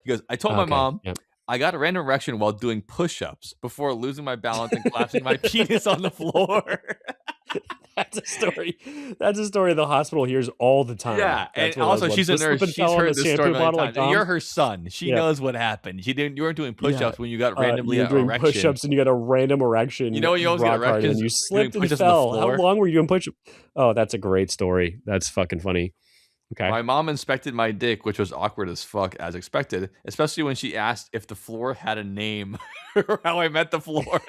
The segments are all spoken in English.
goes, I told my Okay. mom Yep. I got a random erection while doing push-ups before losing my balance and collapsing my penis on the floor. That's a story. That's a story the hospital hears all the time. Yeah, That's and one of those also ones. she's a The nurse. slip and She's fell on heard the this story shampoo a million bottle like times. And Dom. you're her son. She Yep. knows what happened. You weren't doing push-ups when you got you randomly were an doing erection. push-ups and you got a random erection. You know when you always get rock hard, and then you erections doing slipped and push-ups on the fell. How floor? long were you doing push-ups? Oh, that's a great story. That's fucking funny. Okay. My mom inspected my dick, which was awkward as fuck, as expected, especially when she asked if the floor had a name or how I met the floor.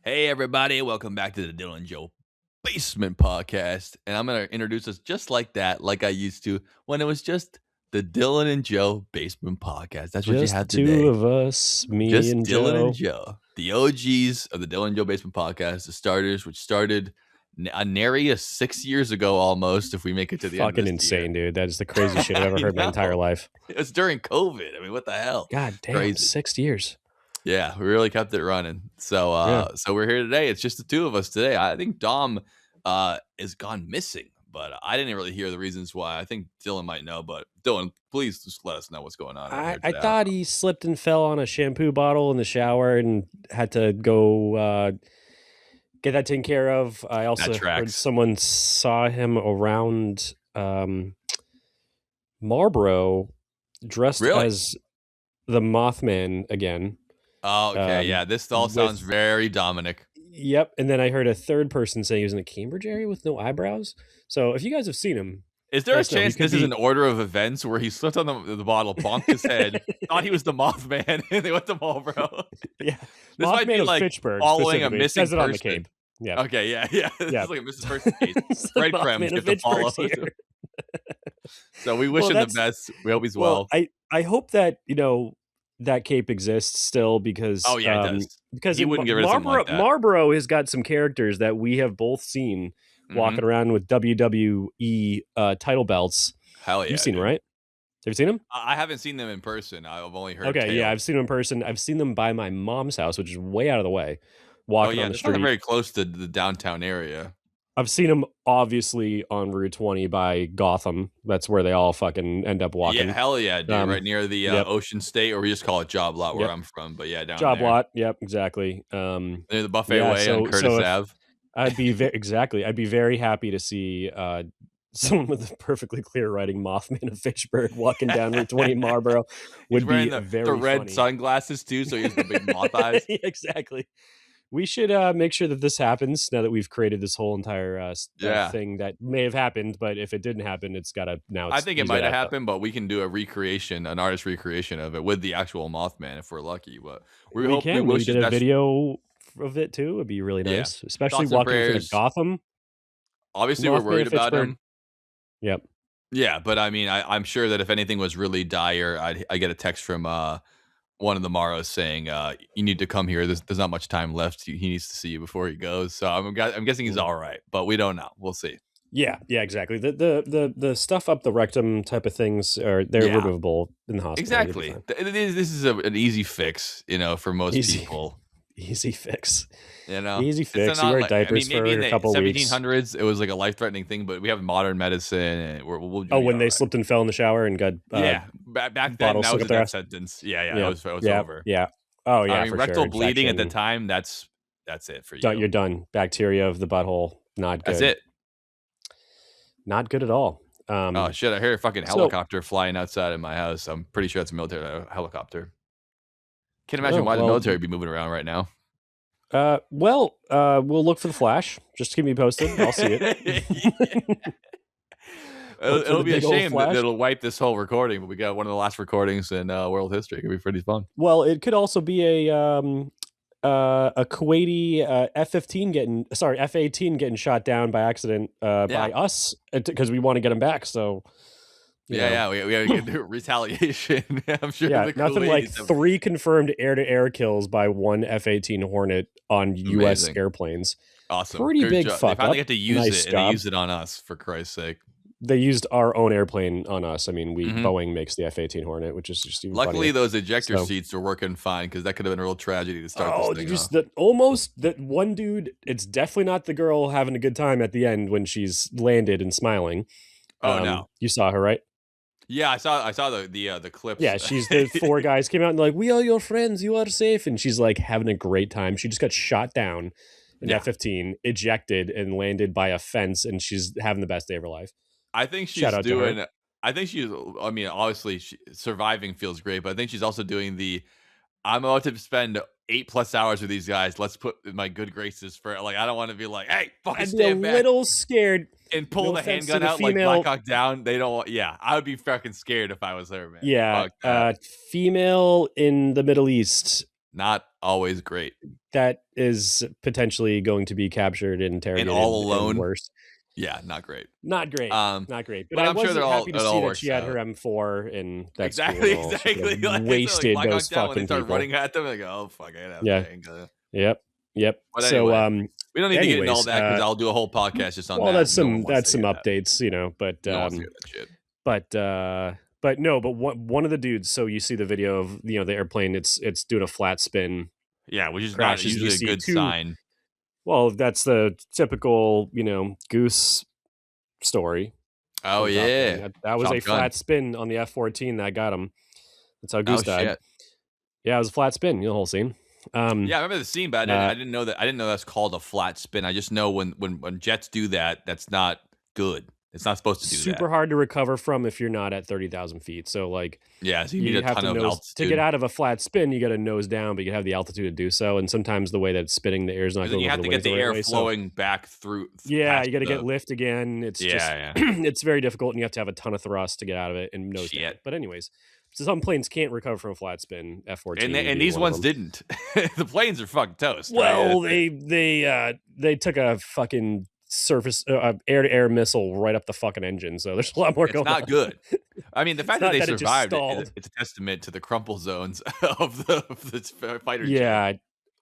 Hey, everybody. Welcome back to the Dylan and Joe Basement Podcast. And I'm going to introduce us just like that, like I used to when it was just the Dylan and Joe Basement Podcast. That's what you have today. Just two of us, me just and Dylan Joe. and Joe, the OGs of the Dylan and Joe Basement Podcast, the starters, which started a nary 6 years ago almost, if we make it to the end of Fucking this insane, year. dude. That is the craziest shit I've ever heard in my entire life. It was during COVID. I mean, what the hell? God damn, Crazy. 6 years. Yeah, we really kept it running. So so we're here today. It's just the two of us today. I think Dom is gone missing, but I didn't really hear the reasons why. I think Dylan might know, but Dylan, please just let us know what's going on. I thought he slipped and fell on a shampoo bottle in the shower and had to go get that taken care of. I also heard someone saw him around Marlboro dressed as the Mothman again. Oh, okay. Yeah, this all sounds very Dominic. Yep. And then I heard a third person saying he was in the Cambridge area with no eyebrows. So if you guys have seen him. Is there a chance this is an order of events where he slipped on the bottle, bonked his head, thought he was the Mothman, and they went to Marlboro? Yeah. This Mothman might be like Fitchburg, following a missing person. On the Cape. Yeah. Okay, yeah. This is like a missing person case. Breadcrumbs get to follow. So we wish him the best. We hope he's well. I hope that, that Cape exists still because it does. Because he wouldn't get rid of something like that. Marlboro has got some characters that we have both seen walking around with WWE title belts. Hell yeah. You've seen, right? Have you seen them? I haven't seen them in person. I've only heard. Okay, yeah, I've seen them in person. I've seen them by my mom's house, which is way out of the way. Walking on the street. Very close to the downtown area. I've seen them obviously on Route 20 by Gotham. That's where they all fucking end up walking. Yeah, hell yeah, dude. Right near the Ocean State, or we just call it Job Lot where I'm from. But yeah, down Job there. Lot, yep, exactly. Near the Buffet Way on Curtis Ave. I'd be I'd be very happy to see someone with a perfectly clear writing Mothman of Fitchburg walking down Route 20 in Marlboro. Would be very the red funny. Sunglasses too, so he has the big moth eyes. Exactly. We should make sure that this happens now that we've created this whole entire thing that may have happened, but if it didn't happen, it's got to now. I think it might have happened, but we can do an artist recreation of it with the actual Mothman if we're lucky. But we did a video of it too. It'd be really nice, especially walking through Gotham. Obviously, we're worried about him. Yep. Yeah, but I mean, I'm sure that if anything was really dire, I get a text from one of the Maros saying, you need to come here. There's not much time left. He needs to see you before he goes. So I'm guessing he's all right, but we don't know. We'll see. Yeah, exactly. The stuff up the rectum type of things they're removable in the hospital. Exactly. This is an easy fix, for most people. Easy fix. Easy fix. You wear diapers for a couple weeks. 1700s, it was like a life-threatening thing, but we have modern medicine. And when they slipped and fell in the shower and got back then that was a death sentence. Yeah. It was over. Yeah. Oh yeah. I mean, rectal bleeding at the time. That's it for you. You're done. Bacteria of the butthole. Not good. That's it. Not good at all. Oh shit! I hear a fucking helicopter flying outside of my house. I'm pretty sure it's a military helicopter. Can't imagine why the military would be moving around right now. We'll look for the flash. Just keep me posted. I'll see it. It'll be a shame that it'll wipe this whole recording, but we got one of the last recordings in world history. It could be pretty fun. Well, it could also be a Kuwaiti F-18 getting shot down by accident by us because we want to get him back. So You know, we gotta get through retaliation. I'm sure yeah, the nothing like Kuwaitis have 3 confirmed air-to-air kills by one F-18 Hornet on US amazing. airplanes. Awesome. Pretty Good big job. They fuck finally up. get to use Nice it, and they job. used it on us, for Christ's sake. They used our own airplane on us. I mean, Mhm. Boeing makes the F-18 Hornet, which is just even Luckily, funnier. those ejector So seats were working fine, because that could have been a real tragedy to start this oh, thing did you off. that one dude, it's definitely not the girl having a good time at the end when she's landed and smiling. Oh, no. You saw her, right? Yeah, I saw the clips. Yeah, she's the 4 guys came out and like, "We are your friends, you are safe," and she's, like, having a great time. She just got shot down in Yeah. F-15, ejected, and landed by a fence, and she's having the best day of her life. I think Shout she's out to her. doing I think she's I mean, obviously, surviving feels great, but I think she's also doing "I'm about to spend 8 plus hours with these guys. Let's put in my good graces for" like, I don't wanna be like, "Hey, fucking I'd be a stand back," little scared. and pull No the offense to handgun the out like Black female. Hawk Down. They don't want yeah, I would be fucking scared if I was her, man. Yeah, Fuck that. female in the Middle East Not always great. that is potentially going to be captured and And all interrogated and alone, worse. yeah, not great. Not great, Um, not great. But but I I'm sure was happy to it see all that she works had her out. M4, and that's cool Exactly, and all. She could exactly. have Like I said, like wasted Black those Hawk Down when they fucking start people. running at them, I go, "Oh, fuck, I have Yeah. to hang." Yep. Yep. But So, anyway, we don't need to get into all anyways, that, because I'll do a whole podcast just on well, that, and no one wants that's to some hear that. updates, you know, No one wants to hear that shit. but, uh, but one of the dudes, so you see the video of, you know, the airplane, it's doing a flat spin, Yeah, which is not crashes, and you usually a see good 2. sign. Well, that's the typical, you know, goose story Oh, from Top Gun. yeah. That was a Top Gun. flat spin on the F-14 that got him. That's how Oh, Goose died. shit. Yeah, it was a flat spin, you know, the whole scene. Yeah, I remember the scene, but Uh, I didn't know that's called a flat spin. I just know when jets do that, that's not good. It's not supposed to do that. super hard to recover from if you're not at 30,000 feet. So, like, Yeah, so you need you a have ton to of nose to get altitude. out of a flat spin. You got to nose down, but you have the altitude to do so. And sometimes the way that it's spinning, the air is not 'Cause then going you over have the to get wings the the right air way. So, flowing back through yeah, past you got to get the lift again. It's just, yeah, yeah. it's very difficult, and you have to have a ton of thrust to get out of it and nose down. Shit. But anyways, so some planes can't recover from a flat spin. And F-14 and being these one of ones them. didn't. The planes are fucking toast, right? Well, they took a fucking surface air-to-air missile right up the fucking engine. So there's a lot more It's going not on. good. I mean, the It's fact that not they that it just survived stalled. it's a testament to the crumple zones of the fighter jet. Yeah.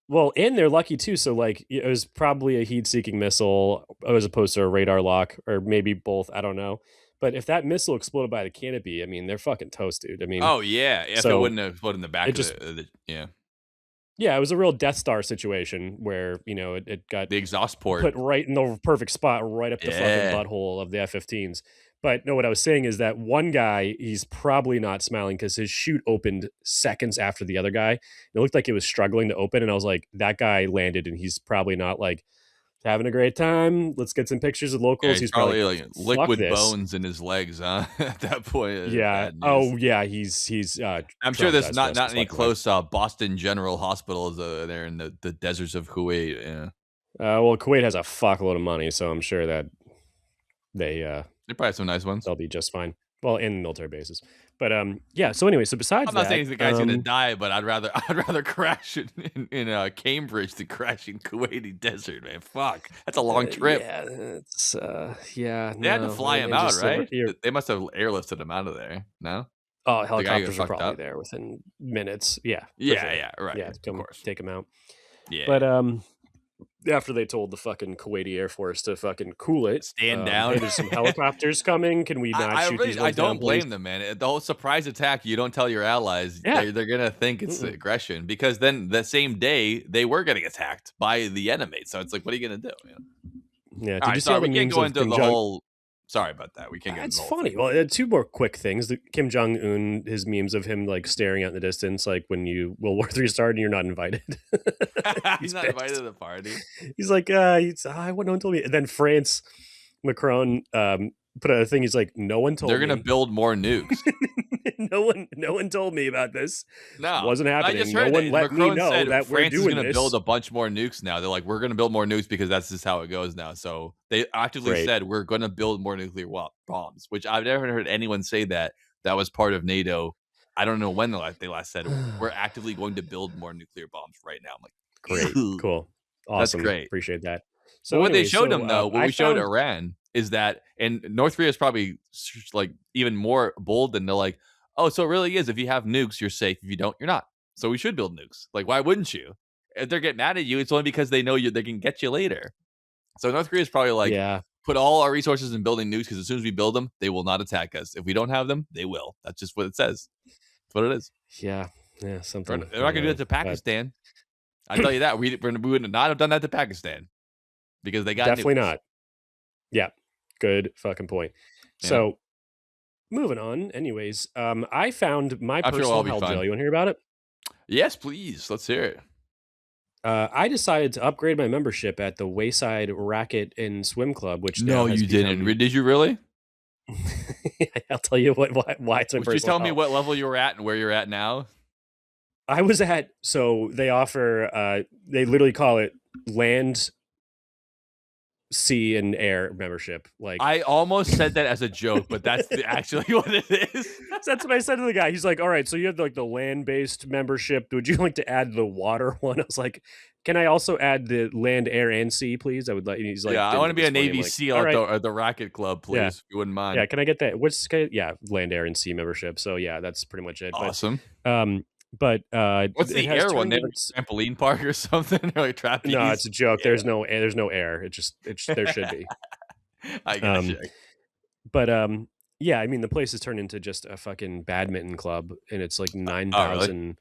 Well, and they're lucky too. So, like, it was probably a heat-seeking missile as opposed to a radar lock, or maybe both. I don't know. But if that missile exploded by the canopy, I mean, they're fucking toast, dude. I mean, Oh, yeah, if it so wouldn't have put in the back it of just the yeah, yeah, it was a real Death Star situation where, you know, it got the exhaust port. put right in the perfect spot, right up the fucking Yeah. butthole of the F-15s. But no, what I was saying is that one guy, he's probably not smiling because his chute opened seconds after the other guy. It looked like it was struggling to open, and I was like, that guy landed, and he's probably not like having a great time. Let's get some pictures of Yeah, locals. he's He's probably probably, like, like, fuck liquid this. bones in his legs, huh? At that point, Yeah. bad news. Oh yeah. He's. I'm sure there's Traumatized for not the rest of not his any fucking life. close, Boston General hospitals, there in the deserts of Kuwait, yeah. Well, Kuwait has a fuckload of money, so I'm sure that they They probably have some nice ones. they'll be just fine. Well, in military bases. But yeah, so anyway, so besides I'm not that, saying the guy's gonna die, but I'd rather crash in Cambridge than crash in Kuwaiti desert, man. Fuck, that's a long trip. yeah, it's yeah, They had to no, fly him and out, just right? They must have airlifted him out of there. No, oh, the guy who got helicopters are fucked probably up. there within minutes. Yeah, for Yeah, sure. yeah, right. Yeah, to Of come course. take him out. Yeah. But after they told the fucking Kuwaiti Air Force to fucking cool it, Stand hey, down. there's some helicopters coming. Can we not shoot these I ones down, don't please? blame them, man. The whole surprise attack, you don't tell your allies, Yeah. they're gonna think it's Mm-mm. aggression, because then the same day they were getting attacked by the enemy. So it's like, what are you gonna do? You know? Yeah. All Did you right, see all sorry, the we can't memes go of into Kim the Jong? whole. Sorry about that. We can't get into It's the whole funny. thing. Well, two more quick things. The Kim Jong Un, his memes of him like staring out in the distance, like when World War III started and you're not invited. He's not pissed. invited to the party. He's like, no one told me. And then France, Macron put out a thing. He's like, no one told They're me. gonna build more nukes. no one told me about this. No, Wasn't happening. I just No heard one that let me Macron know said that we're France is doing gonna this. build a bunch more nukes now. They're like, we're gonna build more nukes because that's just how it goes now. So they actively Great. said we're gonna build more nuclear bombs, which I've never heard anyone say that was part of NATO. I don't know when they last said we're actively going to build more nuclear bombs right now. I'm like, Great, "Ew." cool, That's awesome. great. Appreciate that. But So what they anyway, showed them though, what I we showed found Iran is that, and North Korea is probably like even more bold than they're like, oh, so it really is. If you have nukes, you're safe. If you don't, you're not. So we should build nukes. Like, why wouldn't you? If they're getting mad at you, it's only because they know they can get you later. So North Korea is probably like, yeah, put all our resources in building nukes because as soon as we build them, they will not attack us. If we don't have them, they will. That's just what it says. That's what it is. yeah, yeah, something They're not I going to do that know, to but Pakistan. I tell you that we would not have done that to Pakistan because they got definitely nukes. not. Yeah, good fucking point. You know, So moving on. Anyways, I found my I'm sure it'll personal all be hell, Joe. fun. You want to hear about it? Yes, please. Let's hear it. I decided to upgrade my membership at the Wayside Racket and Swim Club, which now No, has you didn't. become. Did you really? I'll tell you why it's my Was you personal telling me hell. what level you were at and where you're at now? I was at so they offer they literally call it land, sea, and air membership. Like I almost said that as a joke, but that's actually what it is. so that's what I said to the guy. He's like, "All right, so you have like the land-based membership. Would you like to add the water one?" I was like, "Can I also add the land, air, and sea, please?" I would like. He's like, Yeah, I didn't want to think be it's a funny. I'm Navy like, SEAL "All right, at the Rocket Club, yeah, please, if you wouldn't mind. yeah. Can I get that? Yeah, land, air, and sea membership." So yeah, that's pretty much it. Awesome. Um, What's it the has air one? turned They have into like a trampoline park or something, or like no, it's trapeze? a joke. Yeah, There's no air. It's there should be. I gotcha. Um, but yeah, I mean the place has turned into just a fucking badminton club, and it's like nine Oh, really? thousand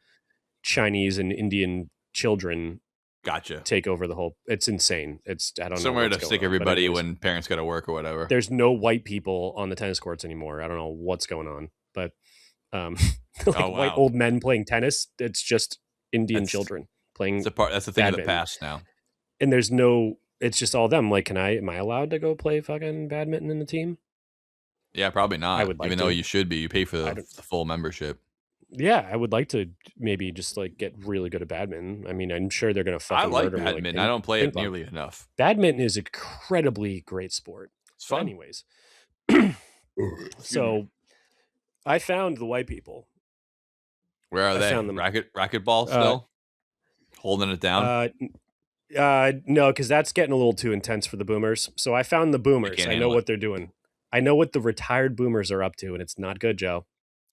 Chinese and Indian children Gotcha. take over the whole. It's insane. It's I don't know Somewhere what's to going stick on, but everybody anyways, when parents got to work or whatever. there's no white people on the tennis courts anymore. I don't know what's going on, but um, like Oh white wow, old men playing tennis. It's just Indian that's children playing the part. That's the thing of the badminton, past now. and there's no. It's just all them. Like, am I allowed to go play fucking badminton in the team? Yeah, probably I not. would like Even though to. you should be, you pay for I don't. the full membership. Yeah, I would like to maybe just like get really good at badminton. I mean, I'm sure they're gonna I fucking like murder me like badminton. I don't play ping it pong. nearly enough. Badminton is incredibly great sport. It's But fun. anyways, Excuse me. so I found the white people. Where are I they? found them. Racquetball Uh, still holding it down. uh, no, because that's getting a little too intense for the boomers. So I found the They boomers. can't I know handle it. what they're doing. I know what the retired boomers are up to, and it's not good, Joe.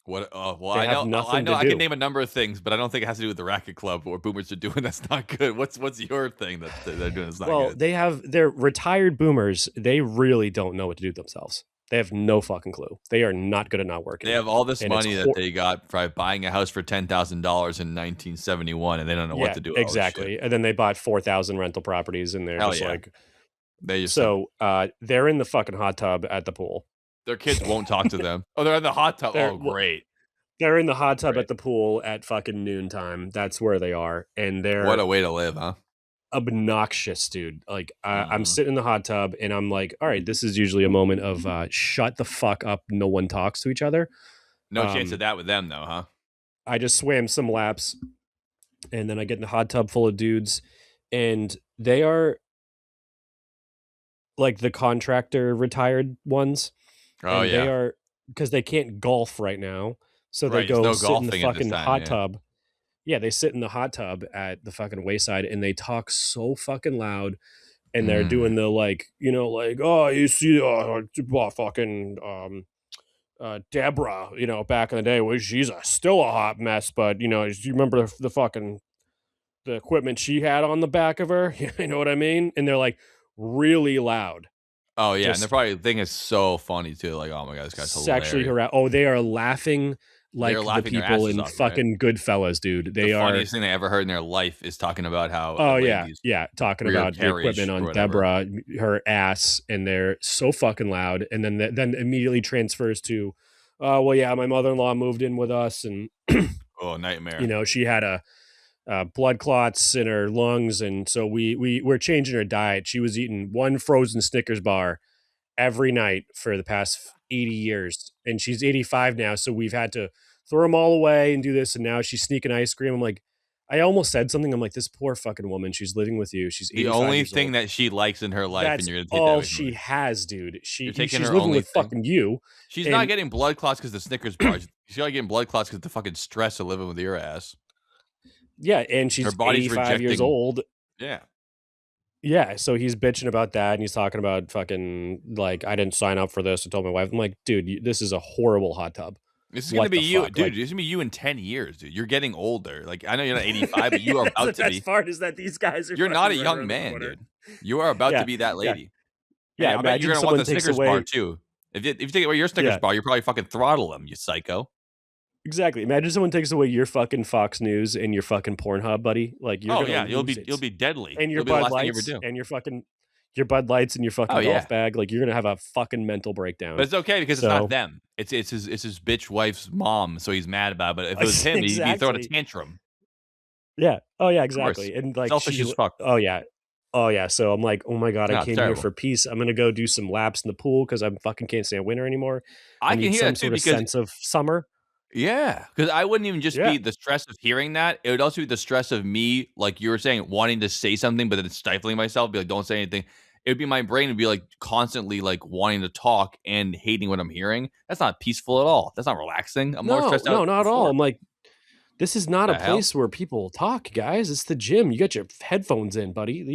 What? Well, They I have know. I nothing know. to I can do. name a number of things, but I don't think it has to do with the racket club or boomers are doing. That's not good. What's your thing that they're doing? That's not Well, good. they're retired boomers. They really don't know what to do themselves. They have no fucking clue. They are not good at not They working, have all this and it's money that they got by buying a house for $10,000 in 1971, and they don't know what yeah, to do with all this shit. exactly. And then they bought 4,000 rental properties, and they're Hell just yeah, like, they just have so they're in the fucking hot tub at the pool. their kids won't talk to them. Oh, they're in the hot tub. They're Oh, well, great, they're in the hot tub great. at the pool at fucking noontime. That's where they are, and What they're a way to live, huh? obnoxious, dude. Like I'm Mhm. sitting in the hot tub, and I'm like, all right, this is usually a moment of shut the fuck up. No one talks to each other. No chance of Um, that with them, though, huh? I just swam some laps, and then I get in the hot tub full of dudes, and they are like the contractor retired ones, Oh and they yeah, are because they can't golf right now, so they right. There's go no sit in the golfing at this fucking time. hot Yeah. tub. Yeah, they sit in the hot tub at the fucking wayside, and they talk so fucking loud, and they're Mm. doing the like, like, oh, you see, fucking Deborah, back in the day, was she's still a hot mess, but do you remember the fucking the equipment she had on the back of her? You know what I mean? And they're like really loud, Oh yeah, and they're just probably think it's so funny too. Like, oh my god, this guy's sexually hilarious. harass. Oh, they are laughing They're like the laughing their people asses in off, right? fucking Goodfellas, dude. The They are. funniest thing they ever heard in their life is talking about how a Oh yeah, lady's yeah. Talking rear about the carriage equipment or on whatever. Deborah, her ass, and they're so fucking loud. And then immediately transfers to, well, yeah, my mother in law moved in with us, and Oh, nightmare. she had a blood clots in her lungs, and so we're changing her diet. She was eating one frozen Snickers bar every night for the past 80 years, and she's 85 now, so we've had to throw them all away and do this, and now she's sneaking ice cream. I'm like, I almost said something. I'm like, this poor fucking woman, she's living with you, she's The 85 only years thing old. that she likes in her life, and That's you're gonna take that all away from she her. has, dude. You're taking She's her living only with thing. fucking you. She's not And getting blood clots because the Snickers bars. She's not getting blood clots because the fucking stress of living with your ass. yeah, and Her she's body's 85 years rejecting. old. Yeah, Yeah, so he's bitching about that, and he's talking about fucking like, "I didn't sign up for this," I told my wife. I'm like, "Dude, this is a horrible hot tub. This is gonna What be the you, fuck?" dude. Like, This is gonna be you in 10 years, dude. You're getting older. Like, I know you're not 85, but you are that's the about to best be. part is that these guys are You're not fucking a right young around the man, corner. dude. You are about to Yeah, be that yeah, lady. And yeah, I bet you're imagine gonna want someone the takes Snickers bar away too. If you take away your Snickers yeah, bar, you probably fucking throttle him, you psycho. exactly. Imagine someone takes away your fucking Fox News and your fucking Pornhub, buddy, like, you're Oh, gonna yeah, lose you'll it. be deadly. And your It'll be the Bud last thing you ever Lights do. and your Bud Lights and your Oh, fucking golf yeah. bag, like, you're gonna have a fucking mental But breakdown. it's okay because it's not So them. It's his bitch wife's mom, so he's mad about it. But if it was him, he'd be throwing a exactly. tantrum. Yeah. Oh, yeah, Of course. exactly, and, like, Selfish she as fuck. oh, yeah. Oh, yeah, so I'm like, "Oh my god, I No, it's came here terrible. for peace. I'm gonna go do some laps in the pool because I fucking can't stand winter anymore. I I can need hear some that too sort of because sense of summer." yeah, because I wouldn't even just Yeah. be the stress of hearing that. It would also be the stress of me, like you were saying, wanting to say something, but then stifling myself, be like, don't say anything. It would be my brain would be like constantly like wanting to talk and hating what I'm hearing. That's not peaceful at all. That's not relaxing. I'm more No, stressed out no, not at all. before. I'm like, "This is not a The hell? place where people talk, guys. It's the gym. You got your headphones in, buddy."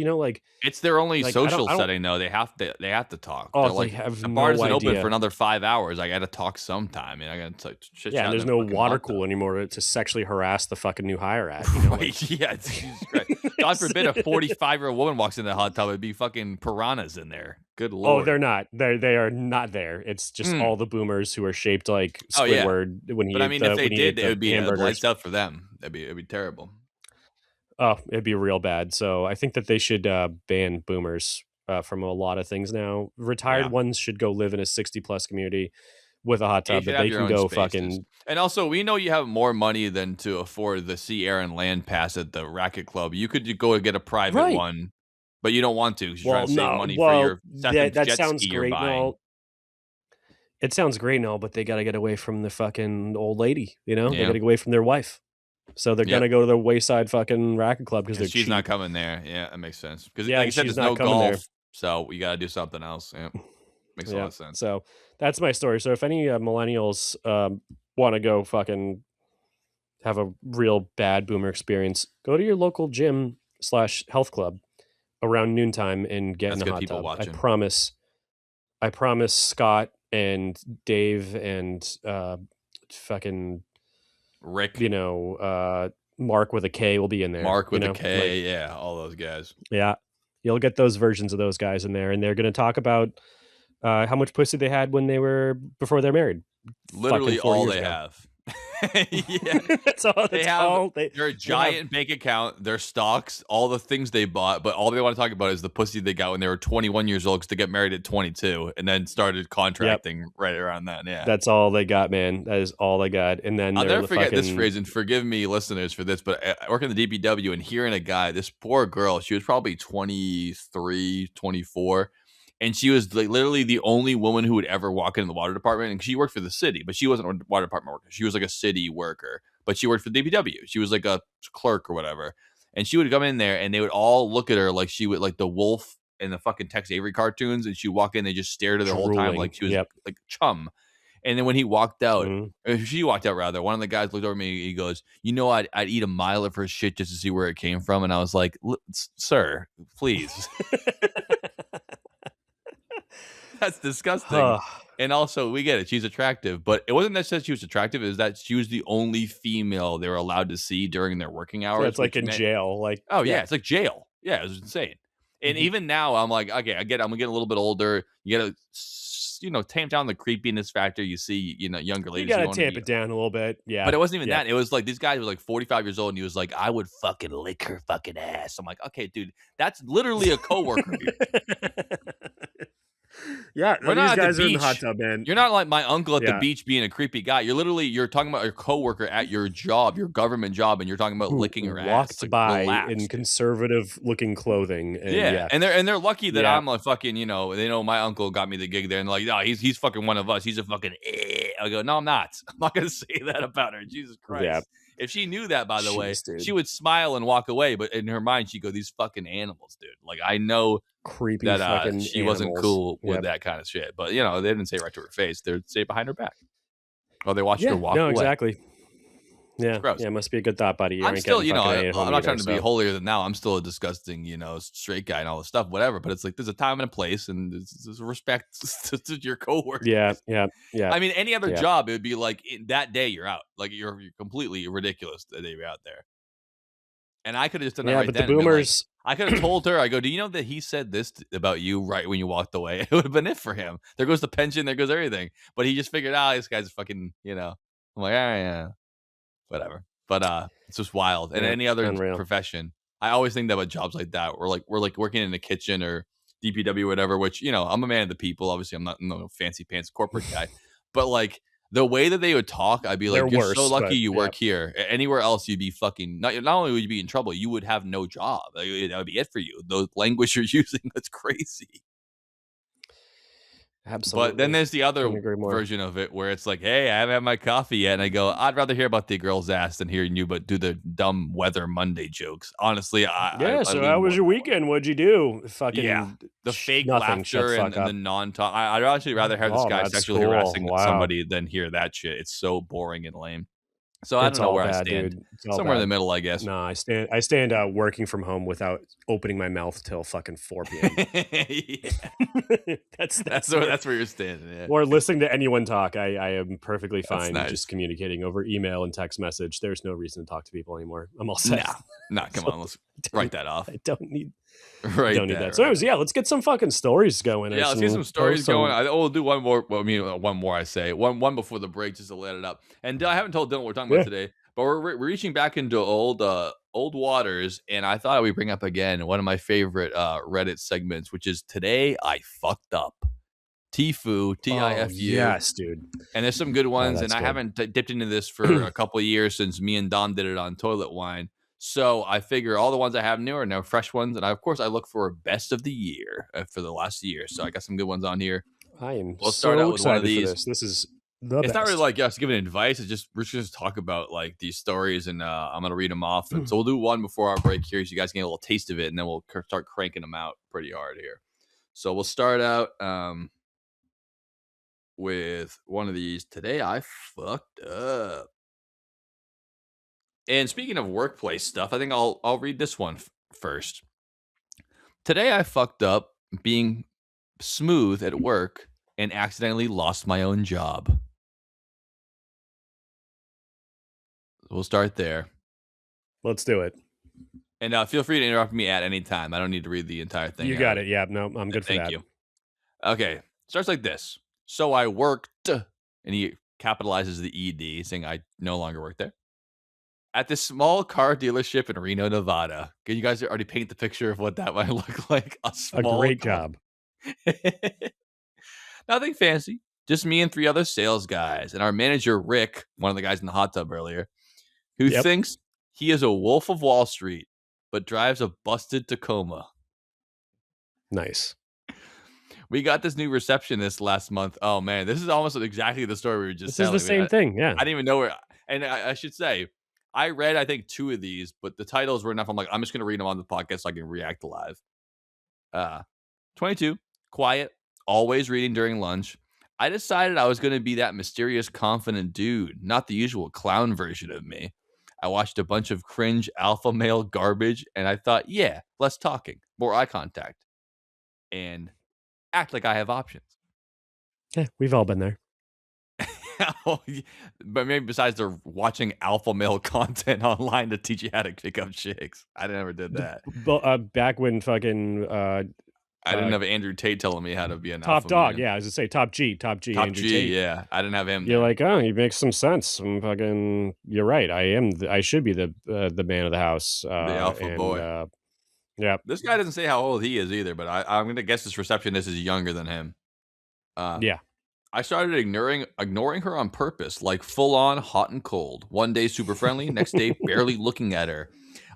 It's their only social I don't setting though. They have to talk. oh, They're they like have the bar no isn't open for idea. another 5 hours. I got to talk sometime, and I got to chit Yeah, and chat in there's the no fucking water hot tub. cooler anymore to sexually harass the fucking new hire at. Like Right? Yeah. Jesus Christ. God forbid a 45-year-old woman walks in the hot tub. It'd be fucking piranhas in there. Good Oh, lord. they're not. They are not there. It's just Mm. all the boomers who are shaped like Oh yeah. Squidward But I mean, if they when he ate did, it the would be hamburgers. lights out for them. It'd be terrible. Oh, it'd be real bad. So I think that they should ban boomers from a lot of things now. Retired Yeah. ones should go live in a 60 plus community with a hot You tub should that have they your can own go spaces. fucking And also, we know you have more money than to afford the sea, air, and land pass at the racket club. You could go and get a private right. one, but you don't want to because you're trying Well, to save no, money for well your second that jet sounds ski you're great and buying. all. It sounds great and all, but they got to get away from the fucking old lady. They got Yeah. to get away from their wife. So they're Yep. gonna go to the wayside fucking racket club because And they're she's not cheap. coming there. Yeah, that makes sense. Because Yeah, like you and said, she's there's not no coming there. golf, so we gotta do something else. Yeah, makes a lot Yeah. of sense. So that's my story. So if any millennials want to go fucking have a real bad boomer experience, go to your local gym slash health club around noontime and get in That's the good hot people tub. I watching. promise. I promise Scott and Dave and fucking Rick, Mark with a K will be in there. Mark with a Like, K, yeah, all those guys. yeah, you'll get those versions of those guys in there, and they're going to talk about how much pussy they had when they were before they're married, fucking Literally 40 all years they ago. have. Yeah. That's all. They That's have all their they have. giant bank account, their stocks, all the things they bought, but all they want to talk about is the pussy they got when they were 21 years old because they got married at 22 and then started Yep, contracting right around then. Yeah. that's all they got, man. That is all they got. And then I'll they're never the forget this fucking phrase, and forgive me, listeners, for this, but I work in the DPW and hearing a guy, this poor girl, she was probably 23, 24, and she was like literally the only woman who would ever walk in the water department. And she worked for the city, but she wasn't a water department worker. She was like a city worker, but she worked for the DPW. She was like a clerk or whatever. And she would come in there and they would all look at her like she would like the wolf in the fucking Tex Avery cartoons. And she'd walk in, they just stared at her the whole time like drooling. she was Yep. like chum. And then when he walked out, Mhm. or she walked out rather, one of the guys looked over at me. He goes, I'd eat a mile of her shit just to see where it came from." And I was like, "Sir, please." That's disgusting. Huh. And also, we get it. She's attractive, but it wasn't necessarily she was attractive. It was that she was the only female they were allowed to see during their working Yeah, hours, it's like which in meant, jail. Like, oh yeah, yeah. it's like jail. Yeah, it was insane. And Mhm. even now, I'm like, okay, I get it. I'm getting a little bit older. You gotta, tamp down the creepiness factor. You see, younger You ladies, you gotta don't want to tamp be. it down a little bit. But Yeah. it wasn't even Yep. that. It was like this guy was like 45 years old, and he was like, "I would fucking lick her fucking ass." I'm like, okay, dude, that's literally a coworker of yours. Yeah, no, We're these not at the guys are in the hot beach. tub, man. You're not like my uncle at the Yeah. beach being a creepy guy. You're talking about your coworker at your job, your government job, and you're talking about Who licking her ass. walked Like, by in relax, dude. conservative looking clothing, and Yeah, yeah. and they're lucky that Yeah. I'm like fucking, they know my uncle got me the gig there, and they're like, no, he's fucking one of us. He's a fucking. I go, no, I'm not. I'm not gonna say that about her. Jesus Yeah. Christ. If she knew that, by the way, Jeez, dude. she would smile and walk away. But in her mind, she'd go, "These fucking animals, dude." Like I know Creepy that fucking she wasn't animals. cool with Yep. that kind of shit. But they didn't say it right to her face. They'd say it behind her back. Oh, they watched her Yeah, walk no, away. exactly. It's Yeah, gross. yeah, must be a good thought, buddy. You I'm ain't still, getting fucking any at I'm home not either, trying to be so holier than thou. I'm still a disgusting, straight guy and all this stuff, whatever. But it's like there's a time and a place, and there's respect to your yeah, coworkers. yeah, yeah, I mean, any other yeah. job, it would be like that day you're out. Like you're completely ridiculous the day you're out there. And I could have just done that Yeah, right but the then and been like, boomers I could have told her, I go, do you know that he said this about you right when you walked away? It would have been it for him. There goes the pension, there goes everything. But he just figured out this guy's fucking, I'm like, all right, yeah, whatever. But it's just wild. And yeah, any other unreal. profession, I always think that about jobs like that. We're like working in the kitchen or DPW or whatever, which, I'm a man of the people. Obviously, I'm not no fancy pants corporate guy. But like the way that they would talk, I'd be They're like, you're so worse, lucky but you yeah. work here. Anywhere else, you'd be fucking not only would you be in trouble, you would have no job. Like, that would be it for you. The language you're using, that's crazy. But then Absolutely. there's the other Couldn't agree more. version of it where it's like, "Hey, I haven't had my coffee yet," and I go, "I'd rather hear about the girl's ass than hearing you but do the dumb weather Monday jokes." Honestly, Yeah, I so lean how was more your that way. weekend? What'd you do? Yeah, Fucking the fake nothing. Shut the laughter fuck and up. the non-talk. I'd actually rather have this Oh, guy that's sexually cool. harassing Wow. somebody than hear that shit. It's so boring and lame. So I It's don't know all where I bad, stand. dude. It's all Somewhere in the bad. middle, I guess. Nah, I stand working from home without opening my mouth till fucking 4 PM. Yeah, That's that's where you're standing. Yeah, or listening to anyone talk. I am perfectly that's fine just nice. communicating over email and text message. There's no reason to talk to people anymore. I'm all set. Nah, nah. Come So on, let's write don't that off. I don't need Write don't need that that. So right. anyways, yeah, let's get some fucking stories going or Yeah, let's get some some stories posts going. on We'll do one more. Well, I mean, one more. I say one before the break, just to let it up. And I haven't told Dylan what we're talking about yeah. today, but we're reaching back into old waters, and I thought we bring up again one of my favorite Reddit segments, which is today I fucked up. TIFU, Oh TIFU, yes, dude. and there's some good Oh, ones. And that's I good. haven't dipped into this for a couple of years since me and Dom did it on Toilet Wine. So I figure all the ones I have new are now fresh ones, and of course I look for best of the year for the last year. So I got some good ones on here. I am We'll start out so with one of excited for these. this. This is the It's not really best. like us giving advice. It's just we're just talk about like these stories, and I'm gonna read them off. And so we'll do one before our break here, so you guys get a little taste of it, and then we'll start cranking them out pretty hard here. So we'll start out with one of these. Today I fucked up. And speaking of workplace stuff, I think I'll read this one first. Today I fucked up being smooth at work and accidentally lost my own job. We'll start there. Let's do it. And feel free to interrupt me at any time. I don't need to read the entire thing You got out. it. Yeah, no, I'm good for Thank that. you. Okay. Starts like this. So I worked, and he capitalizes the ED, saying I no longer work there. At this small car dealership in Reno, Nevada. Can you guys already paint the picture of what that might look like? A A small great car. job. Nothing fancy. Just me and three other sales guys. And our manager, Rick, one of the guys in the hot tub earlier, who Yep. thinks he is a wolf of Wall Street, but drives a busted Tacoma. Nice. We got this new receptionist last month. Oh, man. This is almost exactly the story we were just This is the telling. same thing. Yeah. I didn't even know where. And I should say, I read, I think, two of these, but the titles were enough. I'm like, I'm just going to read them on the podcast so I can react live. 22, quiet, always reading during lunch. I decided I was going to be that mysterious, confident dude, not the usual clown version of me. I watched a bunch of cringe alpha male garbage, and I thought, yeah, less talking, more eye contact, and act like I have options. Yeah, we've all been there. But maybe besides they're watching alpha male content online to teach you how to pick up chicks. I never did that. Back when fucking I didn't have Andrew Tate telling me how to be an Top alpha Dog, man. yeah, I was gonna say Top G, Top Andrew G, Tate. yeah. I didn't have him You're there. like, oh, he makes some sense. I'm fucking. You're right. I should be the man of the house. The alpha boy. Yeah, This guy doesn't say how old he is either, but I'm going to guess this receptionist is younger than him. yeah. I started ignoring her on purpose, like full on hot and cold. One day super friendly, next day barely looking at her.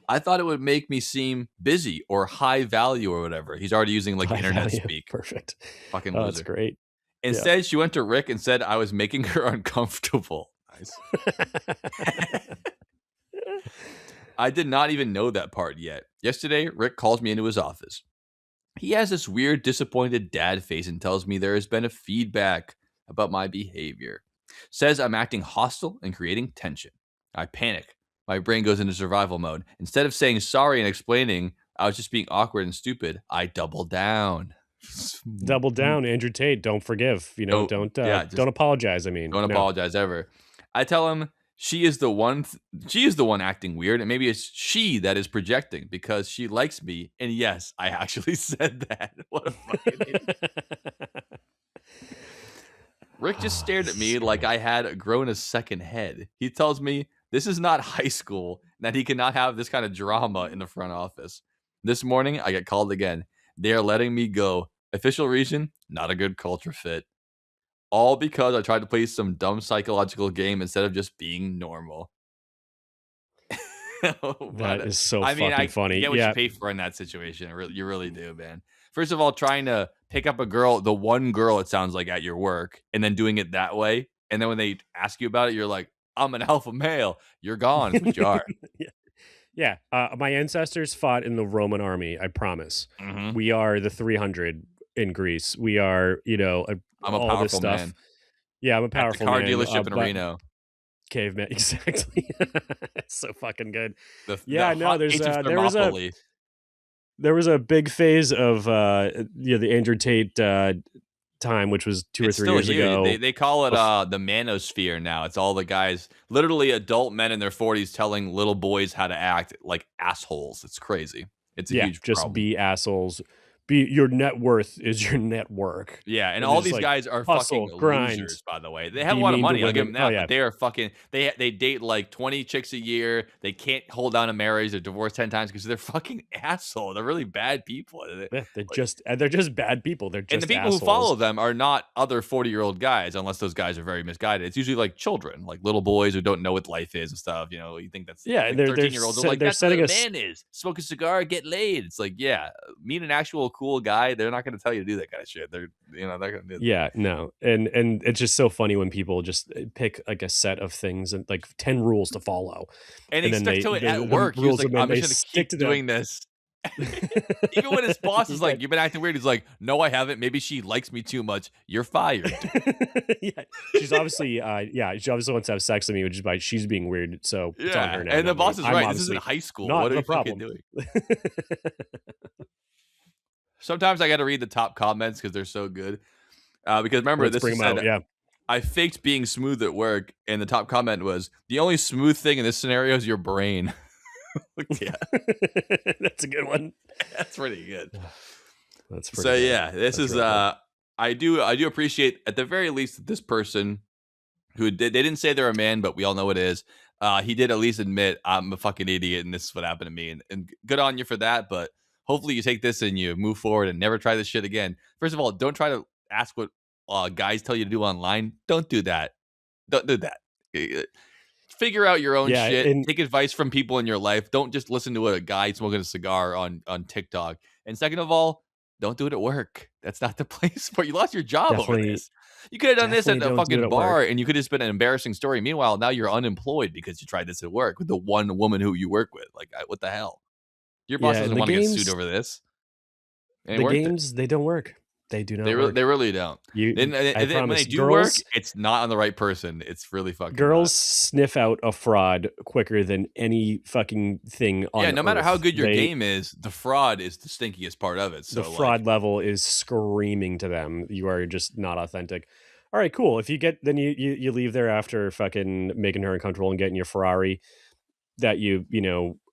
I thought it would make me seem busy or high value or whatever. He's already using like High internet value. speak. Perfect. Fucking Oh, that's loser. great. Yeah. Instead, she went to Rick and said I was making her uncomfortable. Nice. I did not even know that part yet. Yesterday, Rick calls me into his office. He has this weird, disappointed dad face and tells me there has been a feedback about my behavior. Says I'm acting hostile and creating tension. I panic. My brain goes into survival mode. Instead of saying sorry and explaining I was just being awkward and stupid, I double down. Double down, Andrew Tate. Don't forgive. You know, Don't don't just apologize. I mean, don't no. apologize ever. I tell him she is the one she is the one acting weird, and maybe it's she that is projecting because she likes me. And yes, I actually said that. What a fucking idiot. Rick just Oh, stared this at is me like great. I had grown a second head. He tells me this is not high school, and that he cannot have this kind of drama in the front office. This morning, I get called again. They are letting me go. Official reason, not a good culture fit. All because I tried to play some dumb psychological game instead of just being normal. That What is so I mean, fucking you funny. get what you Yeah. pay for in that situation. You really do, man. First of all, trying to pick up a girl, the one girl it sounds like at your work, and then doing it that way, and then when they ask you about it, you're like, "I'm an alpha male." You're gone, is what you are. Yeah. Yeah, my ancestors fought in the Roman army, I promise. Mhm. We are the 300 in Greece. We are, I'm a all this powerful stuff. man Yeah, I'm a at the powerful car man, dealership in but Reno. caveman exactly. It's so fucking good. The Yeah, no, hot there's, gates of there was a Thermopylae. there was a big phase of, the Andrew Tate, time, which was 2 or It's 3 still years huge. ago. They call it, Bef the manosphere now. It's all the guys literally adult men in their 40s telling little boys how to act like assholes. It's crazy. It's a Yeah, huge just problem. be assholes. Be your net worth is your network. Yeah, and And they're all just these like, guys are fucking hustle, grind, losers, by the way. They have a be lot of mean to money, I'll give women. them Oh, that, yeah. but they are fucking they date like 20 chicks a year. They can't hold down a marriage. They're divorced 10 times because they're fucking assholes. They're really bad people. Yeah, Like, they're just bad people. They're and the just people who assholes. follow them are not other 40-year-old guys, unless those guys are very misguided. It's usually like children, like little boys who don't know what life is and stuff. You know, you think that's Yeah, and like 13-year-olds are like, they're that's what setting a us. man is. Smoke a cigar, get laid. It's like, yeah, meet an actual cool guy. They're not going to tell you to do that kind of shit. They're going to do Yeah, no, and it's just so funny when people just pick like a set of things and like 10 rules to follow, and he and then stuck they to it at the work. He was rules like, and then I'm they just going to stick keep to them. doing this. Even when his boss is He's like, like, you've been acting weird. He's like, no, I haven't. Maybe she likes me too much. You're fired. yeah, she obviously wants to have sex with me, which is why she's being weird. So it's on Yeah. her now, And the not me. boss is I'm right. This isn't obviously high school. not What are the you fucking problem. doing? Sometimes I got to read the top comments because they're so good. Because remember, Let's this bring is them out. said, Yeah, I faked being smooth at work, and the top comment was, the only smooth thing in this scenario is your brain. Yeah, that's a good one. that's pretty good. That's So pretty good. yeah, this That's is real good. I do appreciate at the very least that this person who did they didn't say they're a man, but we all know it is. He did at least admit I'm a fucking idiot and this is what happened to me, and good on you for that. But hopefully you take this and you move forward and never try this shit again. First of all, don't try to ask what guys tell you to do online. Don't do that. Don't do that. Figure out your own Yeah, shit. and Take advice from people in your life. Don't just listen to a guy smoking a cigar on TikTok. And second of all, don't do it at work. That's not the place for you. Lost your job over definitely this. You could have done this definitely at a don't do it fucking at work. bar and you could have just been an embarrassing story. Meanwhile, now you're unemployed because you tried this at work with the one woman who you work with. Like, what the hell? Your boss Yeah, doesn't and want to get sued over this. It ain't the worth it. games, they don't work. They do not They work. really don't. Then I when they promise, do work, it's not on the right person. It's really fucking not. girls sniff out a fraud quicker than any fucking thing Yeah, on no matter how earth. good your game is, the fraud is the stinkiest part of it. The So, like, fraud level is screaming to them. You are just not authentic. All right, cool. If you get, then you leave there after fucking making her uncomfortable and getting your Ferrari that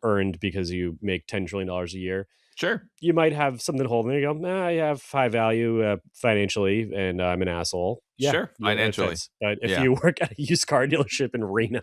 earned because you make $10 trillion a year. sure, You might have something holding there. You go, nah, I have high value financially, and I'm an asshole. Yeah, sure, yeah, it financially, fits. But if yeah. you work at a used car dealership in Reno,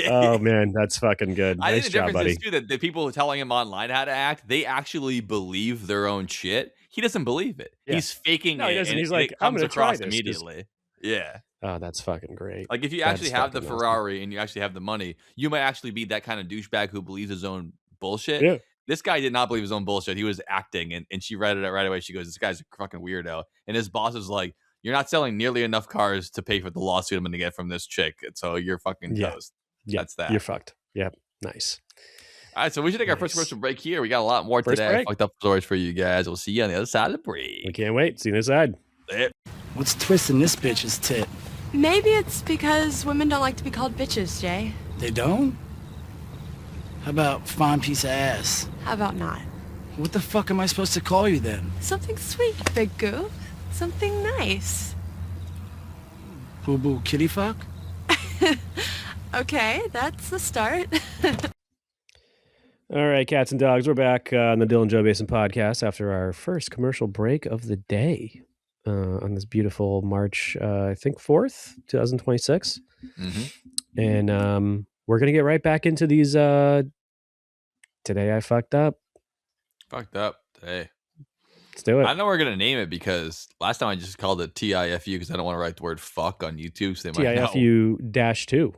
oh man, that's fucking good. I think Nice the job, difference is buddy. too that the people telling him online how to act, they actually believe their own shit. He doesn't believe it. Yeah. He's faking No, he it, doesn't. and He's it like, I'm comes gonna try across this because immediately. Yeah. oh, that's fucking great. Like if you That's actually have the fucking awesome. Ferrari and you actually have the money, you might actually be that kind of douchebag who believes his own bullshit. Yeah. This guy did not believe his own bullshit. He was acting, and she read it right away. She goes, "This guy's a fucking weirdo." And his boss is like, "You're not selling nearly enough cars to pay for the lawsuit I'm going to get from this chick, so you're fucking Yeah. toast." Yeah. That's that. You're fucked. Yeah. Nice. All right, so we should take our first Nice. commercial break here. We got a lot more First today. I break. fucked up stories for you guys. We'll see you on the other side of the We break. can't wait. See you inside. What's twisting this bitch's tit? Maybe it's because women don't like to be called bitches, Jay. They don't? How about fine piece of ass? How about not? What the fuck am I supposed to call you then? Something sweet, big goof. Something nice. Boo boo kitty fuck? Okay, that's the start. All right, cats and dogs, we're back on the Dylan Joe Basin podcast after our first commercial break of the day on this beautiful March, I think 4th, 2026. Mm-hmm. And we're going to get right back into these. Today I fucked up. Fucked up. Hey. Let's do it. I know we're going to name it because last time I just called it TIFU because I don't want to write the word fuck on YouTube. So they might know. TIFU-2.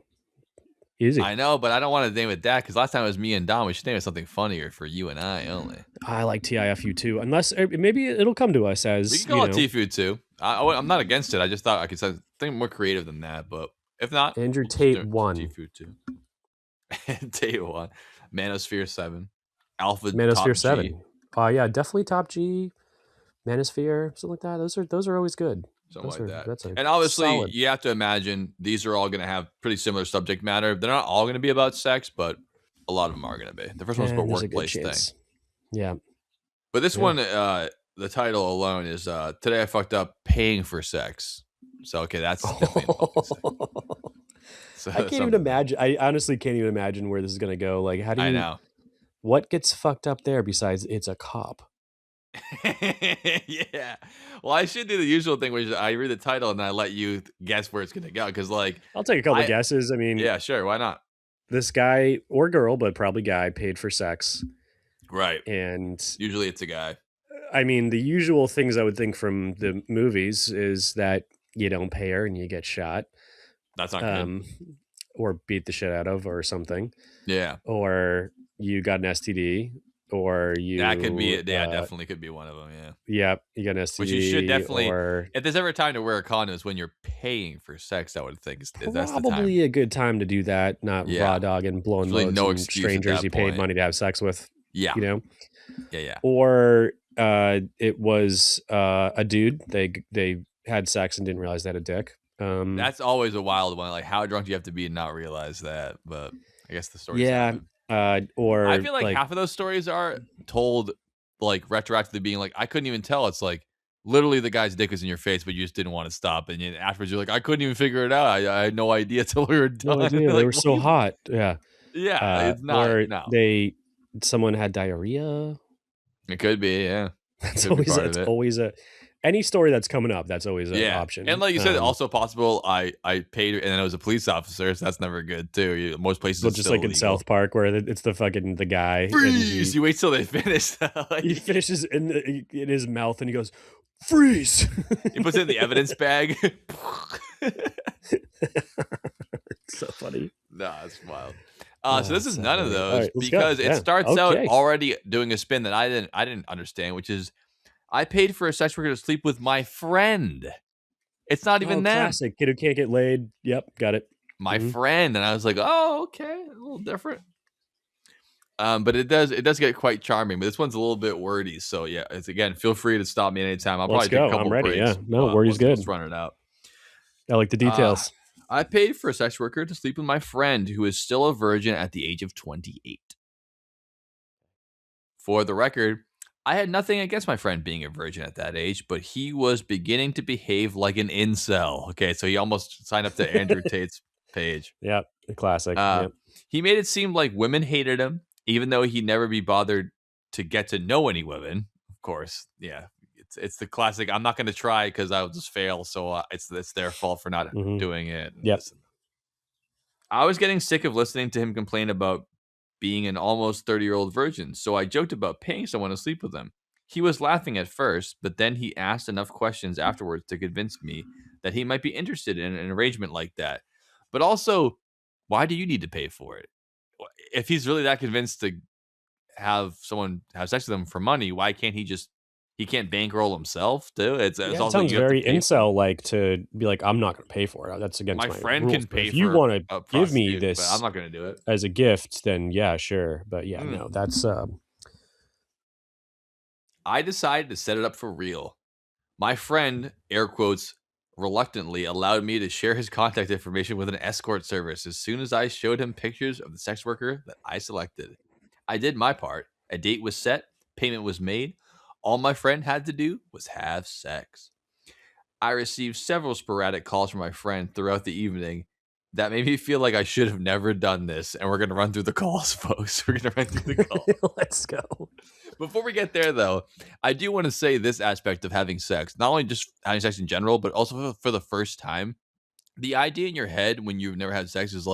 Easy. I know, but I don't want to name it that because last time it was me and Dom. We should name it something funnier for you and I only. I like TIFU-2, unless maybe it'll come to us as we can call it TIFU too. I'm not against it. I just thought I could say something more creative than that, but if not, Andrew Tate 1. TIFU 2. Tate 1. Manosphere 7. Alpha Manosphere Top 7. G. Yeah, definitely Top G, Manosphere, something like that. Those are always good. Something like that. And obviously, solid. You have to imagine these are all going to have pretty similar subject matter. They're not all going to be about sex, but a lot of them are going to be. The first one's about workplace thing. Yeah. But this one, the title alone is Today I Fucked Up Paying for Sex. So, okay, that's definitely So, I can't even imagine. I honestly can't even imagine where this is going to go. Like, how do you... I know. What gets fucked up there besides it's a cop? Yeah. Well, I should do the usual thing, which is I read the title and I let you guess where it's going to go. Because, like, I'll take a couple of guesses. I mean, yeah, sure. Why not? This guy or girl, but probably guy, paid for sex. Right. And usually it's a guy. I mean, the usual things I would think from the movies is that you don't pay her and you get shot. That's not good. Or beat the shit out of or something. Yeah. Or you got an STD. Or you... That could be it. Yeah, definitely could be one of them, yeah. Yeah, you got an STD. Which you should definitely... If there's ever a time to wear a condom, is when you're paying for sex, I would think. That's probably a good time to do that, not raw dog and blowing really loads and strangers you paid money to have sex with. Yeah. You know? Yeah. Or it was a dude. They had sex and didn't realize they had a dick. That's always a wild one. Like, how drunk do you have to be and not realize that? But I guess the story's or I feel like half of those stories are told like retroactively, being like, I couldn't even tell. It's like literally the guy's dick was in your face, but you just didn't want to stop. And afterwards, you're like, I couldn't even figure it out. I had no idea till we were done. No idea. Like, they were so hot. Yeah. Yeah. It's not. Or no. Someone had diarrhea. It could be. Yeah. That's always any story that's coming up, that's always an option. And like you said, also possible I paid and then it was a police officer, so that's never good too. Most places it's just like illegal. In South Park where it's the guy. Freeze! You wait till they finish. Like, he finishes in his mouth and he goes, freeze! He puts it in the evidence bag. So funny. Nah, it's wild. So this is none of those because it starts out already doing a spin that I didn't understand, which is I paid for a sex worker to sleep with my friend. It's not even them. Classic kid who can't get laid. Yep, got it. My friend, and I was like, oh, okay, a little different. But it does get quite charming. But this one's a little bit wordy, so yeah. It's again, feel free to stop me anytime. I'll probably take a couple breaks. Yeah, no, wordy's good. Let's run it out. I like the details. I paid for a sex worker to sleep with my friend who is still a virgin at the age of 28. For the record, I had nothing against my friend being a virgin at that age, but he was beginning to behave like an incel. Okay, so he almost signed up to Andrew Tate's page. Yep, the classic. He made it seem like women hated him, even though he'd never be bothered to get to know any women. Of course, yeah. It's the classic, I'm not going to try because I'll just fail, so it's their fault for not doing it. Yep. I was getting sick of listening to him complain about being an almost 30-year-old virgin, so I joked about paying someone to sleep with him. He was laughing at first, but then he asked enough questions afterwards to convince me that he might be interested in an arrangement like that. But also, why do you need to pay for it? If he's really that convinced to have someone have sex with him for money, why can't he can't bankroll himself too? It sounds very incel-like to be like, I'm not going to pay for it. That's against my friend rules. Can pay. If you want to give me this, but I'm not going to do it as a gift. Then yeah, sure. But yeah, no, that's. I decided to set it up for real. My friend, air quotes, reluctantly allowed me to share his contact information with an escort service as soon as I showed him pictures of the sex worker that I selected. I did my part. A date was set, payment was made. All my friend had to do was have sex. I received several sporadic calls from my friend throughout the evening that made me feel like I should have never done this. And we're going to run through the calls, folks. We're going to run through the calls. Let's go. Before we get there, though, I do want to say this aspect of having sex, not only just having sex in general, but also for the first time. The idea in your head when you've never had sex is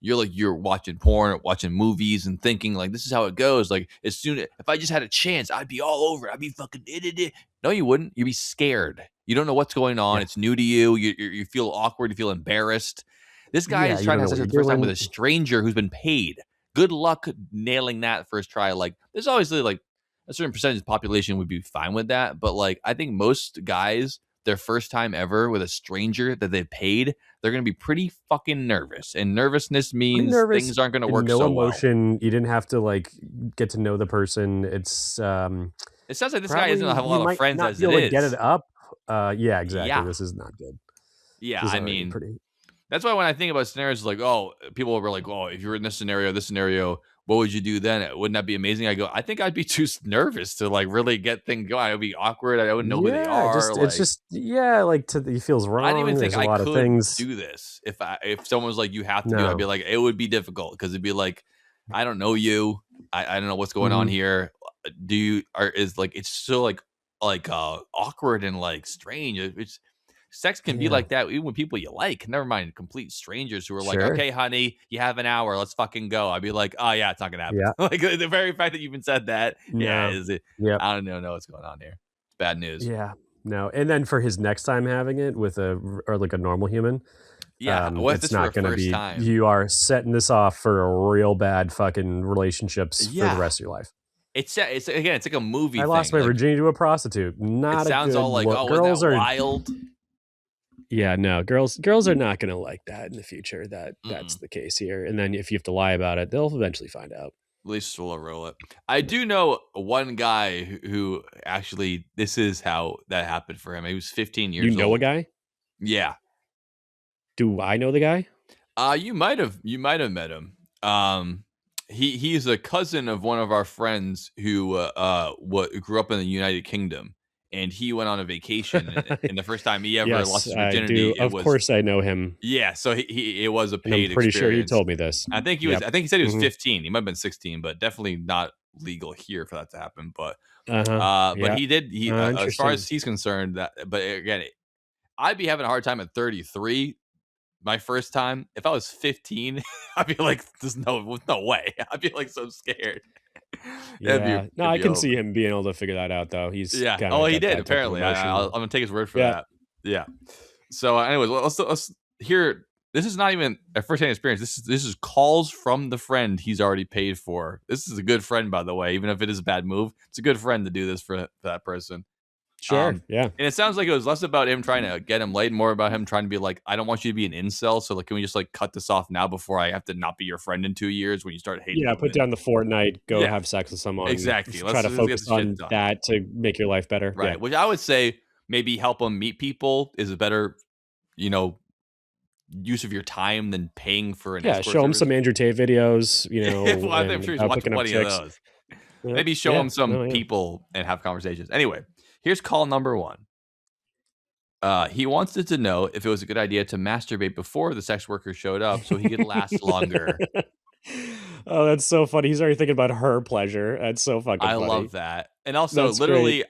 you're watching porn or watching movies and thinking like this is how it goes. Like as soon as if I just had a chance, I'd be all over. I'd be fucking it. No, you wouldn't. You'd be scared. You don't know what's going on. Yeah. It's new to you. You feel awkward. You feel embarrassed. This guy Yeah, is you trying don't to have know sex what for the you're first time with doing. a stranger who's been paid. Good luck nailing that first try. Like there's obviously like a certain percentage of the population would be fine with that, but like I think most guys their first time ever with a stranger that they've paid, they're going to be pretty fucking nervous. And nervousness Pretty means nervous. things aren't going to And work no so well. emotion. You didn't have to like get to know the person. It's It sounds like this guy probably doesn't have a you lot of might friends not as be it able to get is. it up. Yeah, exactly. Yeah. This is not good. Yeah, This is I already mean, pretty. that's why when I think about scenarios like, oh, people were like, oh, if you're in this scenario, what would you do then? Wouldn't that be amazing? I go, I think I'd be too nervous to like really get things going. It would be awkward. I wouldn't know who they are. It's just like he feels I didn't wrong. even think There's a I lot of could things. do this. If someone was like, you have to do it, I'd be No. like, it would be difficult because it'd be like, I don't know you. I don't know what's going on Mhm. here. It's so like awkward and like strange. It's sex can be Yeah. like that even with people you like. Never mind complete strangers who are like, Sure. okay, honey, you have an hour. Let's fucking go. I'd be like, oh yeah, it's not gonna happen. Yeah. Like the very fact that you even said that, yeah, No. is it? Yep. I don't know what's going on here. It's bad news. Yeah. No. And then for his next time having it with a normal human, Yeah, what if it's it's for not a going to first be. time? You are setting this off for a real bad fucking relationships for Yeah. the rest of your life. It's again, it's like a movie. I lost thing. my Like, virginity to a prostitute. Not it sounds a good all like, look. oh, Girls isn't that are wild? Yeah, no, girls are not going to like that in the future. That's the case here. And then if you have to lie about it, they'll eventually find out. At least we'll roll it. I do know one guy who actually this is how that happened for him. He was 15 years old. You know a guy? Yeah. Do I know the guy? You might have met him. He's a cousin of one of our friends who grew up in the United Kingdom, and he went on a vacation, and the first time he ever Yes, lost his I virginity, do. Of course, I know him. Yeah, so it was a And paid I'm pretty sure he experience. told me this. I think he was. I think he said he was Mhm. 15. He might have been 16, but definitely not legal here for that to happen. But Yeah. but he did. He as far Interesting. as he's concerned, that. But again, I'd be having a hard time at 33. My first time, if I was 15, I'd be like, "There's no way." I'd be like so scared. Yeah. No, I can see him being able to figure that out, though. He's Yeah. kinda Oh, he got did that type of apparently. I'm emotion. gonna take his word for Yeah. that. Yeah. So, anyways, let's hear. This is not even a first-hand experience. This is calls from the friend he's already paid for. This is a good friend, by the way. Even if it is a bad move, it's a good friend to do this for that person. Sure. Yeah. And it sounds like it was less about him trying to get him laid, more about him trying to be like, I don't want you to be an incel. So like, can we just like cut this off now before I have to not be your friend in 2 years when you start hating? Yeah, put women? down the Fortnite, go Yeah. have sex with someone. Exactly. Try to Let's get focus this shit on done. that to make your life better. Right. Yeah. Which I would say maybe help him meet people is a better, use of your time than paying for an Yeah, escort show him service. some Andrew Tate videos, Well, I'm and sure he's about watching picking up plenty of chicks. those. Yeah. Maybe show Yeah. him some No, yeah. people and have conversations. Anyway, here's call number 1. He wanted to know if it was a good idea to masturbate before the sex worker showed up so he could last longer. Oh, that's so funny. He's already thinking about her pleasure. That's so fucking I funny. love that. And also, That's literally, great.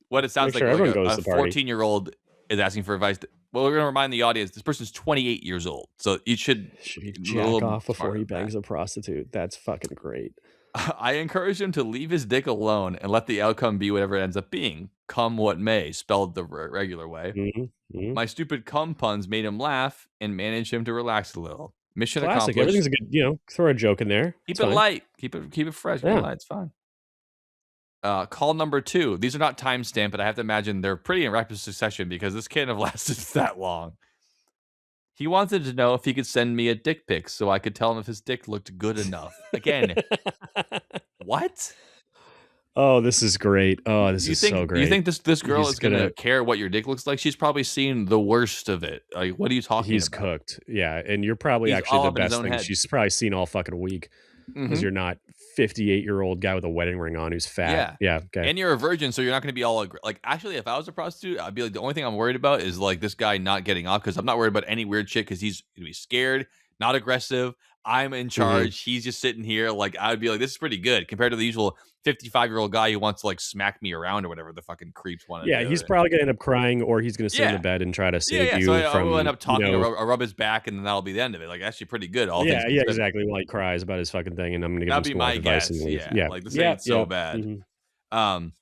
what it sounds Make like, sure like everyone goes a to the party. 14-year-old is asking for advice. Well, we're going to remind the audience, this person's 28 years old. So you should Should he be a little jack off before smarter he than that. bangs a prostitute? That's fucking great. I encourage him to leave his dick alone and let the outcome be whatever it ends up being. Come what may, spelled the regular way. Mhm, mhm. My stupid cum puns made him laugh and managed him to relax a little. Mission Classic. accomplished. Everything's a good, throw a joke in there. Keep It's it fine. light. Keep it fresh. Keep it Yeah. light. It's fine. Call number 2. These are not timestamped, but I have to imagine they're pretty in rapid succession because this can't have lasted that long. He wanted to know if he could send me a dick pic so I could tell him if his dick looked good enough. Again, what? Oh, this is great. Oh, this is so You great. think this girl He's is gonna gonna care what your dick looks like? She's probably seen the worst of it. Like, what are you talking he's about? cooked. Yeah, and you're probably He's actually all the up in his best own thing head. she's probably seen all fucking week because Mhm. you're not 58-year-old guy with a wedding ring on who's fat. Yeah. Yeah, okay. And you're a virgin, so you're not gonna be all like, actually, if I was a prostitute, I'd be like, the only thing I'm worried about is, like, this guy not getting off because 'cause I'm not worried about any weird shit because he's gonna be scared, not aggressive. I'm in Mhm. charge. He's just sitting here. Like, I would be like, "This is pretty good," compared to the usual 55-year-old guy who wants to, like, smack me around or whatever the fucking creeps wanna Yeah, he's do. probably gonna end up crying or he's gonna sit in the Yeah. bed and try to Yeah, save yeah, so you I will end from, up talking, I'll rub his back, and then that'll be the end of it. Like, actually pretty good, all things yeah, yeah, considered. exactly. While he cries about his fucking thing, and I'm gonna give him That'd be some life my advice and guess, leave. yeah, Yeah. like, this Yeah, ain't so yeah. bad. Mhm. Um,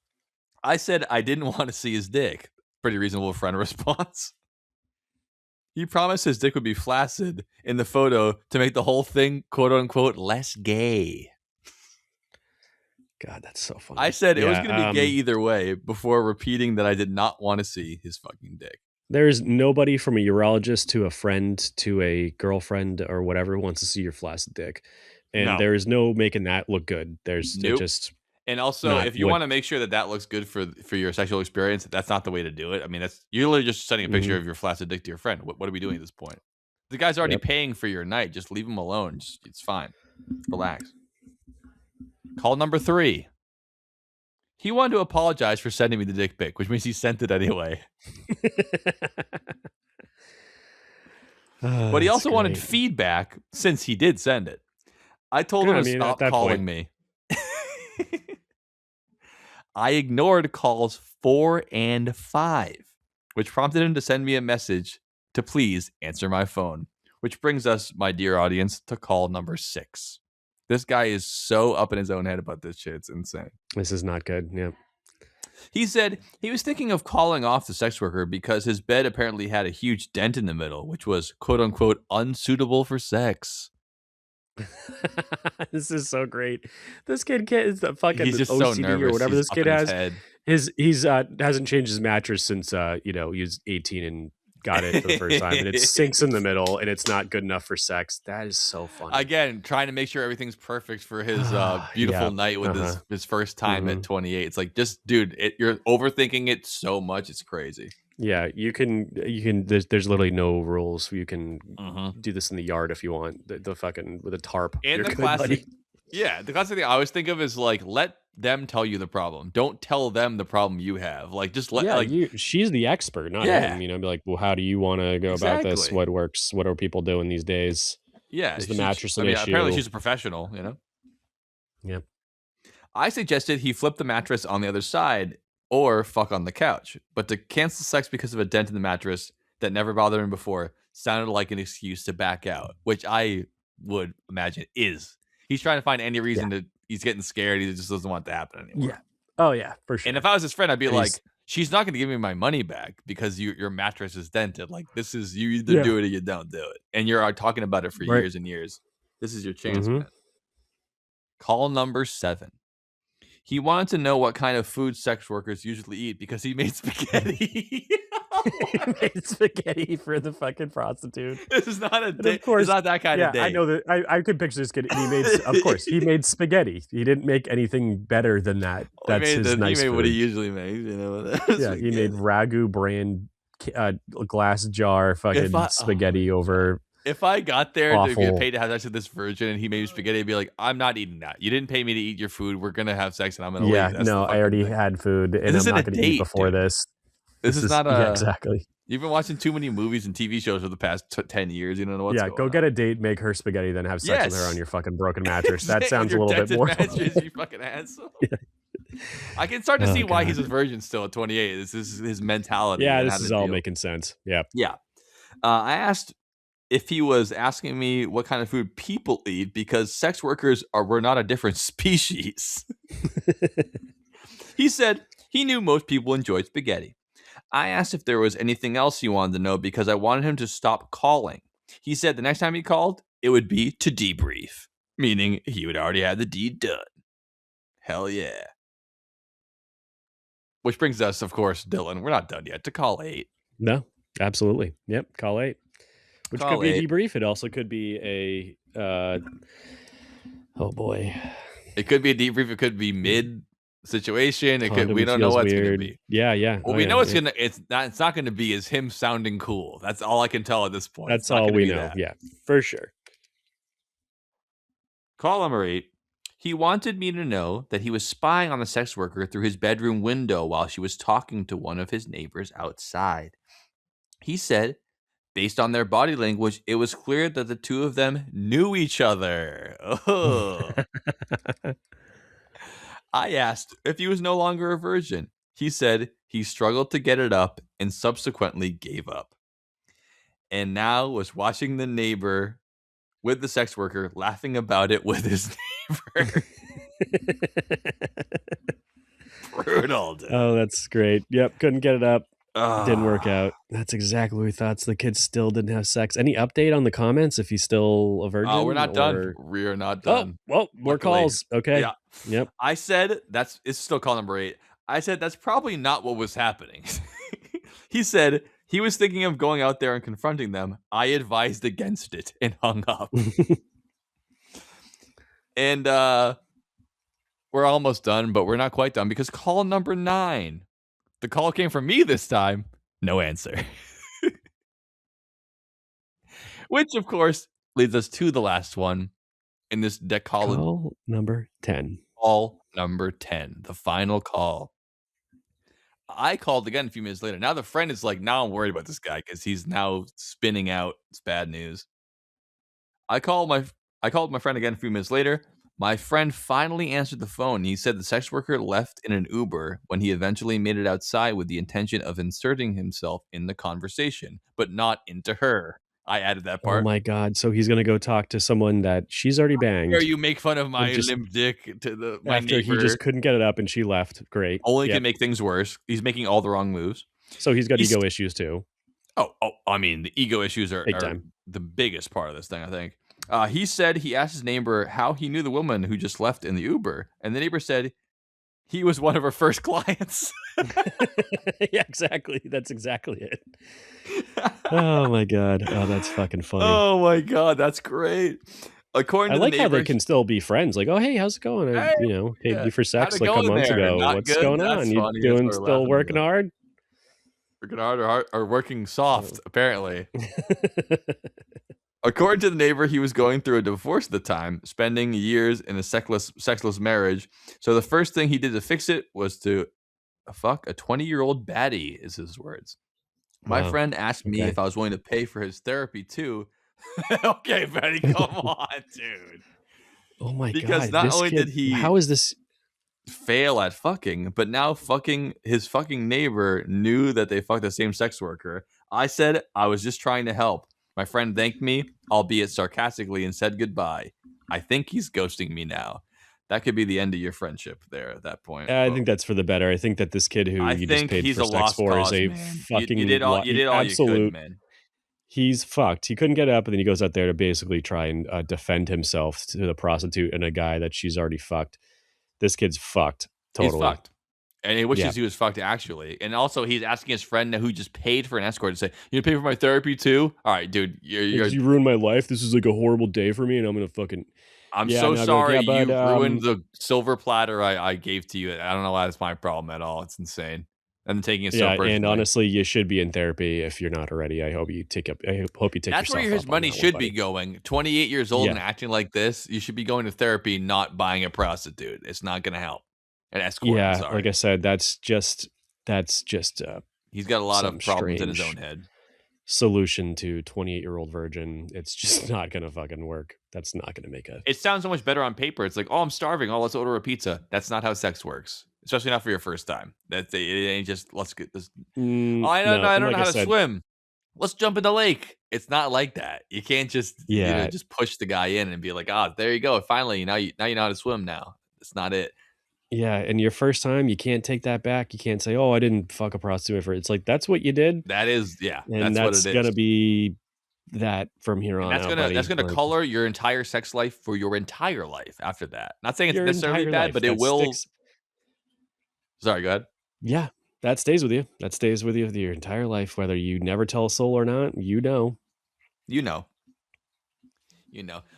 I said I didn't wanna see his dick. Pretty reasonable friend response. He promised his dick would be flaccid in the photo to make the whole thing, quote, unquote, "less gay." God, that's so I funny. said it was Yeah, gonna be gay either way before repeating that I did not wanna see his fucking dick. there's nobody from a urologist to a friend to a girlfriend or whatever who wants to see your flaccid dick, and No. there is no making that look good. There's it Nope. just And also, not if you what. wanna make sure that that looks good for your sexual experience, that's not the way to do it. I mean, that's you're literally just sending a picture Mhm. of your flaccid dick to your friend. What are we doing at this point? The guy's already Yep. paying for your night. Just leave him alone. Just it's fine. Relax. Call number 3. He wanted to apologize for sending me the dick pic, which means he sent it anyway. Oh, But he that's also wanted great. feedback since he did send it. I told him I to mean, at stop that calling point, me. I ignored calls 4 and 5, which prompted him to send me a message to please answer my phone. Which brings us, my dear audience, to call number 6. This guy is so up in his own head about this shit. It's insane. this is not good. Yeah. He said he was thinking of calling off the sex worker because his bed apparently had a huge dent in the middle, which was quote unquote unsuitable for sex. This is so great. This kid is the He's fucking just so OCD or nervous. whatever He's this up kid in his has. head. He's hasn't changed his mattress since he was 18 and got it for the first time, and it sinks in the middle and it's not good enough for sex. That is so funny. Again, trying to make sure everything's perfect for his Yeah. beautiful night with his first time at Mhm. 28. It's like, just dude, you're overthinking it so much. It's crazy. Yeah, you can there's literally no rules. You can Mhm. do this in the yard if you want. The fucking with a tarp. And You're the good, classic, buddy. yeah, the classic thing I always think of is like, let them tell you the problem. Don't tell them the problem you have. Like, just let Yeah, like, she's the expert, not yeah, him. Be like, well, how do you want to go about this? exactly. What works? What are people doing these days? Yeah, Is the mattress I an mean, apparently issue? she's a professional. Yeah. I suggested he flip the mattress on the other side or fuck on the couch, but to cancel sex because of a dent in the mattress that never bothered him before sounded like an excuse to back out, which I would imagine is. He's trying to find any Yeah. reason he's getting scared. He just doesn't want it to happen anymore. Yeah. Oh yeah, for sure. And if I was his friend, I'd be And like, she's not going to give me my money back because your mattress is dented. Like, this is, you either yeah, do it or you don't do it. And you're talking about it for right. years and years. This is your chance, Hmm. man. Call number 7. He wanted to know what kind of food sex workers usually eat because he made spaghetti. Made spaghetti for the fucking prostitute. This is not a And date. of course, It's not that kind yeah, of I date. know that I could picture this kid. And he made, of course, he made spaghetti. He didn't make anything better than that. That's his nice He made food. what he usually makes. Yeah, he made ragu brand glass jar fucking spaghetti over If I got there to get awful. paid to have sex with this virgin and he made me spaghetti, I'd be like, I'm not eating that. You didn't pay me to eat your food. We're gonna have sex and I'm gonna Yeah, leave. That's the no, I fucking already thing. had food and This I'm isn't not a going to eat date, before dude. this. This is not yeah, a. exactly. You've been watching too many movies and TV shows for the past 10 years. You don't know what's Yeah, going go on. get a date, make her spaghetti, then have sex with her Yes. on your fucking broken mattress. That With sounds a your little bit dented more. mattress, you fucking asshole. Yeah. I can start to Oh, see why he's a God. virgin still at 28. This is his mentality. Yeah, and how this is to all deal. making sense. Yeah. Yeah. I asked if he was asking me what kind of food people eat because sex workers were not a different species. He said he knew most people enjoyed spaghetti. I asked if there was anything else he wanted to know because I wanted him to stop calling. He said the next time he called, it would be to debrief, meaning he would already have the deed done. Hell yeah. Which brings us, of course, Dylan, we're not done yet, to call 8. No, absolutely. Yep. Call 8. Which Call could be 8. a debrief. It also could be a oh boy. It could be a debrief. It could be mid situation. It could. We Condom don't know feels what it's gonna weird. be. Yeah, yeah. What Oh, we yeah, know yeah. it's not gonna be is him sounding cool. That's all I can tell at this point. It's That's not all gonna we be know. that. Yeah, for sure. Call number 8. He wanted me to know that he was spying on the sex worker through his bedroom window while she was talking to one of his neighbors outside. He said, based on their body language, it was clear that the two of them knew each other. Oh. I asked if he was no longer a virgin. He said he struggled to get it up and subsequently gave up. And now was watching the neighbor with the sex worker laughing about it with his neighbor. Brutal, dude. Oh, that's great. Yep, couldn't get it up. Didn't work Ah. out. That's exactly what we thought. So the kid still didn't have sex. Any update on the comments if he's still a virgin? We're not done. Or We are not oh, done. well, more Luckily. calls. Okay. Yeah. Yep. I said it's still call number 8. I said that's probably not what was happening. He said he was thinking of going out there and confronting them. I advised against it and hung up. And we're almost done, but we're not quite done because call number 9. The call came from me this time. No answer. Which, of course, leads us to the last one in this decalogy. Call number 10. Call number 10, the final call. I called again a few minutes later. Now the friend is like, now I'm worried about this guy because he's now spinning out. It's bad news. I called my friend again a few minutes later. My friend finally answered the phone. He said the sex worker left in an Uber when he eventually made it outside with the intention of inserting himself in the conversation, but not into her. I added that Oh part. my God. So he's going to go talk to someone that she's already banged. Here you make fun of my just- limp dick to my After neighbor. he just couldn't get it up and she left. Great. Only Yep. can make things worse. He's making all the wrong moves. So he's got ego issues too. Oh, I mean, the ego issues are time. the biggest part of this thing, I think. He said he asked his neighbor how he knew the woman who just left in the Uber, and the neighbor said he was one of her first clients. Yeah, exactly. That's exactly it. Oh my God. Oh, that's fucking funny. Oh my God, that's great. According I to like the how neighbor, they can still be friends. Like, oh, hey, how's it going? I, Hey, paid yeah. you for How'd sex it like a go in month there? ago. Not What's good? going That's on? You funny. That's doing what we're still laughing working about. hard? Working hard or working soft, apparently. According to the neighbor, he was going through a divorce at the time, spending years in a sexless marriage. So the first thing he did to fix it was to fuck a 20-year-old baddie, is his words. My Wow. friend asked me Okay. if I was willing to pay for his therapy too. Okay, Betty, come on, dude. Oh my Because God. not This only kid, did he how is this? fail at fucking, but now his fucking neighbor knew that they fucked the same sex worker. I said I was just trying to help. My friend thanked me, albeit sarcastically, and said goodbye. I think he's ghosting me now. That could be the end of your friendship there at that point. I think that's for the better. I think that this kid who I you just think paid he's for a sex lost for cause, is a man. fucking You did all you could, man. He's fucked. He couldn't get it up, and then he goes out there to basically try and defend himself to the prostitute and a guy that she's already fucked. This kid's fucked. Totally. He's fucked. And he wishes Yeah. he was fucked, actually. And also, he's asking his friend who just paid for an escort to say, "You pay for my therapy too?" All right, dude. You ruined my life. This is like a horrible day for me, and I'm gonna fucking. I'm Yeah, so no, I'd be like, sorry yeah, you but, ruined the silver platter I gave to you. I don't know why that's my problem at all. It's insane. And taking it so Yeah, personally. and honestly, you should be in therapy if you're not already. I hope you take That's where yourself his up on money that one, should buddy. be going. 28 years old and Yeah. acting like this, you should be going to therapy, not buying a prostitute. It's not going to help. An escort. Yeah, I'm sorry. like I said, that's just He's got a lot of some problems in his strange own head. solution to 28-year-old virgin. It's just not gonna fucking work. That's not gonna make a. It sounds so much better on paper. It's like, oh, I'm starving. Oh, let's order a pizza. That's not how sex works, especially not for your first time. It ain't just let's get this. I don't know. I don't know how to swim. Let's jump in the lake. It's not like that. You can't just just push the guy in and be like, there you go. Finally, now you know how to swim. Now it's not it. Yeah, and your first time, you can't take that back. You can't say, "Oh, I didn't fuck a prostitute." It's like that's what you did. That is, and that's what it is. gonna be that from here on. That's gonna color your entire sex life for your entire life after that. Not saying it's necessarily bad, but it will. Sorry, go ahead. Yeah, that stays with you. That stays with you your entire life, whether you never tell a soul or not. You know.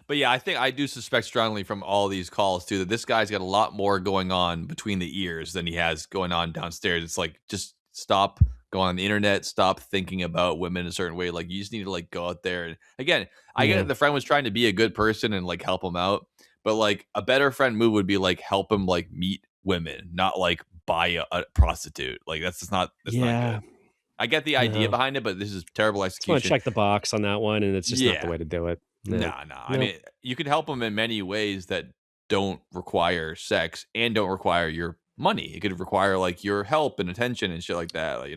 But yeah, I think I do suspect strongly from all these calls too that this guy's got a lot more going on between the ears than he has going on downstairs. It's like just stop going on the internet, stop thinking about women a certain way. Like you just need to like go out there. And again, I get Yeah. it, the friend was trying to be a good person and like help him out, but like a better friend move would be like help him like meet women, not like buy a prostitute. Like that's not Yeah. good. I get the idea No. behind it, but this is terrible Just want to execution. check the box on that one, and it's just not the Yeah. way to do it. No. Nah. I No. mean, you can help them in many ways that don't require sex and don't require your money. It could require like your help and attention and shit like that,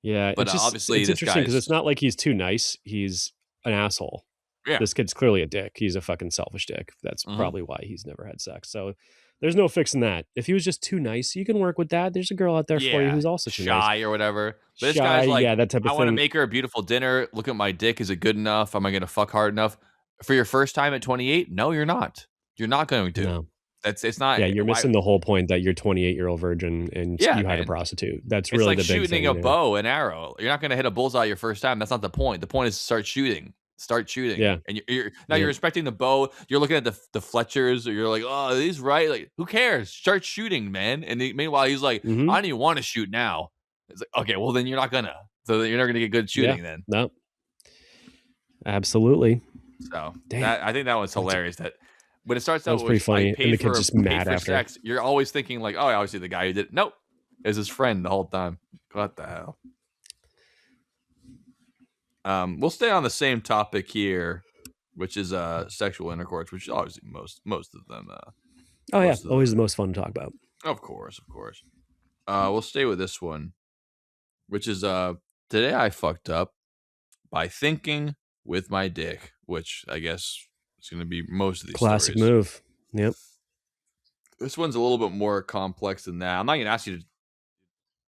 Yeah, But obviously, it's this interesting because guy's it's not like he's too nice. He's an asshole. yeah. This kid's clearly a dick. He's a fucking selfish dick. That's Mhm. probably why he's never had sex. So there's no fixing that. If he was just too nice, you can work with that. There's a girl out there for you Yeah, who's also too nice. shy or whatever. But this Shy, guy's like, yeah, that type I of want to thing. make her a beautiful dinner. Look at my dick. Is it good enough? Am I going to fuck hard enough for your first time at 28? No, you're not. You're not going to. No. It's not. Yeah, you're Why? missing the whole point that you're 28-year-old virgin and Yeah, you hired a man. prostitute. That's It's really like the big shooting thing. a Yeah. bow and arrow. You're not going to hit a bullseye your first time. That's not the point. The point is to start shooting. Start shooting. Yeah. And you're now Yeah. you're respecting the bow. You're looking at the Fletchers. Or you're like, oh, are these right? Like, who cares? Start shooting, man. And meanwhile, he's like, Mhm. I don't even want to shoot now. It's like, okay, well then you're not gonna. So you're not gonna get good Yeah. shooting then. No. Absolutely. So Damn. I think that was hilarious. That when it starts That out was pretty with funny. I And paid the kid's for just mad after. sex, you're always thinking like, oh, obviously the guy who did it. Nope, is his friend the whole time. What the hell? We'll stay on the same topic here, which is sexual intercourse, which is obviously most of them. Oh yeah, most of always the most fun to talk about. Of course. We'll stay with this one, which is today I fucked up by thinking with my dick, which I guess is going to be most of these Classic stories. move. Yep. This one's a little bit more complex than that. I'm not going to ask you to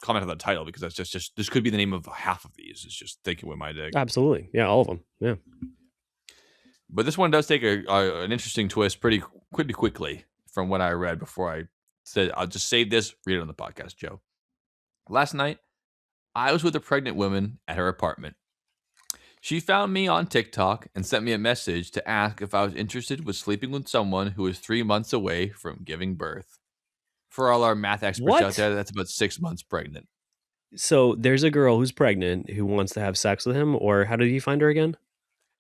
comment on the title because that's just this could be the name of half of these. It's just thinking with my dick. Absolutely. Yeah, all of them. Yeah. But this one does take an interesting twist pretty quickly from what I read before I said I'll just save this, read it on the podcast, Joe. Last night, I was with a pregnant woman at her apartment. She found me on TikTok and sent me a message to ask if I was interested with sleeping with someone who was 3 months away from giving birth. For all our math experts out there, that's about 6 months pregnant. So there's a girl who's pregnant who wants to have sex with him, or how did you find her again?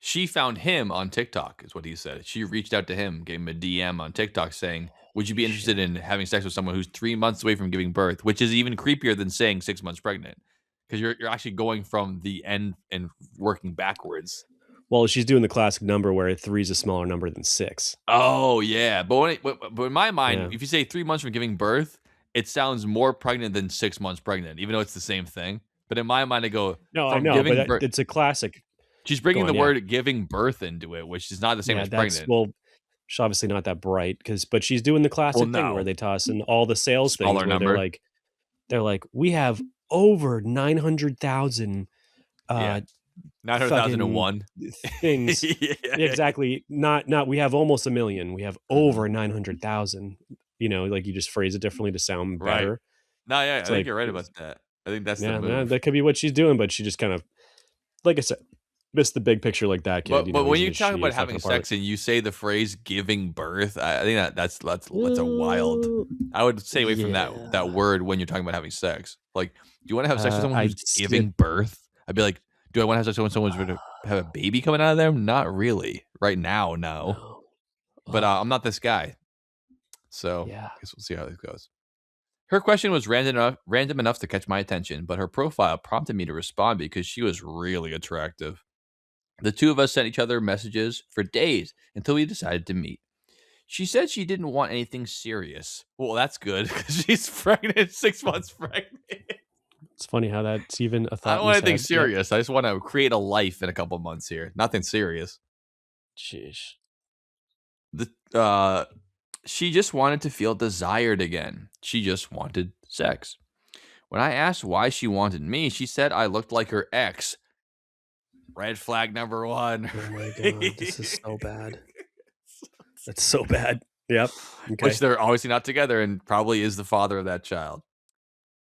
She found him on TikTok, is what he said. She reached out to him, gave him a DM on TikTok saying, would you be interested in having sex with someone who's 3 months away from giving birth, which is even creepier than saying 6 months pregnant. Because you're actually going from the end and working backwards. Well, she's doing the classic number where 3 is a smaller number than 6. Oh, yeah. But in my mind, Yeah. if you say 3 months from giving birth, it sounds more pregnant than 6 months pregnant, even though it's the same thing. But in my mind, I go, No, I from know, giving but birth. it's a classic. She's bringing Go on, the yeah. word giving birth into it, which is not the same Yeah, as that's pregnant. well, she's obviously not that bright but she's doing the classic thing no. where they toss in all the sales Smaller things where number. they're like, we have over 900,000 Yeah. 900,001 things. Yeah. Exactly. Not we have almost 1 million. We have over 900,000. Like you just phrase it differently to sound Right. better. No, yeah, I It's think like- you're right about that. I think that's Yeah, the move. that could be what she's doing, but she just kind of, like I said, missed the big picture like that kid. But when he's you a talk shitty about fucking having apartment. sex and you say the phrase "giving birth," I think that's a wild. I would stay away from that word when you're talking about having sex. Like, do you want to have sex with someone I'd who's giving birth? I'd be like, do I want to have sex with someone who's going to have a baby coming out of them? Not really. Right now, no. No. But I'm not this guy, so Yeah. I guess we'll see how this goes. Her question was random enough to catch my attention, but her profile prompted me to respond because she was really attractive. The two of us sent each other messages for days until we decided to meet. She said she didn't want anything serious. Well, that's good because she's pregnant, 6 months pregnant. It's funny how that's even a thought. I don't want anything Yep. serious. I just want to create a life in a couple months here. Nothing serious. Sheesh. She just wanted to feel desired again. She just wanted sex. When I asked why she wanted me, she said I looked like her ex. Red flag number 1. Oh my god, this is so bad. That's so bad. Yep. Okay. Which they're obviously not together and probably is the father of that child.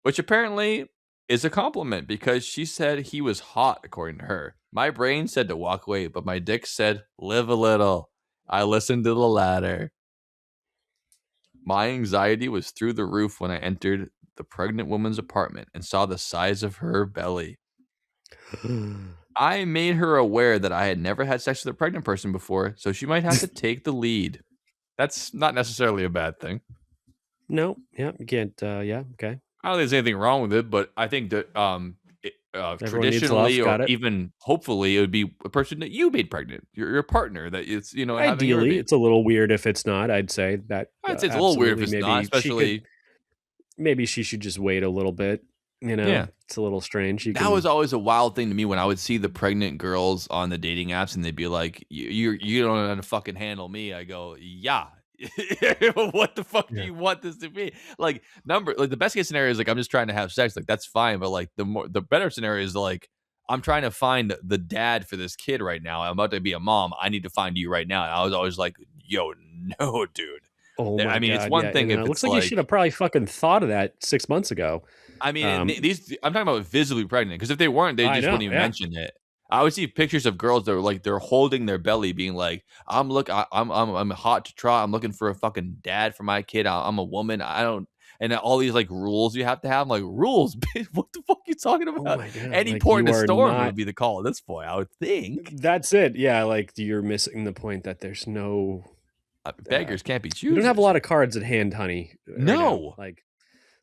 Which apparently is a compliment because she said he was hot, according to her. My brain said to walk away, but my dick said, live a little. I listened to the latter. My anxiety was through the roof when I entered the pregnant woman's apartment and saw the size of her belly. I made her aware that I had never had sex with a pregnant person before, so she might have to take the lead. That's not necessarily a bad thing. No, yeah, you can't. Yeah, okay. I don't think there's anything wrong with it, but I think that Everyone needs love. traditionally or Got it. even hopefully it would be a person that you made pregnant, your partner that it's having your Ideally, baby. it's a little weird if it's not. I'd say that I'd say it's a little weird if absolutely. it's not, Maybe she could. especially Maybe she should just wait a little bit. yeah. It's a little strange. You That was can. always a wild thing to me when I would see the pregnant girls on the dating apps and they'd be like, you don't know how to fucking handle me. I go, yeah. What the fuck do Yeah. you want this to be? Like the best case scenario is like I'm just trying to have sex. Like that's fine, but like the better scenario is like I'm trying to find the dad for this kid right now. I'm about to be a mom. I need to find you right now. And I was always like, yo, no, dude. Oh my I mean, it's god. one Yeah, thing and if it looks it's like you should like have probably fucking thought of that 6 months ago. I mean, Um, these I'm talking about visibly pregnant because if they weren't, they I just know. wouldn't even Yeah. mention it. I would see pictures of girls that were like they're holding their belly, being like, I'm hot to try. I'm looking for a fucking dad for my kid. I'm a woman. I don't." And all these like rules you have to have. I'm like rules, bitch. What the fuck are you talking Oh about? my god. Any Like port in you a are storm not. would be the call at this point, I would think. That's it. Yeah. Like you're missing the point that there's no. Beggars can't be You don't have a choosers. lot of cards at hand, honey. Right now. No. Like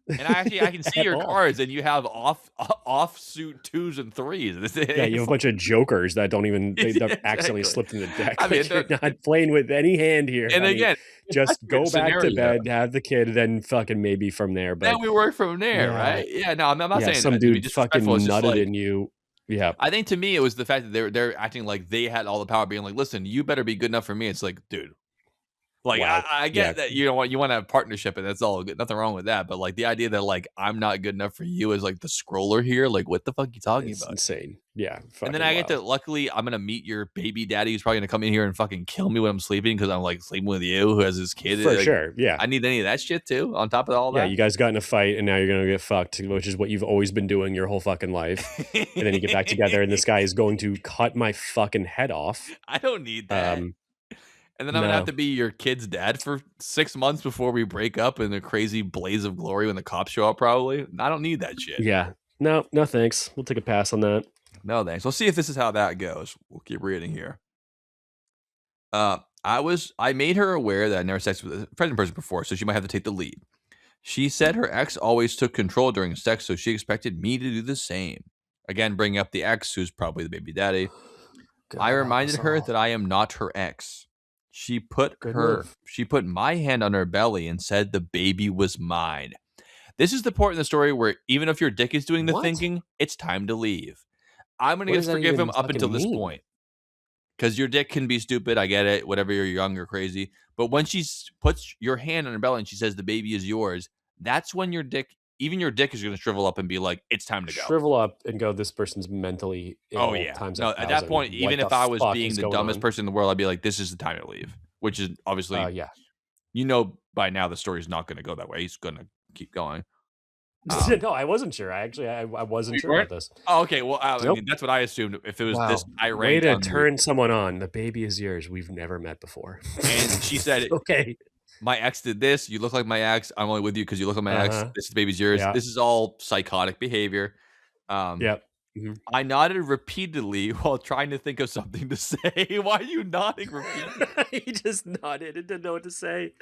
And I can see at your all. cards, and you have offsuit twos and threes. Yeah, you have a bunch of jokers that don't even they've accidentally Exactly. slipped in the deck. I mean, Like you're not playing with any hand here, and honey. again, if that's Just your go back to scenario, bed, have the kid, then fucking maybe from there. then But we work from there, yeah, right? Yeah, no, I'm not yeah, saying some that to be dude disrespectful. It's fucking just nutted like in you. Yeah. I think to me, it was the fact that they're acting like they had all the power, being like, "Listen, you better be good enough for me." It's like, dude, like Wow. I Yeah. get that you want to have partnership, and that's all good, nothing wrong with that. But like the idea that like I'm not good enough for you as like the scroller here, like what the fuck are you talking It's about? insane. Yeah. And then Fucking I get to wild. luckily I'm gonna meet your baby daddy who's probably gonna come in here and fucking kill me when I'm sleeping because I'm like sleeping with you who has his kid. For Like sure. Yeah. I need any of that shit too on top of all Yeah. that. You guys got in a fight and now you're gonna get fucked, which is what you've always been doing your whole fucking life. And then you get back together and this guy is going to cut my fucking head off. I don't need that. Um, And then I'm gonna have no. to be your kid's dad for 6 months before we break up in a crazy blaze of glory when the cops show up. Probably. I don't need that shit. Yeah. No, no thanks. We'll take a pass on that. No thanks. We'll see if this is how that goes. We'll keep reading here. I made her aware that I never sex with a pregnant person before, so she might have to take the lead. She said her ex always took control during sex, so she expected me to do the same. Again, bringing up the ex, who's probably the baby daddy. God I help reminded us her all. that I am not her ex. Good move. She put my hand on her belly and said the baby was mine. This is the part in the story where even if your dick is doing the What? thinking, it's time to leave. I'm gonna What does that forgive him even up until fucking this mean? point. Because your dick can be stupid, I get it. Whatever, you're young or crazy. But when she puts your hand on her belly and she says the baby is yours, that's when even your dick is gonna shrivel up and be like, it's time to go. Shrivel up and go, this person's mentally ill Oh yeah. times No, a at that thousand. point, What even the if I was fuck being is the going dumbest on? person in the world, I'd be like, this is the time to leave. Which is obviously, Yeah. by now the story's not going to go that way. He's going to keep going. No, I wasn't sure. I wasn't You sure weren't? about this. Oh, okay. Well, I Nope. mean, that's what I assumed. If it was this Wow. high Way ranked to on the, turn someone on. The baby is yours. We've never met before. and she said, Okay. my ex did this. You look like my ex. I'm only with you because you look like my ex. Uh-huh. This baby's yours. Yeah. This is all psychotic behavior. Yep. Mhm. I nodded repeatedly while trying to think of something to say. Why are you nodding repeatedly? He just nodded and didn't know what to say.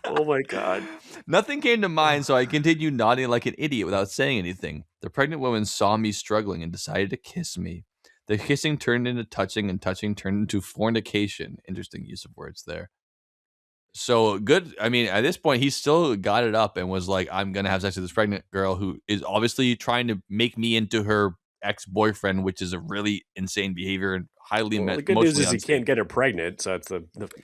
Oh my god. Nothing came to mind, so I continued nodding like an idiot without saying anything. The pregnant woman saw me struggling and decided to kiss me. The kissing turned into touching, and touching turned into fornication. Interesting use of words there. So good. I mean, at this point, he still got it up and was like, I'm going to have sex with this pregnant girl who is obviously trying to make me into her ex-boyfriend, which is a really insane behavior and highly Well, the good news emotionally is he unstable. can't get her pregnant, so that's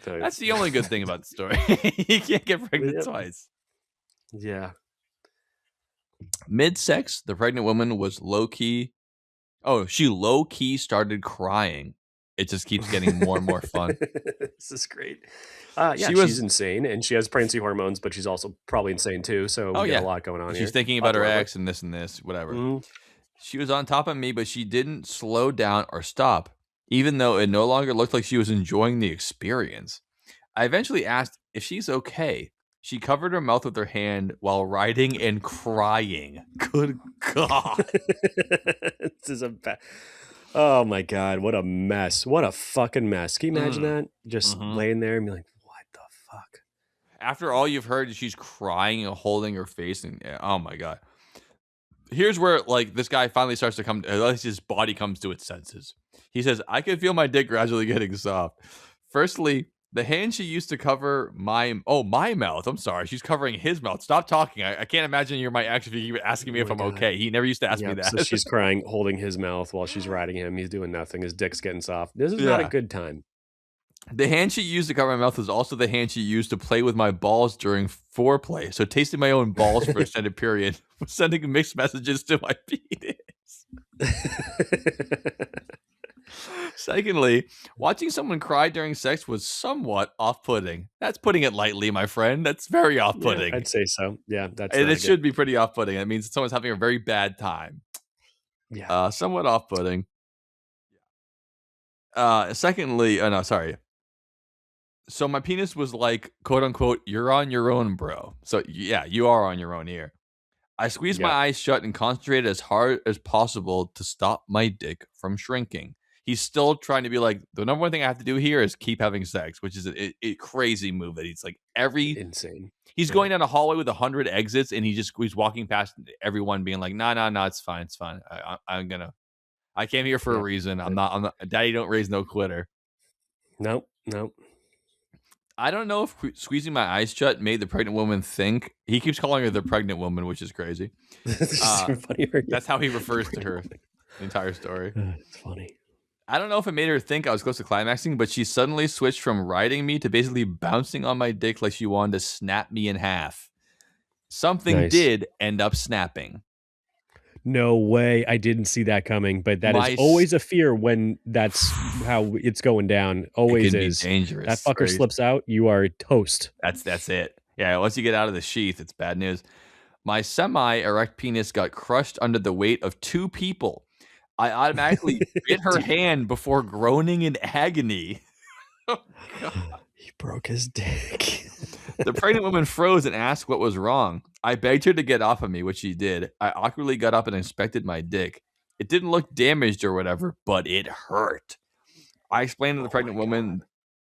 That's the only good thing about the story. He can't get pregnant Yep. twice. Yeah. Mid-sex, the pregnant woman was low-key. Oh, she low-key started crying. it just keeps getting more and more fun. This is great. Yeah, She she's was insane, and she has pregnancy hormones, but she's also probably insane too. So oh we got a yeah, lot going on she's here. thinking A lot about to her work with. ex and this, whatever. Mhm. She was on top of me, but she didn't slow down or stop, even though it no longer looked like she was enjoying the experience. I eventually asked if she's okay. She covered her mouth with her hand while writing and crying. Good God. This is a oh my god, what a mess! What a fucking mess! Can you imagine Mm. that? Just Mhm. laying there and be like, "What the fuck?" After all you've heard, she's crying and holding her face, and oh my God. Here's where like this guy finally starts to come, at least his body comes to its senses. He says, I can feel my dick gradually getting soft. Firstly, the hand she used to cover my mouth. I'm sorry. She's covering his mouth. Stop talking. I can't imagine you're my ex if you keep asking me Oh if my I'm god. okay. He never used to ask me Yep. So that. she's crying, holding his mouth while she's riding him. He's doing nothing. His dick's getting soft. This is not a Yeah. good time. The hand she used to cover my mouth was also the hand she used to play with my balls during foreplay. So tasting my own balls for an extended period was sending mixed messages to my penis. Secondly, watching someone cry during sex was somewhat off-putting. That's putting it lightly, my friend. That's very Yeah, off-putting. I'd say so. Yeah, that's And not it should be pretty off-putting. It means someone's having a very bad time. Yeah. Somewhat off-putting. Secondly, no, sorry. So my penis was like, quote unquote, you're on your own, bro. So yeah, you are on your own here. I squeezed my Yep. eyes shut and concentrated as hard as possible to stop my dick from shrinking. He's still trying to be like, the number one thing I have to do here is keep having sex, which is a crazy move that he's like Insane. he's going down a hallway with 100 exits and he's walking past everyone being like, no, it's fine. It's fine. I came here for a Yep. reason. I'm not, daddy don't raise no quitter. Nope. I don't know if squeezing my eyes shut made the pregnant woman think. He keeps calling her the pregnant woman, which is crazy. It's funny. That's how he refers to her the entire story. It's funny. I don't know if it made her think I was close to climaxing, but she suddenly switched from riding me to basically bouncing on my dick like she wanted to snap me in half. Something Nice. did end up snapping. No way. I didn't see that coming, but that My is always a fear when that's how it's going down. Always It can is. be dangerous. That fucker slips out, you are toast. That's it. Yeah, once you get out of the sheath, it's bad news. My semi-erect penis got crushed under the weight of two people. I automatically bit her hand before groaning in agony. Oh, God. He broke his dick. The pregnant woman froze and asked what was wrong. I begged her to get off of me, which she did. I awkwardly got up and inspected my dick. It didn't look damaged or whatever, but it hurt. I explained to the pregnant woman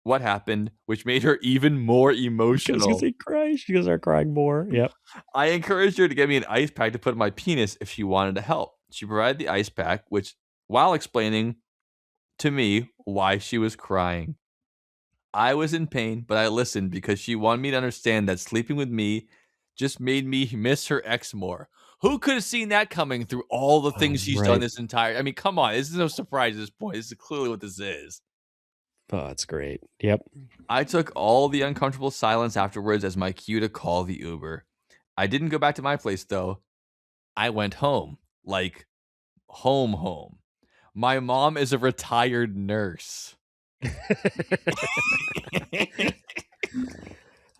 what happened, which made her even more emotional. She cries. She goes start crying more. Yep. I encouraged her to get me an ice pack to put in my penis if she wanted to help. She provided the ice pack, which, while explaining to me why she was crying. I was in pain, but I listened because she wanted me to understand that sleeping with me just made me miss her ex more. Who could have seen that coming through all the things she's done this entire... I mean, come on. This is no surprise at this point. This is clearly what this is. Oh, that's great. Yep. I took all the uncomfortable silence afterwards as my cue to call the Uber. I didn't go back to my place, though. I went home. Like, home. My mom is a retired nurse.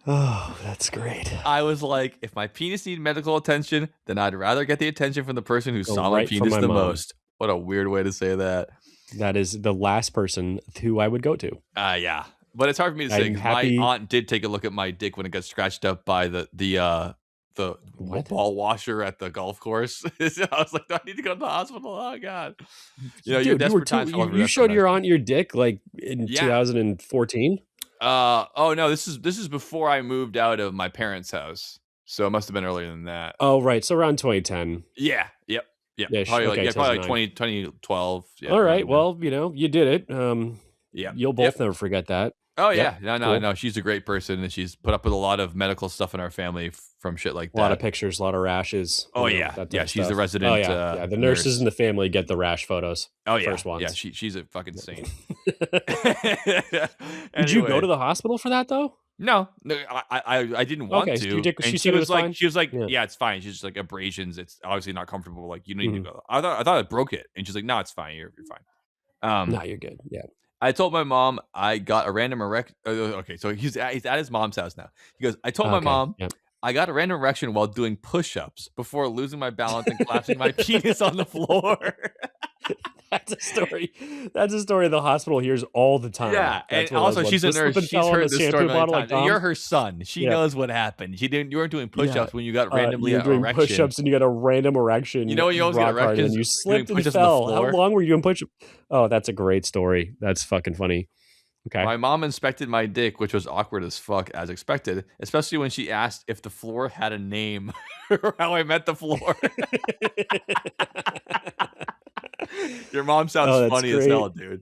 Oh, that's great. I was like, if my penis needed medical attention, then I'd rather get the attention from the person who saw my right from penis my the mom. most. What a weird way to say that. That is the last person who I would go to. Yeah. But it's hard for me to say I'm because happy- my aunt did take a look at my dick when it got scratched up by the What? ball washer at the golf course. I was like, do I need to go to the hospital? Oh God. You know, Dude, you're you were desperate times. you showed your aunt your dick like in Yeah. 2014. Oh no, this is before I moved out of my parents' house. So it must have been earlier than that. Oh, right. So around 2010. Yeah. Yep. Yeah, Probably like, okay, probably like 2009. 2012. Yeah, All right. around Well, you did it. yeah. You'll both never forget that. Oh Yep, yeah. cool. No. She's a great person, and she's put up with a lot of medical stuff in our family from shit like A that. lot of pictures, a lot of rashes. Oh, you know, yeah. that type Yeah, of she's the stuff. resident, Oh yeah. The nurses nurse. in the family get the rash photos. Oh yeah. First ones. Yeah, she's a fucking saint. Did you go Anyway. to the hospital for that though? No, I didn't want Okay, to. so your dick- and she she said it was was fine? like, Yeah. yeah, it's fine. She's just like abrasions. It's obviously not comfortable. Like you need to Mhm. go. I thought I broke it, and she's like, no, it's fine. You're fine. No, you're good. Yeah. I told my mom I got a random erection. Okay, so he's at his mom's house now. He goes, I told my Okay. mom Yep. I got a random erection while doing push-ups before losing my balance and collapsing my penis on the floor. That's a story. That's a story the hospital hears all the time. Yeah, and That's one of those also ones. she's a The slip nurse. and She's fell on the heard this story a shampoo million bottle, like times. And you're Tom. her son. She Yeah. knows what happened. You weren't doing Yeah. push-ups when you got randomly You're an doing erection. push-ups and you got a random erection You know when you always get rock hard, and then erections you doing slipped and push-ups on the fell. How floor? long were you doing push-ups? Oh, that's a great story. That's fucking funny. Okay. My mom inspected my dick, which was awkward as fuck, as expected, especially when she asked if the floor had a name or how I met the floor. Your mom sounds Oh, that's funny as great. hell, dude.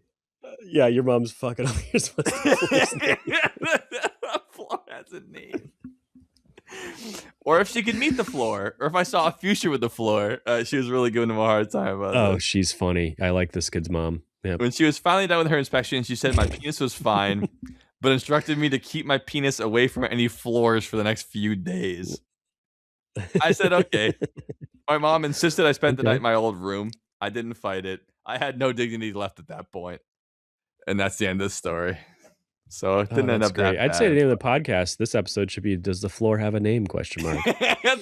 Yeah, your mom's fucking up. Here's what's the floor's name. The floor has a name. Or if she could meet the floor, or if I saw a future with the floor. She was really giving him a hard time about Oh, this. she's funny. I like this kid's mom. Yeah. When she was finally done with her inspection, she said my penis was fine, but instructed me to keep my penis away from any floors for the next few days. I said, okay. My mom insisted I spent the night in my old room. I didn't fight it. I had no dignity left at that point. And that's the end of the story. So it didn't end That's up great. that I'd say the bad. name of the podcast, this episode should be "Does the floor have a name?" Question mark.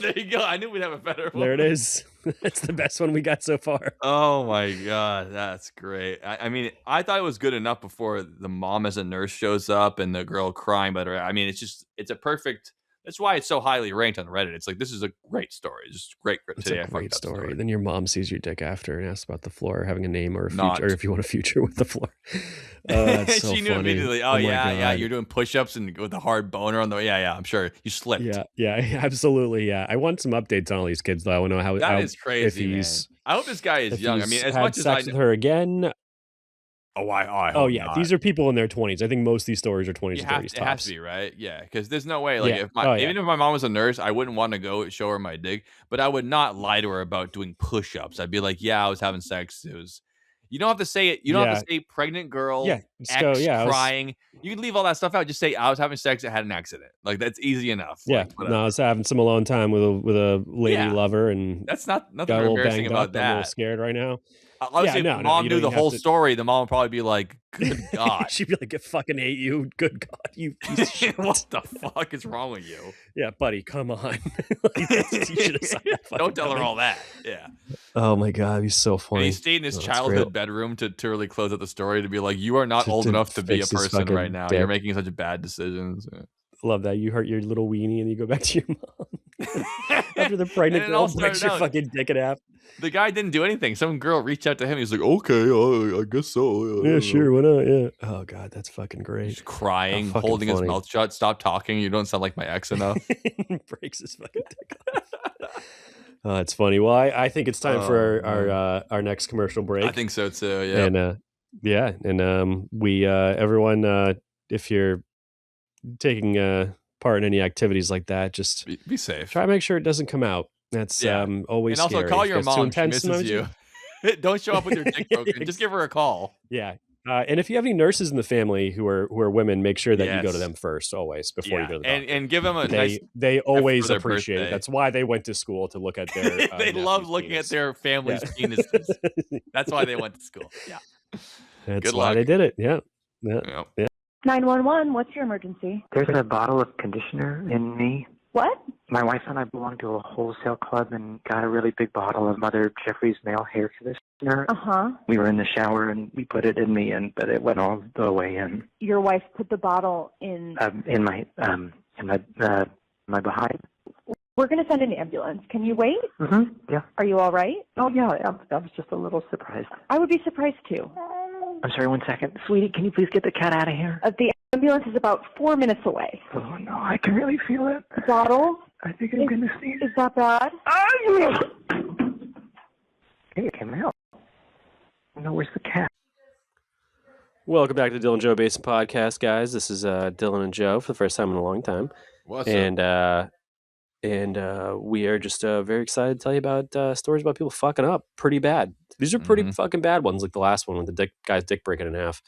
There you go. I knew we'd have a better one. There it is. That's the best one we got so far. Oh my god, that's great. I mean, I thought it was good enough before the mom as a nurse shows up and the girl crying about her. I mean, it's a perfect. That's why it's so highly ranked on Reddit. It's like this is a great story, just great. It's Today a I fucked great up story. Then your mom sees your dick after and asks about the floor having a name or a future, Not. or if you want a future with the floor. Oh, that's so She knew funny. immediately. Oh, my yeah, God. you're doing push-ups and with a hard boner on the. Yeah, I'm sure you slipped. Yeah, absolutely. Yeah, I want some updates on all these kids though. I want to know how That is if crazy, man. he's I hope this guy is if young. I he's mean, as had much as I. sex with her again. I Oh hope yeah, not. these are people in their 20s. I think most of these stories are 20s You and have 30s it has tops. to be, right? Yeah, because there's no way. Like, Yeah. if my even if my mom was a nurse, I wouldn't want to go show her my dick, but I would not lie to her about doing push-ups. I'd be like, "Yeah, I was having sex. It was." You don't have to say it. You don't have to say pregnant girl, Yeah, just go, ex yeah, crying. You can leave all that stuff out. Just say I was having sex. I had an accident. Like that's easy enough. Yeah, Like no, I whatever. was having some alone time with a lady Yeah, lover and that's not nothing got a little embarrassing banged about up. I'm a little that. scared right now. Obviously, if the mom you knew don't the even have whole to. story, the mom would probably be like, "Good God, She'd be like, "I fucking hate you. Good God, you piece of shit." what the fuck is wrong with you?" Yeah, buddy, come on. Like, you should have saw that fucking Don't tell her coming. all that. Yeah. Oh my God, he's so And funny. he stayed in his that's childhood great. bedroom to really close out the story to be like, you are not To- old to enough to be a fix his person fucking right now. dick. You're making such bad decisions. Love that. You hurt your little weenie and you go back to your mom. After the pregnant And it all girl breaks started your out- fucking dick in half. The guy didn't do anything. Some girl reached out to him. He's like, okay, I guess so. Yeah, sure, why not? Yeah. Oh God, that's fucking great. He's crying, How fucking holding his funny. mouth shut. Stop talking. You don't sound like my ex enough. Breaks his fucking dick off. Oh, it's funny. Well, I think it's time for our next commercial break. I think so too. Yeah. And we everyone, if you're taking part in any activities like that, just Be safe. try to make sure it doesn't come out. That's Yeah. always And also scary. call If it your gets too mom. She intense misses sometimes, you. Don't show up with your dick broken. Just give her a call. Yeah. And if you have any nurses in the family who are women, make sure that you go to Yes. them first, always, before you go to the doctor. And give them a nice. They always their appreciate birthday. it. That's why they went to school, to look at their. They love looking at their family's penises. That's why they went to school. Yeah. That's Good why luck. they did it. Yeah. Yeah. Yeah. 911, what's your emergency? There's a bottle of conditioner in me. What? My wife and I belong to a wholesale club and got a really big bottle of Mother Jeffrey's male hair conditioner. Uh-huh. We were in the shower and we put it in me, but it went all the way in. Your wife put the bottle in... In my behind. We're going to send an ambulance. Can you wait? Mm-hmm. Yeah. Are you all right? Oh yeah. I was just a little surprised. I would be surprised too. I'm sorry. 1 second, sweetie. Can you please get the cat out of here? The ambulance is about 4 minutes away. Oh no, I can really feel it. The bottle? I think I'm gonna sneeze. Is that bad? Hey, it came out. No, where's the cat? Welcome back to the Dylan and Joe Basin Podcast, guys. This is Dylan and Joe for the first time in a long time. What's up? And we are just very excited to tell you about stories about people fucking up pretty bad. These are pretty fucking bad ones, like the last one with the guy's dick breaking in half.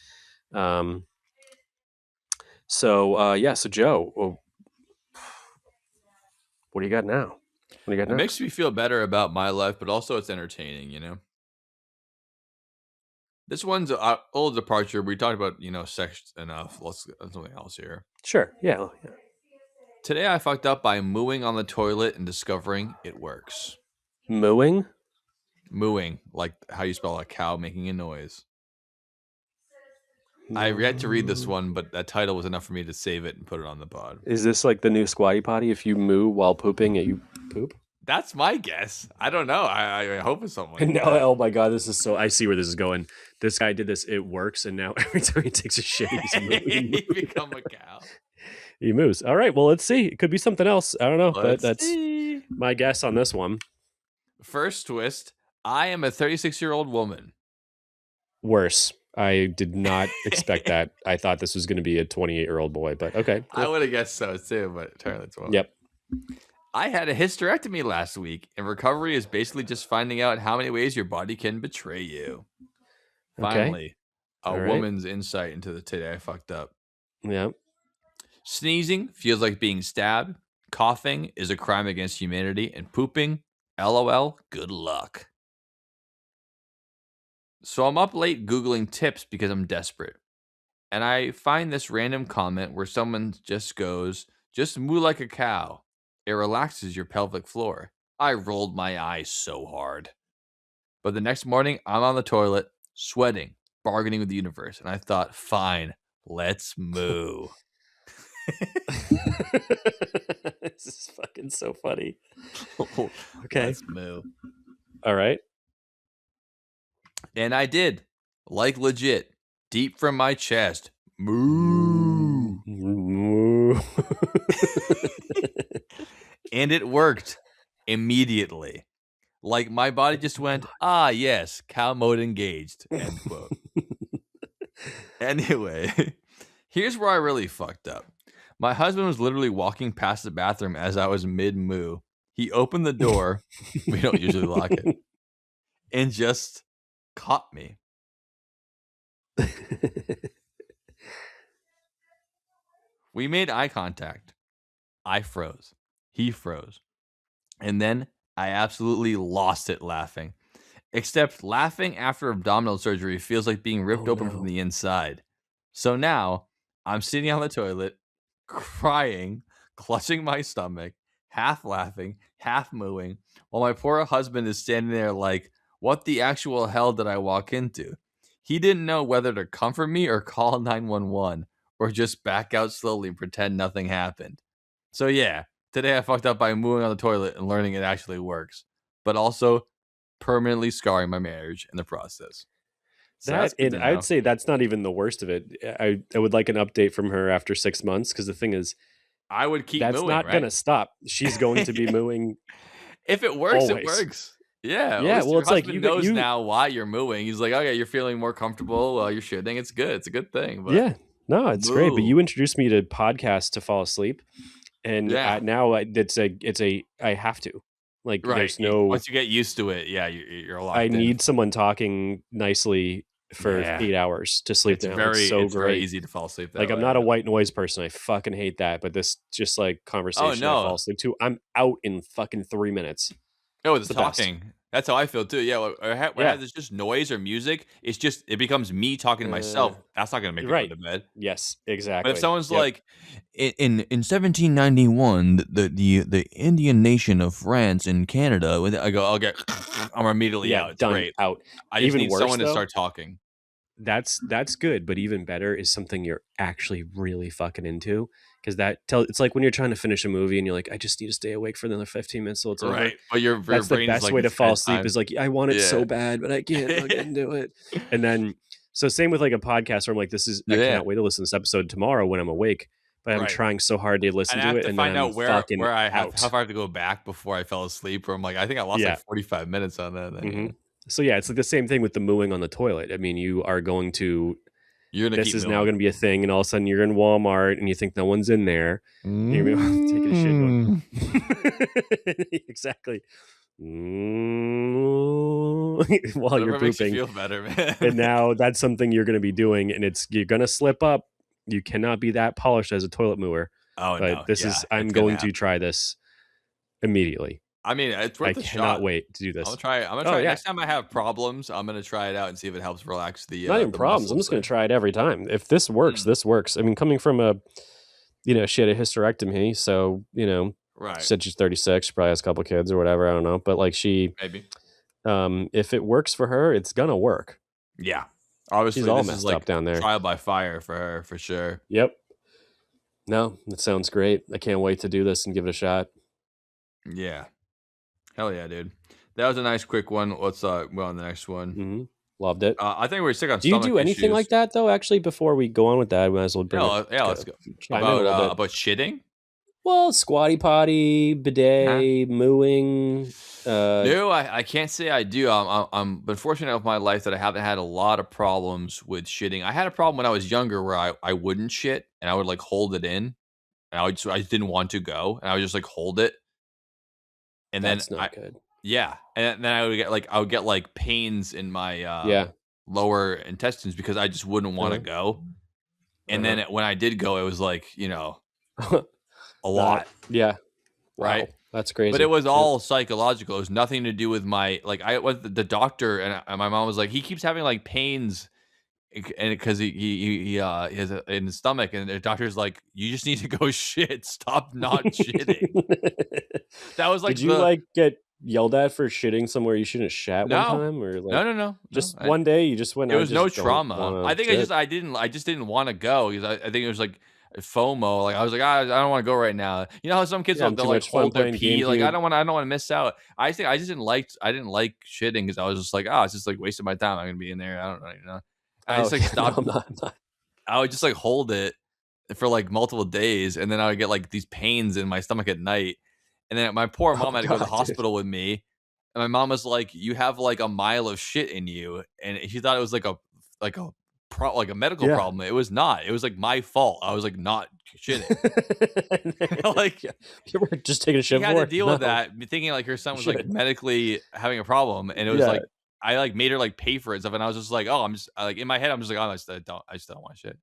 So Joe, what do you got now? It makes me feel better about my life, but also it's entertaining, you know? This one's a little departure. We talked about, sex enough. Let's get something else here. Sure. Yeah. Yeah. Today I fucked up by mooing on the toilet and discovering it works. Mooing? Mooing, like how you spell a cow making a noise. I had to read this one, but that title was enough for me to save it and put it on the pod. Is this like the new Squatty Potty? If you moo while pooping, you poop? That's my guess. I don't know. I hope it's something like No, that. oh my god, this is so. I see where this is going. This guy did this. It works, and now every time he takes a shit, he's moving. He become a cow. He moves. All right. Well, let's see. It could be something else. I don't know, but Let's that's see. my guess on this one. First twist. I am a 36-year-old woman. Worse. I did not expect that. I thought this was going to be a 28-year-old boy, but okay. Cool. I would have guessed so too, but apparently it's wrong. Yep. I had a hysterectomy last week, and recovery is basically just finding out how many ways your body can betray you. Finally, a woman's insight into the today I fucked up. Yep. Sneezing feels like being stabbed. Coughing is a crime against humanity, and pooping, LOL, good luck. So I'm up late Googling tips because I'm desperate. And I find this random comment where someone just goes, just moo like a cow. It relaxes your pelvic floor. I rolled my eyes so hard. But the next morning, I'm on the toilet, sweating, bargaining with the universe. And I thought, fine, let's moo. This is fucking so funny. Okay. Let's moo. All right. And I did. Like legit. Deep from my chest. Moo. Moo. And it worked immediately. Like my body just went, ah, yes, cow mode engaged. End quote. Anyway, here's where I really fucked up. My husband was literally walking past the bathroom as I was mid-moo. He opened the door. We don't usually lock it. And just caught me. We made eye contact. I froze. He froze. And then I absolutely lost it laughing. Except laughing after abdominal surgery feels like being ripped open from the inside. So now I'm sitting on the toilet, crying, clutching my stomach, half laughing, half mooing, while my poor husband is standing there like, what the actual hell did I walk into? He didn't know whether to comfort me or call 911 or just back out slowly and pretend nothing happened. So yeah, today I fucked up by mooing on the toilet and learning it actually works, but also permanently scarring my marriage in the process. So that, that's good and to know. I'd say that's not even the worst of it. I would like an update from her after 6 months, because the thing is, I would keep that's mooing, not right? going to stop. She's going to be mooing. If it works, always. it works. Yeah. Yeah. Well, it's like you knows now why you're mooing. He's like, okay, you're feeling more comfortable while you're shitting. It's good. It's a good thing. But yeah. No, it's great. But moo. you introduced me to podcasts to fall asleep, and Yeah. now it's a I have to. Like, Right. there's no. Once you get used to it, yeah, you're locked I in. need someone talking nicely for 8 hours to sleep. It's now. very, it's very great. easy to fall asleep. That Like, I'm way, not a yeah. white noise person. I fucking hate that. But this just like conversation I fall asleep to. I'm out in fucking 3 minutes. No, it's the best. talking. That's how I feel too. Yeah, when there's just noise or music, it becomes me talking to myself. That's not gonna make me go to bed. Yes, exactly. But if someone's like, in 1791, the Indian nation of France and Canada, I go, okay, I'm immediately out. It's done, great. out. I just Even need worse, someone to though, start talking. That's good, but even better is something you're actually really fucking into, because it's like when you're trying to finish a movie and you're like, I just need to stay awake for another 15 minutes till it's over. Right, but your That's the brain is best like, way to it's fall asleep bedtime. is like, I want it so bad, but I can't fucking do it. And then, so same with like a podcast where I'm like, I cannot wait to listen to this episode tomorrow when I'm awake, but I'm trying so hard to listen and I to have it, to and find then out I'm where fucking how out. far I have to go back before I fell asleep. Or I'm like, I think I lost like 45 minutes on that. Then, So yeah, it's like the same thing with the mooing on the toilet. I mean, you are going to. This is now going to be a thing, and all of a sudden you're in Walmart and you think no one's in there. And you're taking a shit. Going, exactly. While you're makes you pooping. feel better, man. And now that's something you're going to be doing, and you're going to slip up. You cannot be that polished as a toilet mooer. Oh, but no. I'm going to try this immediately. I mean, it's I worth a cannot shot. wait to do I'm gonna this. try it. I'm gonna Oh try it yeah, next time I have problems. I'm gonna try it out and see if it helps relax not even the problems. I'm muscles just gonna there. try it every time. If this works, Mm, this works. I mean, coming from a, she had a hysterectomy, so she right. said she's 36, she probably has a couple kids or whatever. I don't know, but like Maybe. if it works for her, it's gonna work. Yeah. She's Obviously, all this is messed up like down there. trial by fire for her for sure. Yep. No, that sounds great. I can't wait to do this and give it a shot. Yeah. Hell yeah, dude. That was a nice quick one. Let's go on the next one. Loved it. I think we're sick on Do you stomach do anything issues. like that though? Actually, before we go on with that, we might as well bring it. Yeah, let's go. Chime in a little bit. About shitting? Well, squatty potty, Huh? bidet, mooing. No, I can't say I do. I'm been fortunate enough in my life that I haven't had a lot of problems with shitting. I had a problem when I was younger where I wouldn't shit and I would like hold it in and I just didn't want to go and I would just like hold it and then That's not good. yeah, and then I would get like pains in my Yeah. lower intestines because I just wouldn't want to go. And then when I did go, it was like, a lot, Yeah. Wow. right? That's crazy. But it was all psychological. It was nothing to do with my like. I went to the doctor, and my mom was like, he keeps having like pains, and because he has in his stomach, and the doctor's like, you just need to go shit. Stop not shitting. That was like Did you like get yelled at for shitting somewhere you shouldn't have shat one no, time, or like no. just one day you just went? It I was no just don't trauma. wanna I think shit." I just didn't want to go because I think it was like FOMO. Like I was like, I don't want to go right now. You know how some kids Yeah, they'll too like much fun hold their playing pee. Like GameCube. I don't want to miss out. I just I didn't like shitting because I was just like, oh, it's just like wasting my time. I'm gonna be in there. I don't know, you know. I Oh just like yeah, no, stopped. I'm not. I would just like hold it for like multiple days, and then I would get like these pains in my stomach at night. And then my poor Oh mom had to go to the god, dude. hospital with me. And my mom was like, "You have like a mile of shit in you," and she thought it was like a like a medical Yeah. problem. It was not. It was like my fault. I was like not shitting. Like You were just taking a she shit had to for? deal No. with that, thinking like her son was like Should. medically having a problem, and it was Yeah. like I like made her like pay for it and stuff, and I was just like, "Oh, like in my head, I'm just like, oh, I just don't want shit."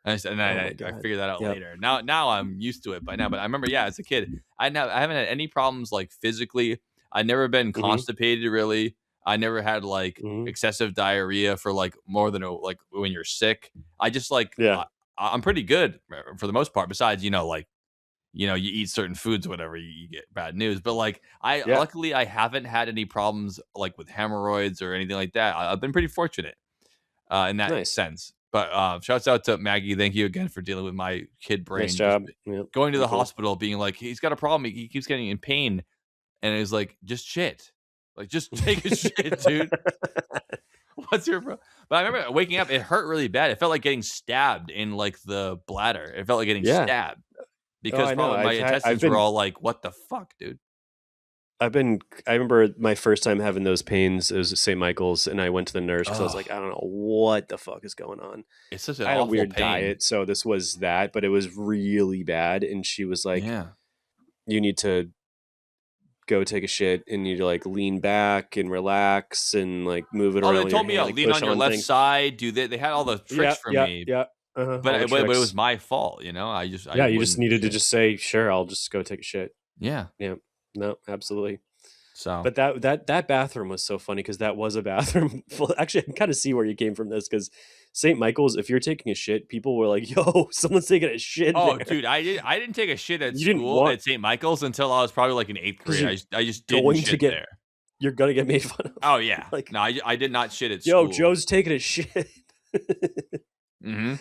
And Oh my I god. figured that out Yep. later. Now I'm used to it by now. But I remember, yeah, as a kid, I haven't had any problems like physically. I've never been Mhm. constipated really. I never had like Mhm. excessive diarrhea for like more than like when you're sick. I just like Yeah. I'm pretty good for the most part. Besides, like you eat certain foods, whatever, you get bad news. But like Yeah. luckily I haven't had any problems like with hemorrhoids or anything like that. I've been pretty fortunate in that Nice. sense. But shouts out to Maggie. Thank you again for dealing with my kid brain. Nice Just job. Yep. going to Pretty the cool. hospital, being like, he's got a problem. He keeps getting in pain, and it's like, just shit. Like, just take a shit, dude. What's your problem? But I remember waking up. It hurt really bad. It felt like getting stabbed in like the bladder. It felt like getting Yeah. stabbed Oh, because I know. probably my I've intestines were been all like, "What the fuck, dude?" I remember my first time having those pains. It was at St. Michael's, and I went to the nurse because I was like, Oh, I don't know what the fuck is going on. it's such an I had a awful weird pain. diet, so this was that, but it was really bad. And she was like, Yeah. you need to go take a shit and you need to like lean back and relax and like move it Oh, around they with your told me, hand, oh, like lean push on your on left things. side. They had all the Yeah, tricks for yeah, me, yeah. All but the it was tricks. my fault. I Yeah, you just wouldn't needed to shit. just say, sure, I'll just go take a shit. Yeah. Yeah. No, absolutely. So But that bathroom was so funny because that was a bathroom. Actually, I can kind of see where you came from this because St. Michael's, if you're taking a shit, people were like, "Yo, someone's taking a shit oh, there." dude, I didn't take a shit at You didn't school want at St. Michael's until I was probably like in eighth because grade. you're I just didn't going to shit get there. you're gonna get made fun of. Oh yeah, Like, no, I did not shit at yo, school. Joe's taking a shit. Hmm.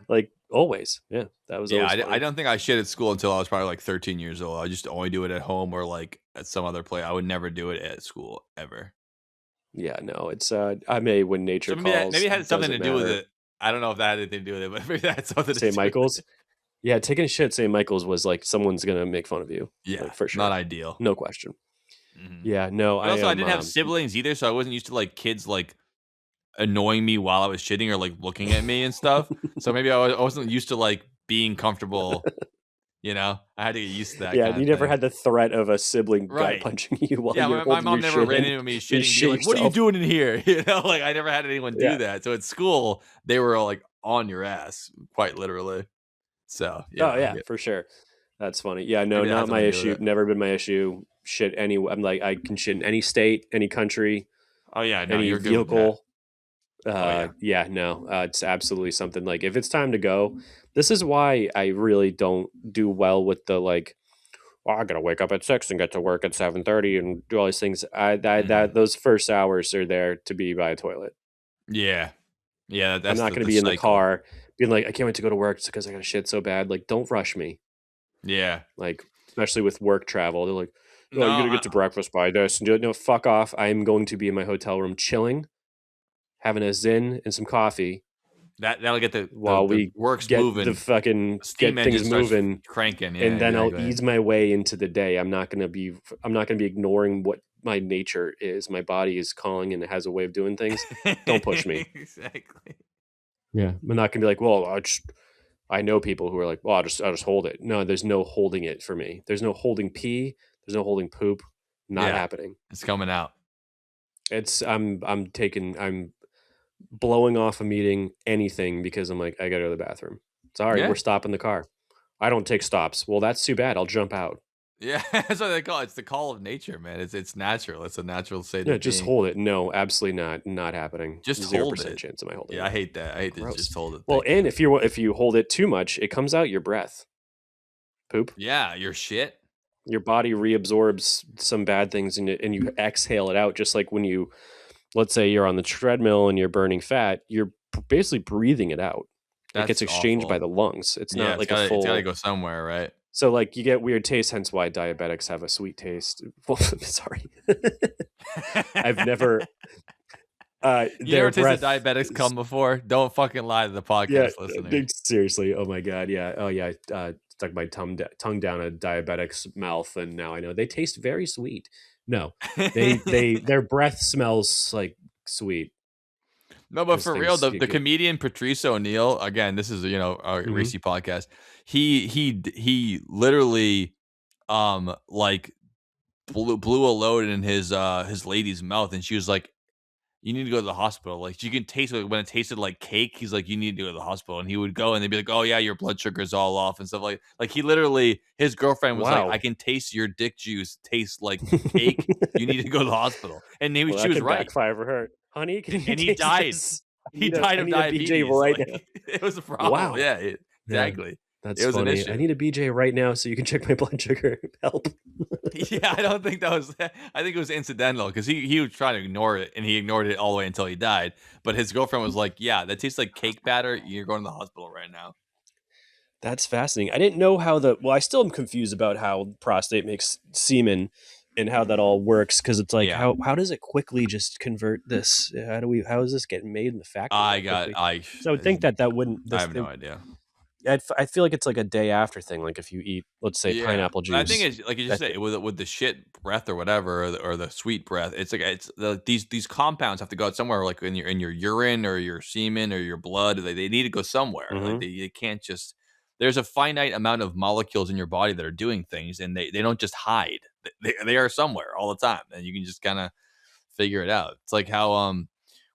Like always, yeah, that was Yeah, always I funny. don't think I shit at school until I was probably like 13 years old. I just only do it at home or like at some other place. I would never do it at school ever. Yeah, no, it's I may when nature So calls. maybe it had something to Doesn't do with matter. it. I don't know if that had anything to do with it, but maybe that had something to St. do with Michael's, it. yeah, taking a shit at St. Michael's was like someone's gonna make fun of you, Yeah, like for not sure, ideal. no question. Hmm. Yeah, no, But I also, I am. didn't have siblings either, so I wasn't used to like kids like annoying me while I was shitting or like looking at me and stuff. So maybe I wasn't used to like being comfortable. I had to get used to that Yeah, kind you of never thing. had the threat of a sibling gut Right. punching you while Yeah, you're my holding mom your never shit ran in. into me You shitting and shit being like, "What are you yourself. doing in here?" Like I never had anyone do Yeah, that. So at school, they were like on your ass, quite literally. So oh yeah, yeah, for sure. That's funny. Yeah, no, Maybe that has not my something to do with issue. it. Never been my issue. Shit, I'm like, I can shit in any state, any country, Oh yeah, no, any you're good with that. vehicle. Oh yeah. Yeah, no, it's absolutely something. Like, if it's time to go, this is why I really don't do well with the like, oh, I gotta wake up at 6 and get to work at 7:30 and do all these things. Mhm. Those first hours are there to be by a toilet. Yeah. Yeah, I'm that's not the gonna the be in the cycle. car being like, I can't wait to go to work because I got to shit so bad. Like, don't rush me. Yeah. Like, especially with work travel, they're like, No, oh, you gotta get to breakfast by this. And no, fuck off. I'm going to be in my hotel room chilling, having a zin and some coffee that'll get the while the we works get the moving. fucking The steam get things engine starts moving, cranking. and Yeah, then I'll exactly. ease my way into the day. I'm not gonna be ignoring what my nature is. My body is calling and it has a way of doing things. Don't push me. Exactly. Yeah. I'm not gonna be like, well, I know people who are like, well, I'll just hold it. No, there's no holding it for me. There's no holding pee. There's no holding poop. Not Yeah, happening. it's coming out. I'm blowing off a meeting, anything, because I'm like, I gotta go to the bathroom. Sorry, Yeah. we're stopping the car. I don't take stops. Well, that's too bad. I'll jump out. Yeah, that's what they call it. It's the call of nature, man. It's natural. It's a natural state No, of just being. hold it. No, absolutely not. Not happening. Just hold 0% it. chance of my holding Yeah, I it. hate that. I hate to Gross. just hold it Well, thing. and if you hold it too much, it comes out your breath. Poop. Yeah, your shit. Your body reabsorbs some bad things and you exhale it out, just like when you, let's say you're on the treadmill and you're burning fat, you're basically breathing it out. It gets That's exchanged by awful. the lungs. It's Yeah, not it's like a gotta it's gotta full. go somewhere, right? So like you get weird taste, hence why diabetics have a sweet taste. Well, sorry. I've never You their never tasted breath diabetics come before? Don't fucking lie to the yeah, podcast listeners. seriously. Oh my god, yeah. Oh yeah, stuck my tongue down a diabetic's mouth and now I know they taste very sweet. No. Their breath smells like sweet No, but cuz for real, things the get. Patrice Patrice O'Neill, again, this is a Mhm. racy podcast. He literally like blew a load in his lady's mouth, and she was like, "You need to go to the hospital." Like you can taste it when it tasted like cake. He's like, "You need to go to the hospital," and he would go, and they'd be like, "Oh yeah, your blood sugar's all off and stuff like he literally his girlfriend was like, "I Wow. can taste your dick juice tastes like cake. You need to go to the hospital," and Well, she that was could right, backfire for her. Honey, can you and he taste died. this? He died I of need a BJ diabetes. right now. Like it was a problem. Wow. Yeah, Yeah. exactly. It That's was an funny. I issue. need a BJ right now so you can check my blood sugar. Help. Yeah, I don't think that was. I think it was incidental because he was trying to ignore it and he ignored it all the way until he died. But his girlfriend was like, "Yeah, that tastes like cake batter. You're going to the hospital right now." That's fascinating. I didn't know how well, I still am confused about how prostate makes semen and how that all works because it's like, Yeah, how does it quickly just convert this? How is this getting made in the factory that quickly? So I would think that wouldn't, I have no idea. I feel like it's like a day after thing. Like if you eat, let's say, Yeah, pineapple but I think juice, it's like you just that, said with the shit breath or whatever, or the sweet breath. It's like these compounds have to go out somewhere, like in your urine or your semen or your blood. They need to go somewhere. Like Mhm. they can't just. There's a finite amount of molecules in your body that are doing things, and they don't just hide. They are somewhere all the time, and you can just kind of figure it out. It's like how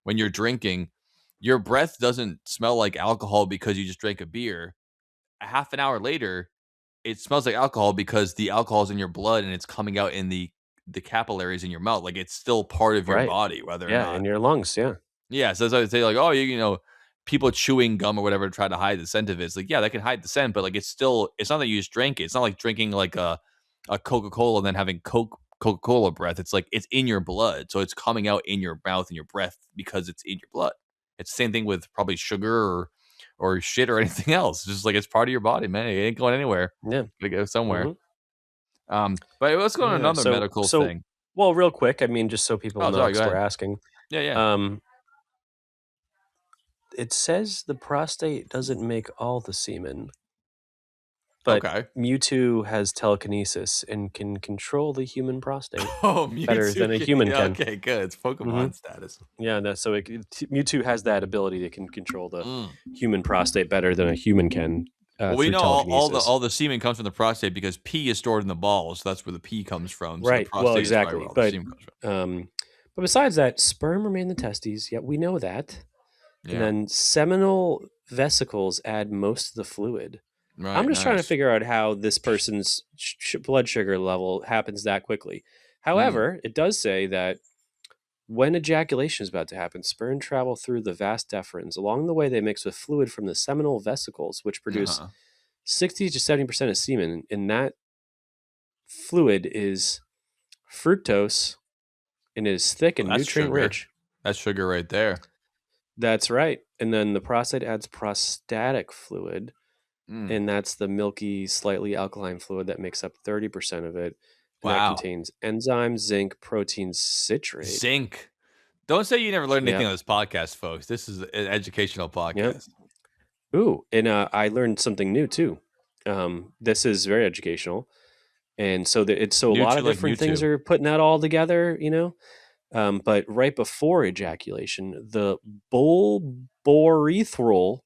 when you're drinking, your breath doesn't smell like alcohol because you just drank a beer. A half an hour later, it smells like alcohol because the alcohol is in your blood and it's coming out in the capillaries in your mouth. Like it's still part of your right. body, whether or Yeah. not. In your lungs. Yeah. Yeah, so that's why I say like, oh, people chewing gum or whatever to try to hide the scent of it. It's like, yeah, that can hide the scent, but like it's not that you just drink it. It's not like drinking like a Coca-Cola and then having Coca-Cola breath. It's like it's in your blood. So it's coming out in your mouth and your breath because it's in your blood. It's the same thing with probably sugar or shit or anything else. It's just like it's part of your body, man. It ain't going anywhere. Yeah. Gotta go somewhere. Hmm. But let's go on Yeah. another medical So, thing. well, real quick, I mean, just so people Oh, know, sorry, go because we're ahead. asking, Yeah, yeah. um, it says the prostate doesn't make all the semen, but Okay. Mewtwo has telekinesis and can control the human prostate Oh, better than a human Yeah, can. okay, good. It's Hmm. Pokemon status. Yeah, so Mewtwo has that ability that can control the Mm. human prostate better than a human can Well, we through know telekinesis. all the semen comes from the prostate because pee is stored in the balls. So that's where the pee comes from. So the Right. Well, prostate is probably where exactly. all the semen comes from. But besides that, sperm remain in the testes. Yeah, we know that. And Yeah. then seminal vesicles add most of the fluid. I'm Right, just trying to nice. figure out how this person's blood sugar level happens that quickly. Mm. However, it does say that when ejaculation is about to happen, sperm travel through the vas deferens. Along the way, they mix with fluid from the seminal vesicles, which produce Uh-huh. 60 to 70% of semen. And that fluid is fructose and it is thick Well, and that's nutrient sugar. rich. That's sugar right there. That's right. And then the prostate adds prostatic fluid, Mm. and that's the milky, slightly alkaline fluid that makes up 30% of it. And that Wow. contains enzymes, zinc, protein, citrate. Zinc. Don't say you never learned anything Yep. on this podcast, folks. This is an educational Yep. podcast. Ooh, and I learned something new too. This is very educational, and so it's so a New lot to of like different things YouTube. are putting that all together, But right before ejaculation, the bulbourethral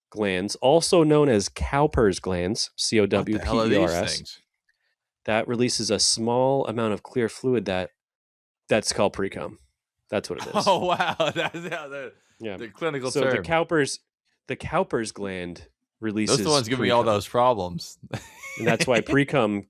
glands, also known as Cowper's glands, What the hell are these Cowpers, things? that releases a small amount of clear fluid that's called precum. That's what it is. Oh wow, that's how Yeah. the clinical So term. the Cowper's gland Those are the releases ones giving me all precum. those problems. And that's why precum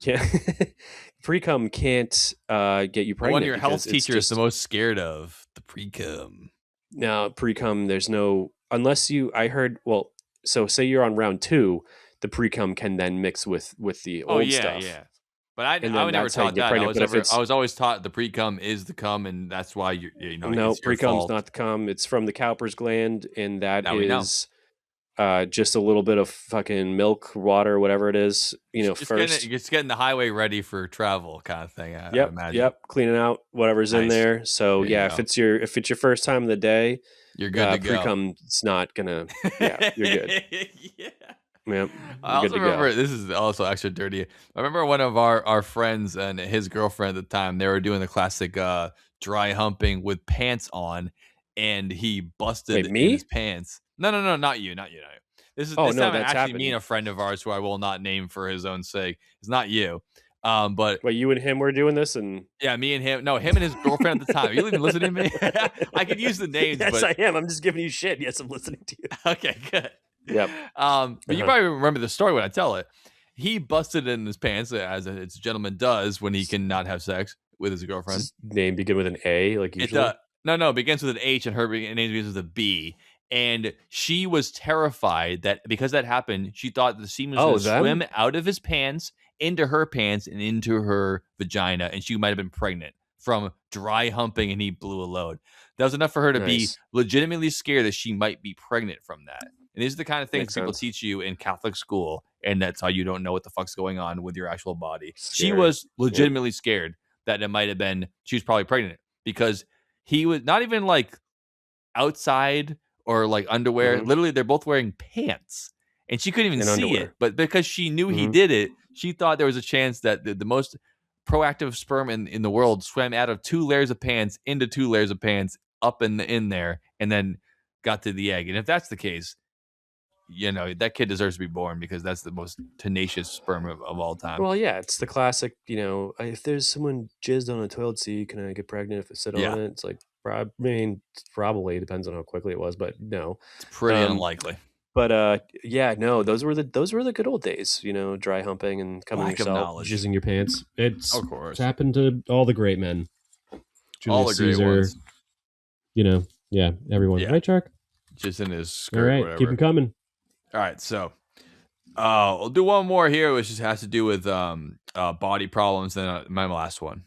can't get you The one pregnant. your Because health it's teacher is the just most scared of, the precum. now precum. There's no unless you. I heard well. So say you're on round 2, the precum can then mix with the Oh old yeah, stuff, yeah. But I and was then never that's how you taught get that. pregnant. But if I it's was always taught the precum is the cum, and that's why no it's your precum's fault. not the cum, it's from the Cowper's gland, and that Now we know. is just a little bit of fucking milk, water, whatever it is, first. Just getting the highway ready for travel kind of thing. I imagine. Yep, cleaning out whatever's in Nice. there. So There you yeah, go. if it's your first time of the day, You're good to go. precum's not gonna. Yeah, you're good. Yeah. Yep, I you're good also to remember go. this is also extra dirty. I remember one of our friends and his girlfriend at the time, they were doing the classic dry humping with pants on, and he busted Wait, in his me? pants. No, not you, not you, not you. Oh This no, time that's actually me happened. and a friend of ours who I will not name for his own sake. It's not you. But Wait, you and him were doing this, and yeah, me and him. No, him and his girlfriend at the time. You even listening to me? I could use the names, yes, but I am. I'm just giving you shit. Yes, I'm listening to you. okay, good. Yep. But you probably remember the story when I tell it. He busted in his pants, as a gentleman does when he cannot have sex with his girlfriend. Does his name begin with an A, like It usually? no, it begins with an H, and her name begins with a B. And she was terrified that because that happened, she thought the semen was going to swim out of his pants into her pants and into her vagina, and she might have been pregnant from dry humping, and he blew a load. That was enough for her to be legitimately scared that she might be pregnant from that. And these are the kind of things people teach you in Catholic school, and that's how you don't know what the fuck's going on with your actual body. Scary. She was legitimately scared that it might have been, she was probably pregnant because he was not even like outside or like underwear. Literally, they're both wearing pants, and she couldn't even see it. But because she knew he did it, she thought there was a chance that the most proactive sperm in the world swam out of 2 layers of pants into 2 layers of pants up in there, and then got to the egg. And if that's the case, that kid deserves to be born because that's the most tenacious sperm of all time. Well, yeah, it's the classic, if there's someone jizzed on a toilet seat, can I get pregnant if I sit on it? It's like, probably depends on how quickly it was, but no. It's pretty unlikely. But yeah, no, those were the good old days, dry humping and coming yourself, jizzing your pants. Of course. It's happened to all the great men. All the great ones. Yeah, everyone. Yeah. Right, Chuck? Just in his skirt. All right, whatever. keep them coming. All right, so I'll do one more here, which just has to do with body problems. Then my last one.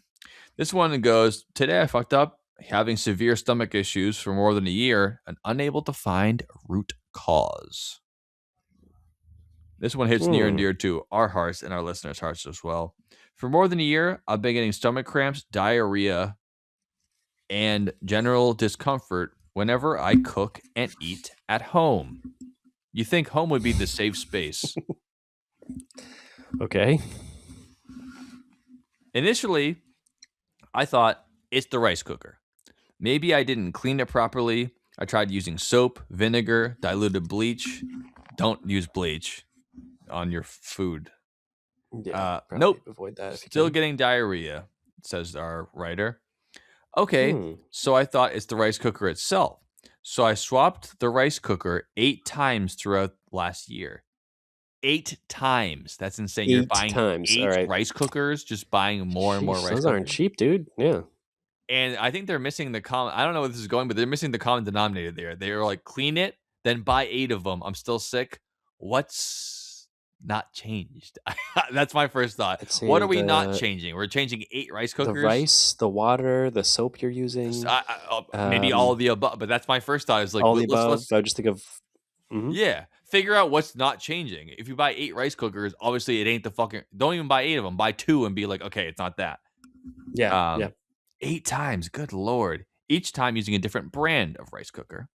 This one goes, today I fucked up having severe stomach issues for more than a year and unable to find a root cause. This one hits near and dear to our hearts and our listeners' hearts as well. For more than a year, I've been getting stomach cramps, diarrhea, and general discomfort whenever I cook and eat at home. You think home would be the safe space. Okay. Initially, I thought it's the rice cooker. Maybe I didn't clean it properly. I tried using soap, vinegar, diluted bleach. Don't use bleach on your food. Yeah, nope. Avoid that. Still getting diarrhea, says our writer. Okay, so I thought it's the rice cooker itself. So I swapped the rice cooker 8 times throughout last year. 8 times. That's insane. You're 8 buying times. 8 All right. rice cookers, just buying more and more Sheesh, rice those cookers. aren't cheap, dude. Yeah. And I think they're missing the common. I don't know where this is going, but they're missing the common denominator there. They're like, clean it, then buy 8 of them. I'm still sick. What's not changed? That's my first thought. Let's see, What are we not changing? We're changing 8 rice the cookers. rice, the water, the soap you're using. Maybe all of the above, but that's my first thought. Is like, all the above. I just think of. Yeah, figure out what's not changing. If you buy 8 rice cookers, obviously it ain't the fucking. Don't even buy 8 of them. Buy 2 and be like, okay, it's not that. Yeah. Yeah. 8 times, good lord. Each time using a different brand of rice cooker.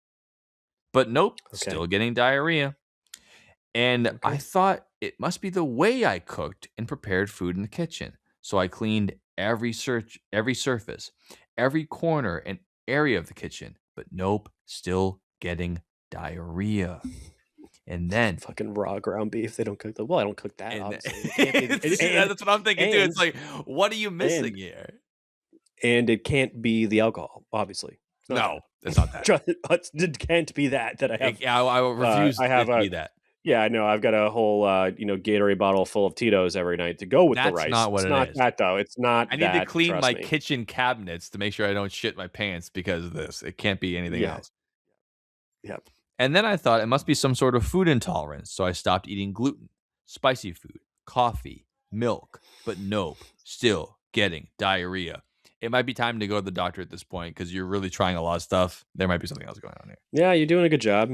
But nope, still getting diarrhea. And I thought it must be the way I cooked and prepared food in the kitchen. So I cleaned every surface, every corner and area of the kitchen. But nope, still getting diarrhea. And then fucking raw ground beef. They don't cook the. Well, I don't cook that. Obviously, that's what I'm thinking too. It's like, what are you missing here? And it can't be the alcohol, obviously. No, it's not that. It can't be that I have. I refuse to be that. Yeah, I know. I've got a whole, Gatorade bottle full of Tito's every night to go with the rice. That's not what it's not that though. It's not. I need to clean my kitchen cabinets to make sure I don't shit my pants because of this. It can't be anything else. Yep. And then I thought it must be some sort of food intolerance, so I stopped eating gluten, spicy food, coffee, milk. But nope, still getting diarrhea. It might be time to go to the doctor at this point because you're really trying a lot of stuff. There might be something else going on here. Yeah, you're doing a good job.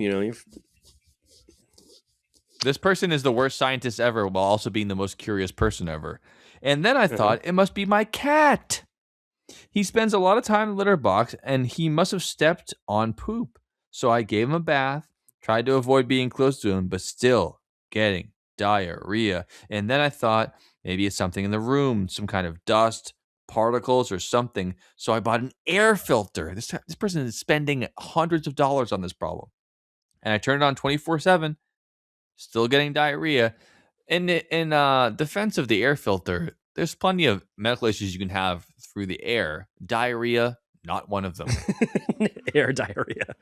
This person is the worst scientist ever while also being the most curious person ever. And then I thought it must be my cat. He spends a lot of time in the litter box and he must have stepped on poop. So I gave him a bath, tried to avoid being close to him, but still getting diarrhea. And then I thought maybe it's something in the room, some kind of dust, particles or something. So I bought an air filter. This person is spending hundreds of dollars on this problem. And I turned it on 24/7, still getting diarrhea. In defense of the air filter, there's plenty of medical issues you can have through the air. Diarrhea, not one of them. Air diarrhea.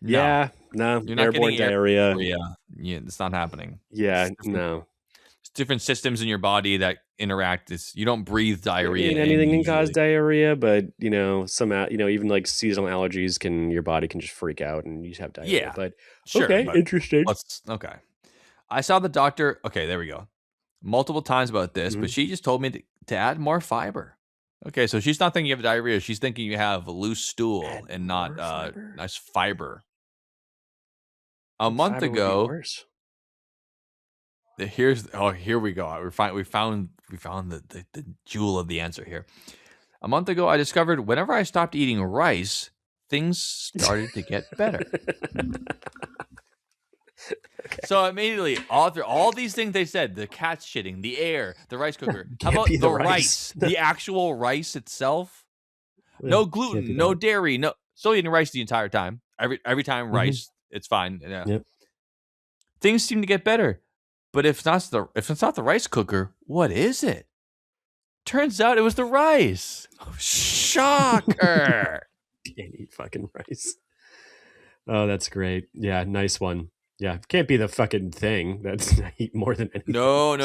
No. Yeah, no. You're not Airborne getting diarrhea. Yeah, it's not happening. Yeah, no. It's different systems in your body that interact. You don't breathe diarrhea. I mean, anything can cause diarrhea, but even like seasonal allergies your body can just freak out and you just have diarrhea. Yeah, but sure. Okay, but interesting. Okay. I saw the doctor. Okay, there we go. Multiple times about this, but she just told me to add more fiber. Okay, so she's not thinking you have diarrhea. She's thinking you have loose stool and not nice fiber. A month ago, here we go. We found the jewel of the answer here. A month ago, I discovered whenever I stopped eating rice, things started to get better. So immediately, all these things they said, the cat's shitting, the air, the rice cooker. How about the rice? The actual rice itself? No gluten, no dairy, no. Still eating rice the entire time. Every time rice, it's fine. Yeah. Yep. Things seem to get better. But if it's not the rice cooker, what is it? Turns out it was the rice. Oh, shocker. Can't eat fucking rice. Oh, that's great. Yeah, nice one. Yeah, can't be the fucking thing that's I eat more than anything. No.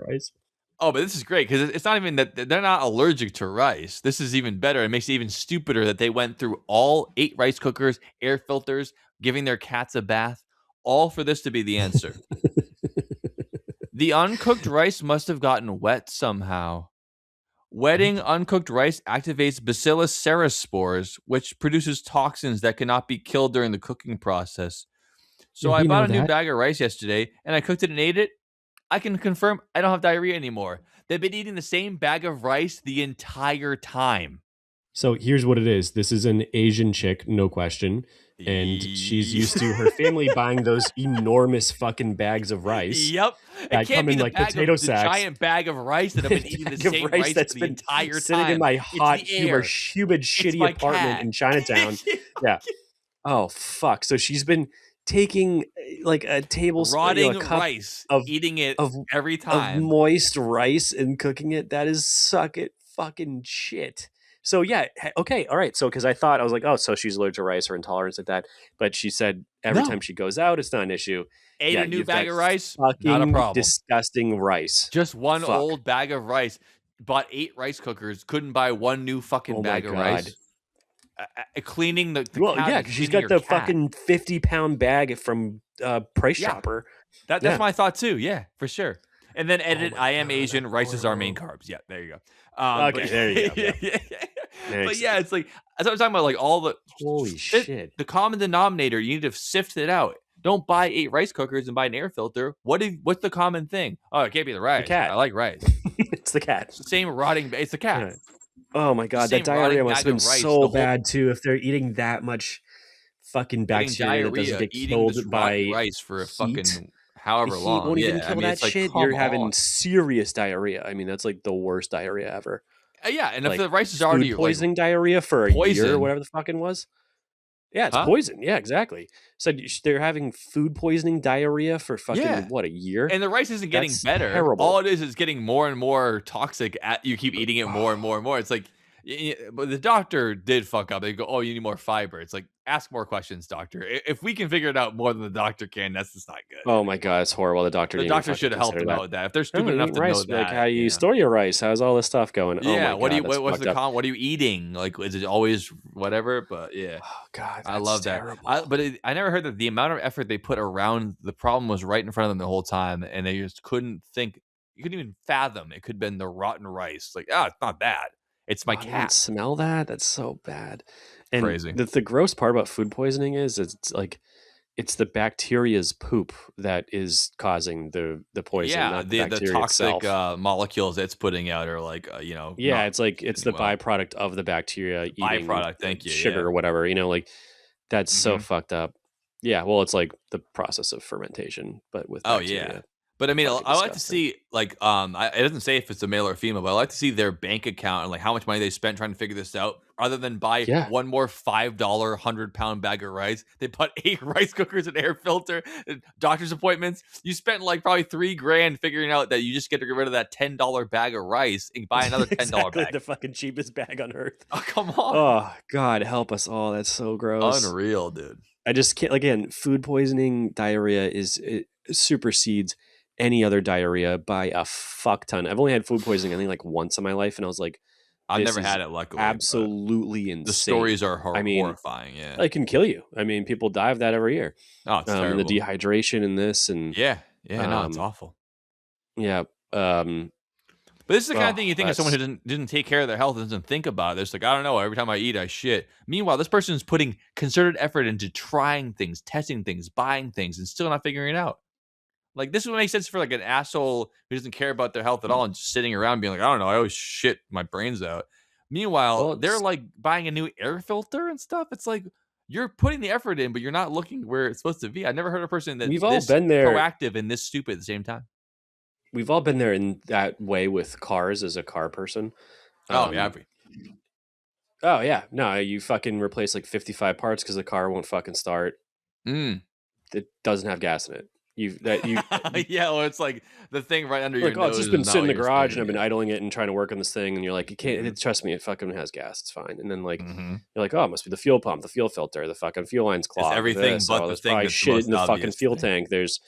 Rice. Oh, but this is great because it's not even that they're not allergic to rice. This is even better. It makes it even stupider that they went through all 8 rice cookers, air filters, giving their cats a bath, all for this to be the answer. The uncooked rice must have gotten wet somehow. Wetting uncooked rice activates Bacillus cereus spores, which produces toxins that cannot be killed during the cooking process. So I bought a new bag of rice yesterday, and I cooked it and ate it. I can confirm I don't have diarrhea anymore. They've been eating the same bag of rice the entire time. So here's what it is. This is an Asian chick, no question. And she's used to her family buying those enormous fucking bags of rice. Yep. That come in like potato sacks. The giant bag of rice that have been eating the same rice that's the been entire time. Sitting in my hot, humid, shitty apartment in Chinatown. Yeah. Oh, fuck. So she's been taking like a tablespoon, rotting a cup rice, of eating it of, every time. Of moist rice and cooking it. That is suck it fucking shit. So yeah, okay, all right. So because I thought I was like, oh, so she's allergic to rice or intolerance at that, but she said every No. time she goes out, it's not an issue. Ate Yeah, a new you've bag got of rice, not a fucking problem. disgusting rice. Just one Fuck. old bag of rice. Bought 8 rice cookers. Couldn't buy one new fucking Oh my bag of God. rice. Cleaning the Well, cat. yeah, Like because she's cleaning got your the cat. fucking 50-pound bag from Price Yeah. Chopper. That's Yeah. my thought too. Yeah, for sure. And then edit. my I am God, Asian. that's Rice is our main horrible. carbs. Yeah, there you go. Okay, there you go. Yeah. But Makes yeah, sense. it's like that's what I'm talking about. Like all the Holy shit. the common denominator. You need to sift it out. Don't buy 8 rice cookers and buy an air filter. What's the common thing? Oh, it can't be the rice. cat. I like rice. It's the cat. It's the same rotting. It's the cat. Yeah. Oh my God, Same that diarrhea rotting must have bag been of rice, so the whole- bad too. If they're eating that much fucking Getting bacteria that doesn't diarrhea, get eating this killed rotten by rice for a heat. fucking however The heat long. won't Yeah, even kill I mean, that it's like, shit. come You're having on. serious diarrhea. I mean, that's like the worst diarrhea ever. Yeah, and Like, if the rice is already food poisoning diarrhea for a year poison. or whatever the fucking was. Yeah, it's Huh? poison. Yeah, exactly. Said they're having food poisoning diarrhea for fucking Yeah. what, a year? And the rice isn't getting That's better. terrible. All it is getting more and more toxic. You keep eating it more and more and more. It's like, but the doctor did fuck up. They go, "Oh, you need more fiber." It's like, ask more questions, doctor. If we can figure it out more than the doctor can, that's just not good. Oh my God, it's horrible. The doctor The didn't even doctor fucking should have helped consider them that. out with that. If they're Oh, stupid you enough eat to rice. know Like, that, how you store your rice? How's all this stuff going? Oh Yeah, my God, that's what's fucked up. what are you eating? Like, is it always whatever? But yeah, Oh God, I love that. terrible. But I never heard that the amount of effort they put around the problem was right in front of them the whole time, and they just couldn't think. You couldn't even fathom it could have been the rotten rice. Like, it's not that. It's my I didn't cat. smell that. That's so bad. And Crazy. the gross part about food poisoning is it's like it's the bacteria's poop that is causing the poison, Yeah, not the the bacteria toxic itself. molecules it's putting out are like, Yeah, not it's like it's the doing well. byproduct of the bacteria eating Byproduct, thank you, sugar yeah. or whatever. Like that's so Mhm. fucked up. Yeah, well, it's like the process of fermentation, but with Oh bacteria. yeah. But I mean, Fucking I like to disgusting. see like it doesn't say if it's a male or female, but I like to see their bank account and like how much money they spent trying to figure this out. Rather than buy Yeah. one more $5 100-pound bag of rice, they bought 8 rice cookers, an air filter, doctor's appointments. You spent like probably $3,000 figuring out that you just get to get rid of that $10 bag of rice and buy another $10 exactly, bag. the fucking cheapest bag on earth. Oh, come on. Oh God, help us all. That's so gross. Unreal, dude. I just can't. Again, food poisoning diarrhea it supersedes any other diarrhea by a fuck ton. I've only had food poisoning, I think, like once in my life, and I was like, I've this never is had it, luckily. but absolutely insane. The stories are I mean, horrifying. Yeah. it can kill you. I mean, people die of that every year. Oh, it's And terrible. the dehydration and this and Yeah. No, it's um, awful. yeah. But this is the kind of thing you think of someone who that's didn't take care of their health and doesn't think about it. They're just like, I don't know. Every time I eat, I shit. Meanwhile, this person is putting concerted effort into trying things, testing things, buying things, and still not figuring it out. Like, this would make sense for like an asshole who doesn't care about their health at all and just sitting around being like, I don't know. I always shit my brains out. Meanwhile, well, they're like buying a new air filter and stuff. It's like you're putting the effort in, but you're not looking where it's supposed to be. I've never heard a person that's we've all this been there. proactive and this stupid at the same time. We've all been there in that way with cars as a car person. Oh, yeah. Oh yeah, no, you fucking replace like 55 parts because the car won't fucking start. Mm. It doesn't have gas in it. You Yeah, or it's like the thing right under your like, oh, nose. it's just been is not sitting in what the you're garage supposed and I've to been do. idling it and trying to work on this thing, and you're like, you can't. Mhm. Trust me, it fucking has gas. It's fine. And then like Mhm. you're like, oh, it must be the fuel pump, the fuel filter, the fucking fuel line's clogged. everything this, but the there's thing probably that's the shit most in the fucking obvious fuel thing. tank. There's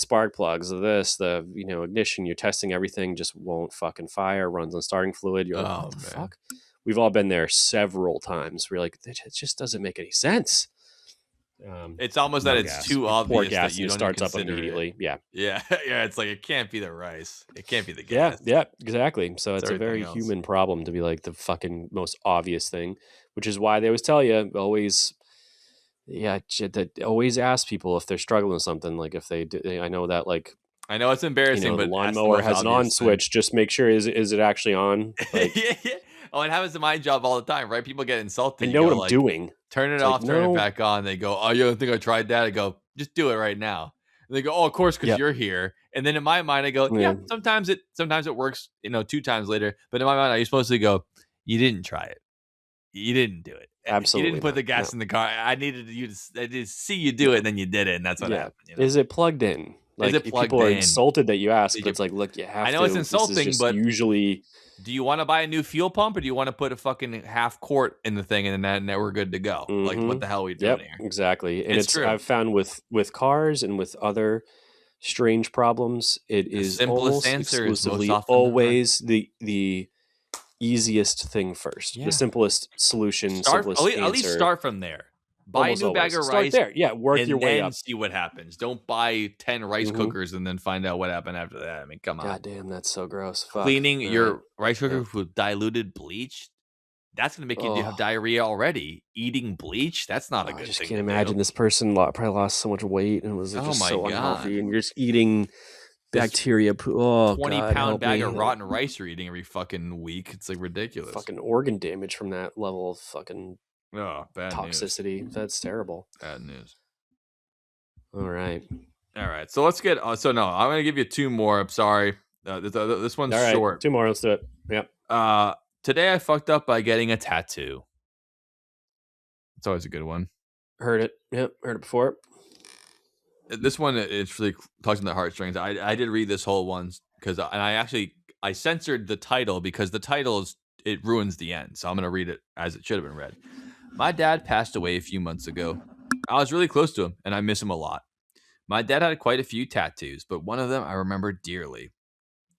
spark plugs, the ignition. You're testing everything, just won't fucking fire. Runs on starting fluid. You're like, Oh, what the man. fuck? We've all been there several times. We're like, it just doesn't make any sense. It's almost No that it's gas. too Pour obvious gas that you and it don't starts even up consider immediately. it. Yeah. Yeah, yeah. It's like it can't be the rice. It can't be the Yeah, gas. yeah, exactly. So it's a everything very else. human problem to be like the fucking most obvious thing, which is why they always tell you always, always ask people if they're struggling with something. Like if they do, I know that like I know it's embarrassing, the but that's the lawnmower most has an on obvious thing. switch. Just make sure is it actually on? Like Yeah. Oh, it happens in my job all the time, right? People get I insulted. You know what go I'm like, doing. turn it It's off, like, turn it no. back on. They go, oh, you don't think I tried that? I go, just do it right now. And they go, oh, of course, because Yep. you're here. And then in my mind, I go, yeah, Yeah. sometimes it works, 2 times later. But in my mind, you're supposed to go, you didn't try it. You didn't do it. Absolutely You didn't put not. the gas No. in the car. I needed you to see you do it, and then you did it, and that's what Yeah. happened. Is it plugged in? Is Like it people plugged are in? insulted that you ask, Did but you it's like, look, you have I to. know it's This is insulting, just but usually. do you want to buy a new fuel pump or do you want to put a fucking half quart in the thing and then we're good to go? Like, what the hell are we doing Yep, here? exactly. And It's it's true. I've found with cars and with other strange problems, it The is simplest almost answer is most exclusively often than not. always the easiest thing first, Yeah. the simplest solution, Start at simplest least answer. start from there. Buy a Almost new bag always of start rice there. Yeah, work your and way then up. see what happens. Don't buy 10 rice Mhm. cookers and then find out what happened after that. I mean, come on. God damn, that's so gross. Fuck. Cleaning All your right. rice cooker Yeah. with diluted bleach, that's going to make you have Oh, diarrhea already. Eating bleach, that's not a I good just thing can't to imagine do. this person probably lost so much weight and was Oh just my so God. unhealthy, and you're just eating This bacteria. Oh 20 God, pound help bag me! of rotten rice you're eating every fucking week. It's like ridiculous. Fucking organ damage from that level of fucking Oh, bad toxicity. news. That's terrible. Bad news. All right. All right. So let's get, so no, I'm going to give you two more. I'm sorry. This one's All right. short. Two more. Let's do it. Yep. Today I fucked up by getting a tattoo. It's always a good one. Heard it. Yep. Heard it before. This one, it's really tugs on the heartstrings. I did read this whole one because I censored the title because the title it ruins the end. So I'm going to read it as it should have been read. My dad passed away a few months ago. I was really close to him and I miss him a lot. My dad had quite a few tattoos, but one of them I remember dearly.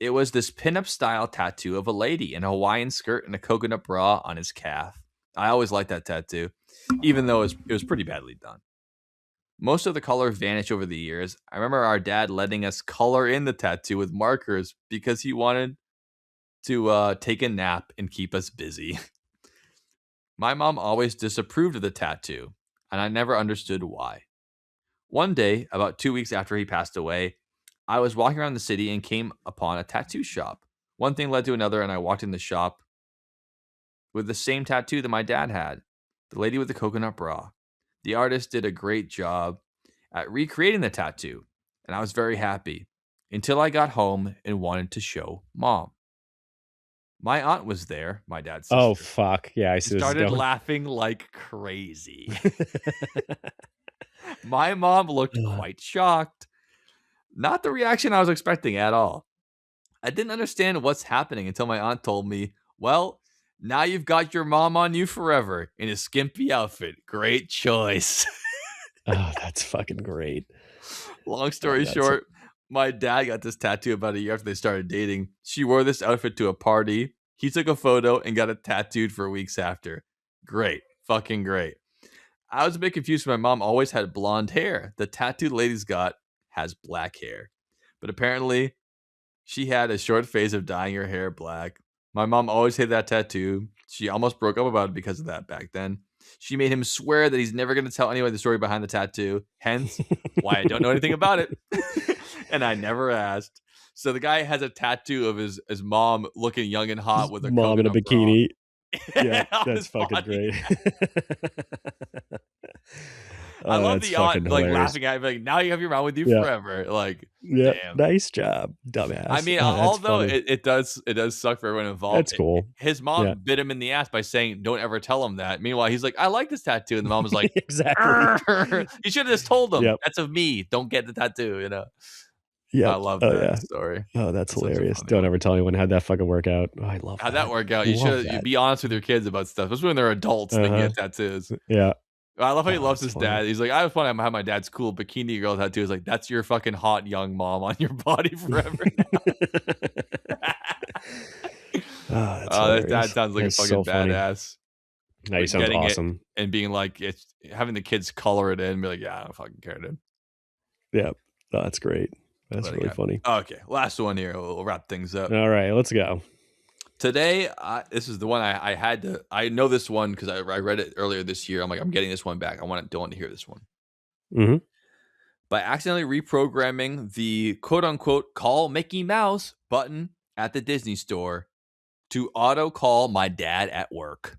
It was this pinup style tattoo of a lady in a Hawaiian skirt and a coconut bra on his calf. I always liked that tattoo, even though it was pretty badly done. Most of the color vanished over the years. I remember our dad letting us color in the tattoo with markers because he wanted to take a nap and keep us busy. My mom always disapproved of the tattoo, and I never understood why. One day, about 2 weeks after he passed away, I was walking around the city and came upon a tattoo shop. One thing led to another, and I walked in the shop with the same tattoo that my dad had, the lady with the coconut bra. The artist did a great job at recreating the tattoo, and I was very happy until I got home and wanted to show mom. My aunt was there, my dad's sister. Oh fuck! Yeah, I She see. This is started going. laughing like crazy. My mom looked quite shocked. Not the reaction I was expecting at all. I didn't understand what's happening until my aunt told me, well, now you've got your mom on you forever in a skimpy outfit. Great choice. Oh, that's fucking great. Long story short, my dad got this tattoo about a year after they started dating. She wore this outfit to a party. He took a photo and got it tattooed for weeks after. Great. Fucking great. I was a bit confused. My mom always had blonde hair. The tattooed lady's got has black hair. But apparently, she had a short phase of dyeing her hair black. My mom always hated that tattoo. She almost broke up about it because of that back then. She made him swear that he's never going to tell anyone the story behind the tattoo. Hence, why I don't know anything about it. And I never asked. So the guy has a tattoo of his mom looking young and hot with a mom in a bikini. Yeah, on that's his fucking body. great. I love that's the aunt fucking like hilarious. laughing at me, like, now you have your mom with you Yeah. forever. Like, Yeah, damn. nice job, dumbass. I mean, Oh, that's although funny. it does suck for everyone involved. That's cool. His mom Yeah. bit him in the ass by saying, "Don't ever tell him that." Meanwhile, he's like, "I like this tattoo," and the mom was like, exactly. "You should have just told him. Yep. That's of me. Don't get the tattoo." You know. Yeah. I love Oh that yeah. story. Oh, that's Such a hilarious. funny Don't one. ever tell anyone how'd that fucking work out. Oh, I love How'd that work out? You Love should that. be honest with your kids about stuff, especially when they're adults. They get tattoos. Yeah. I love how he Oh, loves that's his funny. dad. He's like, I want to have my dad's cool bikini girl tattoo. He's like, that's your fucking hot young mom on your body forever now. That's That dad hilarious. sounds like That's a fucking so funny. badass. No, he Like, sounds getting it awesome. and being like, it's having the kids color it in and be like, yeah, I don't fucking care, dude. Yeah. Oh, that's great. That's But really again, funny. Okay, last one here. We'll wrap things up. All right, let's go. Today, this is the one I had to. I know this one because I read it earlier this year. I'm like, I'm getting this one back. Don't want to hear this one. Mm-hmm. By accidentally reprogramming the quote unquote call Mickey Mouse button at the Disney store to auto call my dad at work.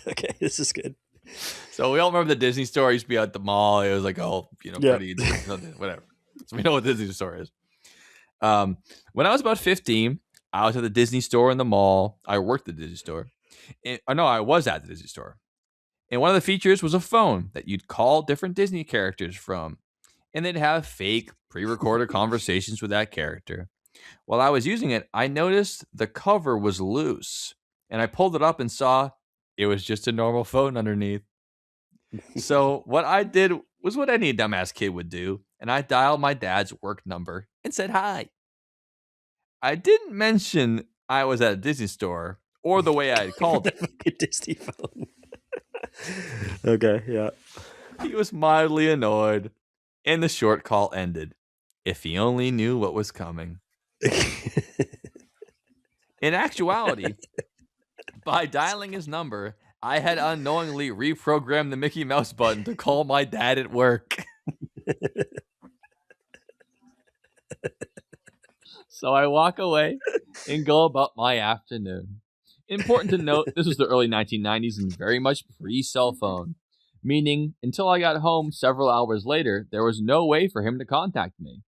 Okay, this is good. So we all remember the Disney store used to be at the mall. It was like, oh, Yeah. pretty, whatever. So we know what the Disney store is. When I was about 15, I was at the Disney store in the mall. I worked at the Disney store. I was at the Disney store. And one of the features was a phone that you'd call different Disney characters from, and they'd have fake pre-recorded conversations with that character. While I was using it, I noticed the cover was loose, and I pulled it up and saw it was just a normal phone underneath. So what I did was what any dumbass kid would do, and I dialed my dad's work number and said hi. I didn't mention I was at a Disney store or the way I had called The it. fucking Disney phone. Okay, yeah. He was mildly annoyed, and the short call ended. If he only knew what was coming. In actuality, by dialing his number, I had unknowingly reprogrammed the Mickey Mouse button to call my dad at work. So I walk away and go about my afternoon. Important to note, this was the early 1990s and very much pre-cell phone, meaning until I got home several hours later, there was no way for him to contact me.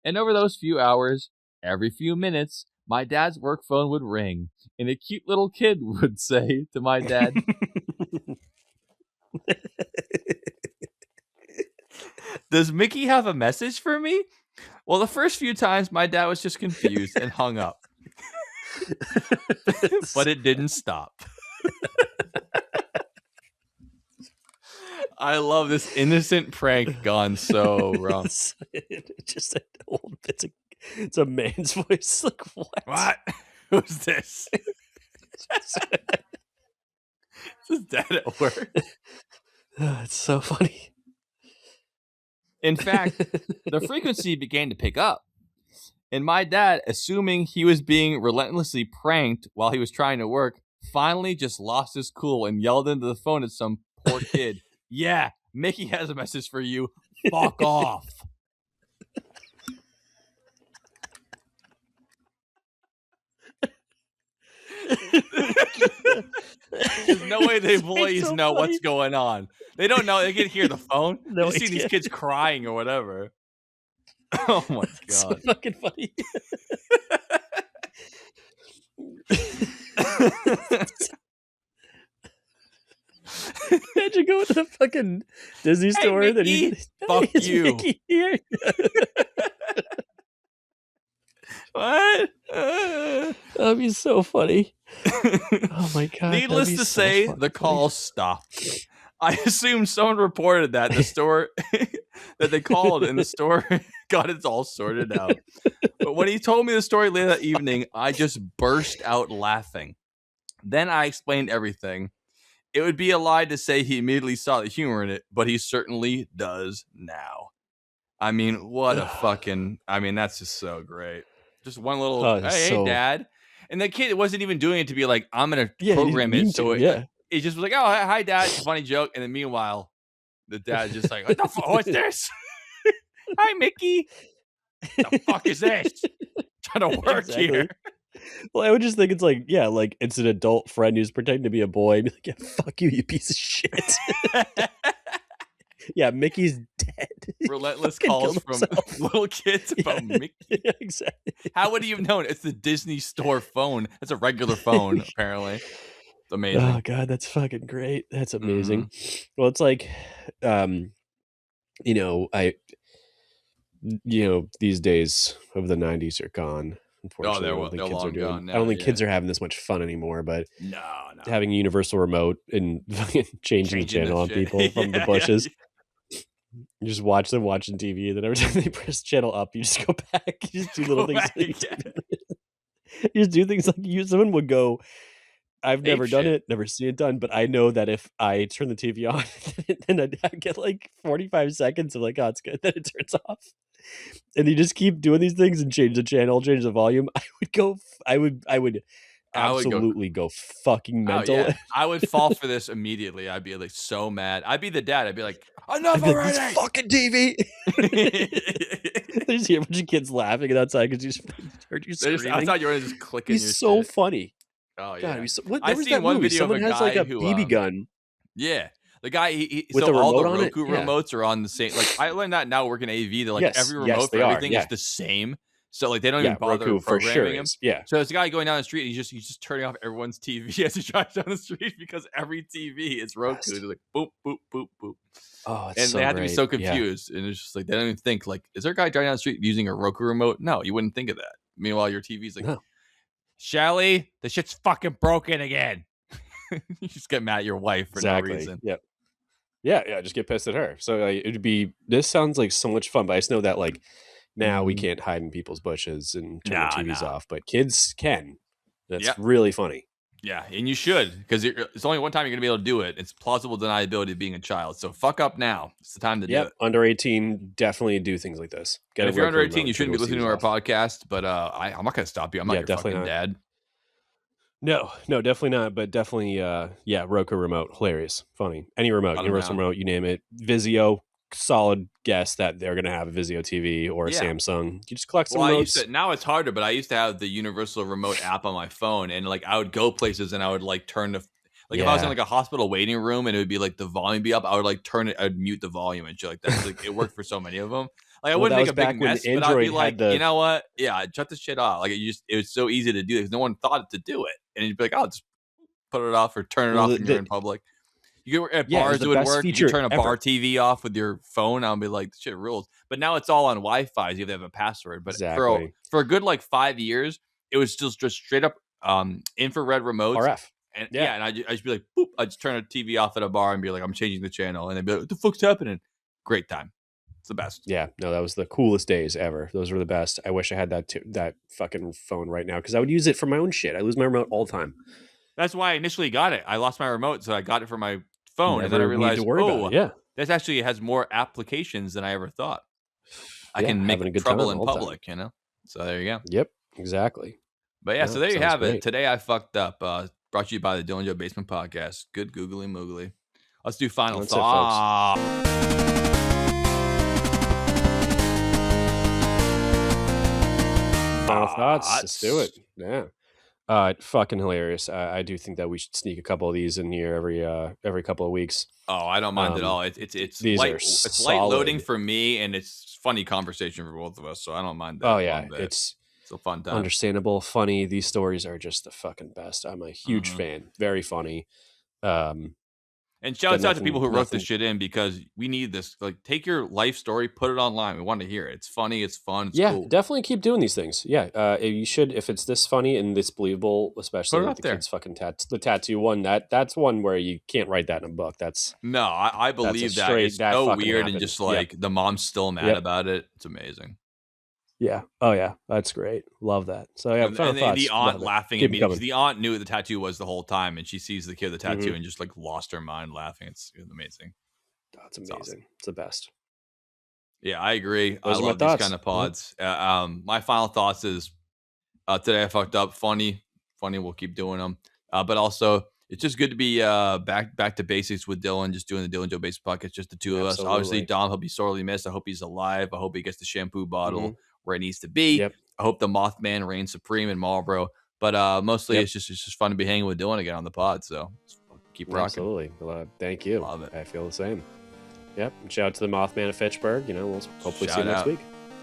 And over those few hours, every few minutes, my dad's work phone would ring, and a cute little kid would say to my dad, "Does Mickey have a message for me?" Well, the first few times, my dad was just confused and hung up. But it didn't stop. I love this innocent prank gone so wrong. Just it's a man's voice. Like, what? What? Who's this? Is this dad at work? It's so funny. In fact, the frequency began to pick up. And my dad, assuming he was being relentlessly pranked while he was trying to work, finally just lost his cool and yelled into the phone at some poor kid. "Yeah, Mickey has a message for you. Fuck off." There's no way the employees know what's going on. They don't know. They can hear the phone. No They see these kids crying or whatever. Oh my god. So fucking funny. Imagine going to the fucking Disney store. Hey, that Mickey, fuck is you. Mickey here? What? That'd be so funny. Oh my god. Needless to say, the call stopped. I assume someone reported that the store that they called and the store got it all sorted out. But when he told me the story later that evening, I just burst out laughing. Then I explained everything. It would be a lie to say he immediately saw the humor in it, but he certainly does now. I mean, what a fucking... I mean, that's just so great. Just one little, hey, Dad. And the kid wasn't even doing it to be like, I'm going to program it. So it just was like, oh, hi, Dad. It's a funny joke. And then meanwhile, the dad's just like, what the fuck? What's this? Hi, Mickey. What the fuck is this? Trying to work here. Well, I would just think it's like, yeah, like it's an adult friend who's pretending to be a boy. And be like, yeah, fuck you, you piece of shit. Yeah, Mickey's dead. Relentless calls from little kids about Mickey. Yeah, exactly. How would he have known? It's the Disney store phone. It's a regular phone, apparently. It's amazing. Oh god, that's fucking great. That's amazing. Well, it's like, these days of the 90s are gone. Unfortunately, I don't think kids are having this much fun anymore. But no. Having a universal remote and changing the channel on people from the bushes. You just watch them watching TV, and then every time they press channel up, you just go back. You just do little things. You just do things like someone would go, I've never done it, never seen it done, but I know that if I turn the TV on, then I get like 45 seconds of like, oh, it's good. Then it turns off. And you just keep doing these things and change the channel, change the volume. I would absolutely go fucking mental. Oh, yeah. I would fall for this immediately. I'd be like so mad. I'd be the dad. I'd be like, enough already! This fucking TV! They just hear a bunch of kids laughing outside because you heard you screaming. I thought you were just clicking. He's so funny. Oh, yeah. God, I've seen one video Someone of a guy like a BB gun. Yeah. The guy, with so all the remote Roku remotes are on the same. Like I learned that now working AV. They're like every remote for everything is the same. So like they don't even bother Roku for sure programming him. is. Yeah. So there's a guy going down the street, and he's just turning off everyone's TV as he drives down the street because every TV is Roku. They're like boop boop boop boop. Oh, it's And so they had to be so great. Yeah. confused, and it's just like they don't even think like, is there a guy driving down the street using a Roku remote? No, you wouldn't think of that. Meanwhile, your TV's like, No. Shelly, the shit's fucking broken again. You just get mad at your wife for no reason. Yep. Yeah, just get pissed at her. So like, this sounds like so much fun, but I just know that like now we can't hide in people's bushes and turn the TVs off, but kids can. That's really funny. Yeah, and you should, because it's only one time you're going to be able to do it. It's plausible deniability of being a child. So fuck up now. It's the time to do it. Under 18, definitely do things like this. And if you're under 18, you shouldn't be listening to our podcast, but I'm not going to stop you. I'm not your fucking dad. No, definitely not. But definitely, Roku remote, hilarious, funny. Any remote, universal remote, you name it. Vizio, solid guess that they're gonna have a Vizio TV or a Samsung. You just collect some remotes. Now it's harder, but I used to have the universal remote app on my phone, and like I would go places and I would like turn the if I was in like a hospital waiting room and it would be like the volume be up, I would like turn it, I'd mute the volume and shit like that. Like it worked for so many of them. Like I wouldn't make a big mess, but I'd be like, you know what? Yeah, I'd shut this shit off. Like it was so easy to do because no one thought to do it. And you'd be like, oh, just put it off or turn it off when you're in public. You go at bars, it would work. You turn a bar TV off with your phone. I'll be like, this shit rules. But now it's all on Wi-Fi. So you have to have a password. But for a good like 5 years, it was still just straight up infrared remotes. RF. And and I just be like, boop. I just turn a TV off at a bar and be like, I'm changing the channel. And they'd be like, what the fuck's happening? Great time. It's the best. Yeah, no, that was the coolest days ever. Those were the best. I wish I had that fucking phone right now because I would use it for my own shit. I lose my remote all the time. That's why I initially got it. I lost my remote, so I got it for my phone, Never and then I realized, this actually has more applications than I ever thought. I can make trouble in public, you know? So there you go. Yep, exactly. But yeah, so there you have it. Today I fucked up. Brought to you by the Dylan Joe Basement Podcast. Good googly moogly. Let's do final thoughts. Final thoughts. Let's do it. Yeah. Fucking hilarious. I do think that we should sneak a couple of these in here every couple of weeks. Oh, I don't mind at all. It's light loading for me, and it's funny conversation for both of us. So I don't mind that. Oh yeah, it's a fun time. Understandable, funny. These stories are just the fucking best. I'm a huge fan. Very funny. And shout out to people who wrote this shit in because we need this. Like, take your life story, put it online. We want to hear it. It's funny. It's fun. It's cool. Definitely keep doing these things. Yeah, you should if it's this funny and this believable, especially with the kid's fucking the tattoo one. That's one where you can't write that in a book. No, I believe that it's so weird and just like the mom's still mad about it. It's amazing. Yeah. Oh yeah, that's great. Love that. So yeah, and the aunt laughing at me because the aunt knew what the tattoo was the whole time, and she sees the kid with the tattoo and just like lost her mind laughing. It's amazing. That's amazing. Awesome. It's the best. Yeah, I agree. I love these kind of pods. My final thoughts is today I fucked up. Funny. We'll keep doing them. But also, it's just good to be back to basics with Dylan, just doing the Dylan Joe Basement Podcast, just the two of us. Obviously, Dom, he'll be sorely missed. I hope he's alive. I hope he gets the shampoo bottle where it needs to be. Yep. I hope the Mothman reigns supreme in Marlboro. But mostly, it's just fun to be hanging with Dylan again on the pod. So keep rocking. Absolutely. Well, thank you. Love it. I feel the same. Yep. And shout out to the Mothman of Fitchburg. We'll hopefully see you next week.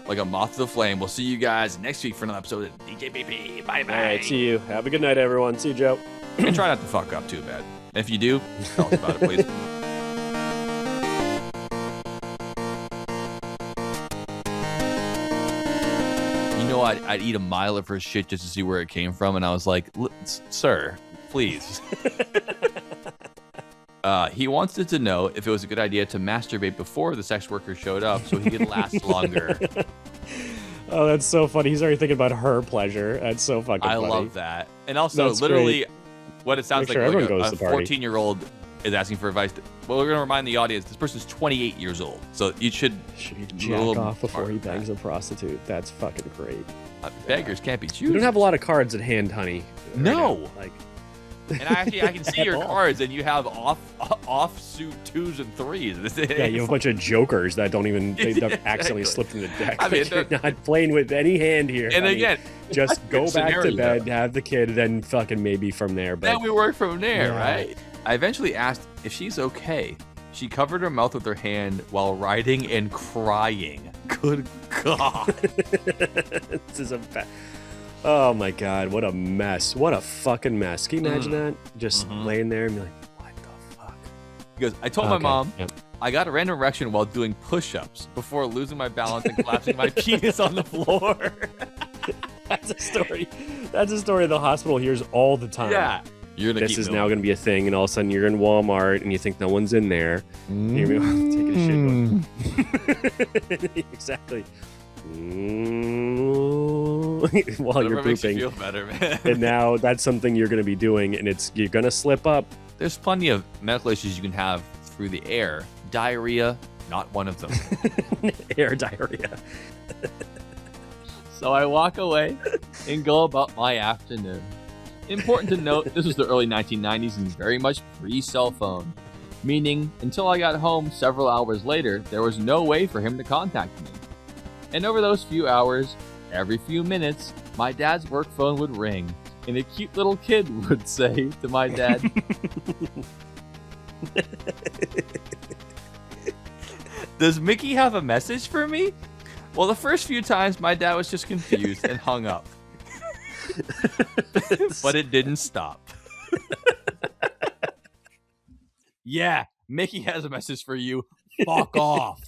Like a moth to the flame. We'll see you guys next week for another episode of DJBB. Bye bye. All right. See you. Have a good night, everyone. See you, Joe. And try not to fuck up too bad. And if you do, tell us about it, please. I'd eat a mile of her shit just to see where it came from, and I was like, sir, please. He wanted to know if it was a good idea to masturbate before the sex worker showed up so he could last longer. Oh, that's so funny. He's already thinking about her pleasure. That's so fucking funny. I love that. And also, literally, what it sounds like a 14-year-old is asking for advice. Well, we're going to remind the audience, this person's 28 years old. So you should jack off before he bangs a prostitute. That's fucking great. Beggars can't be choosers. You don't have a lot of cards at hand, honey. No. And I can see your cards, and you have offsuit 2s and 3s. Yeah, you have a bunch of jokers that don't even accidentally slipped in the deck. I mean, you're not playing with any hand here. And honey. Again, just go back to bed, have the kid, then fucking maybe from there. But then we work from there, right? I eventually asked if she's okay She covered her mouth with her hand while writing and crying. Good God. This is oh my God, what a mess. What a fucking mess. Can you imagine that? Just laying there and be like, what the fuck? He goes, I told my mom Yep. I got a random erection while doing push-ups before losing my balance and collapsing my penis on the floor. That's a story. That's a story the hospital hears all the time. Yeah. You're gonna This keep is milking. now going to be a thing, and all of a sudden you're in Walmart and you think no one's in there. And you're taking a shit. Going, exactly. While Whatever you're makes you pooping. feel better, man. And now that's something you're going to be doing, and you're going to slip up. There's plenty of medical issues you can have through the air. Diarrhea, not one of them. Air diarrhea. So I walk away and go about my afternoon. Important to note, this was the early 1990s and very much pre-cell phone. Meaning, until I got home several hours later, there was no way for him to contact me. And over those few hours, every few minutes, my dad's work phone would ring, and a cute little kid would say to my dad, "Does Mickey have a message for me?" Well, the first few times, my dad was just confused and hung up. But it didn't stop. Yeah, Mickey has a message for you. Fuck off.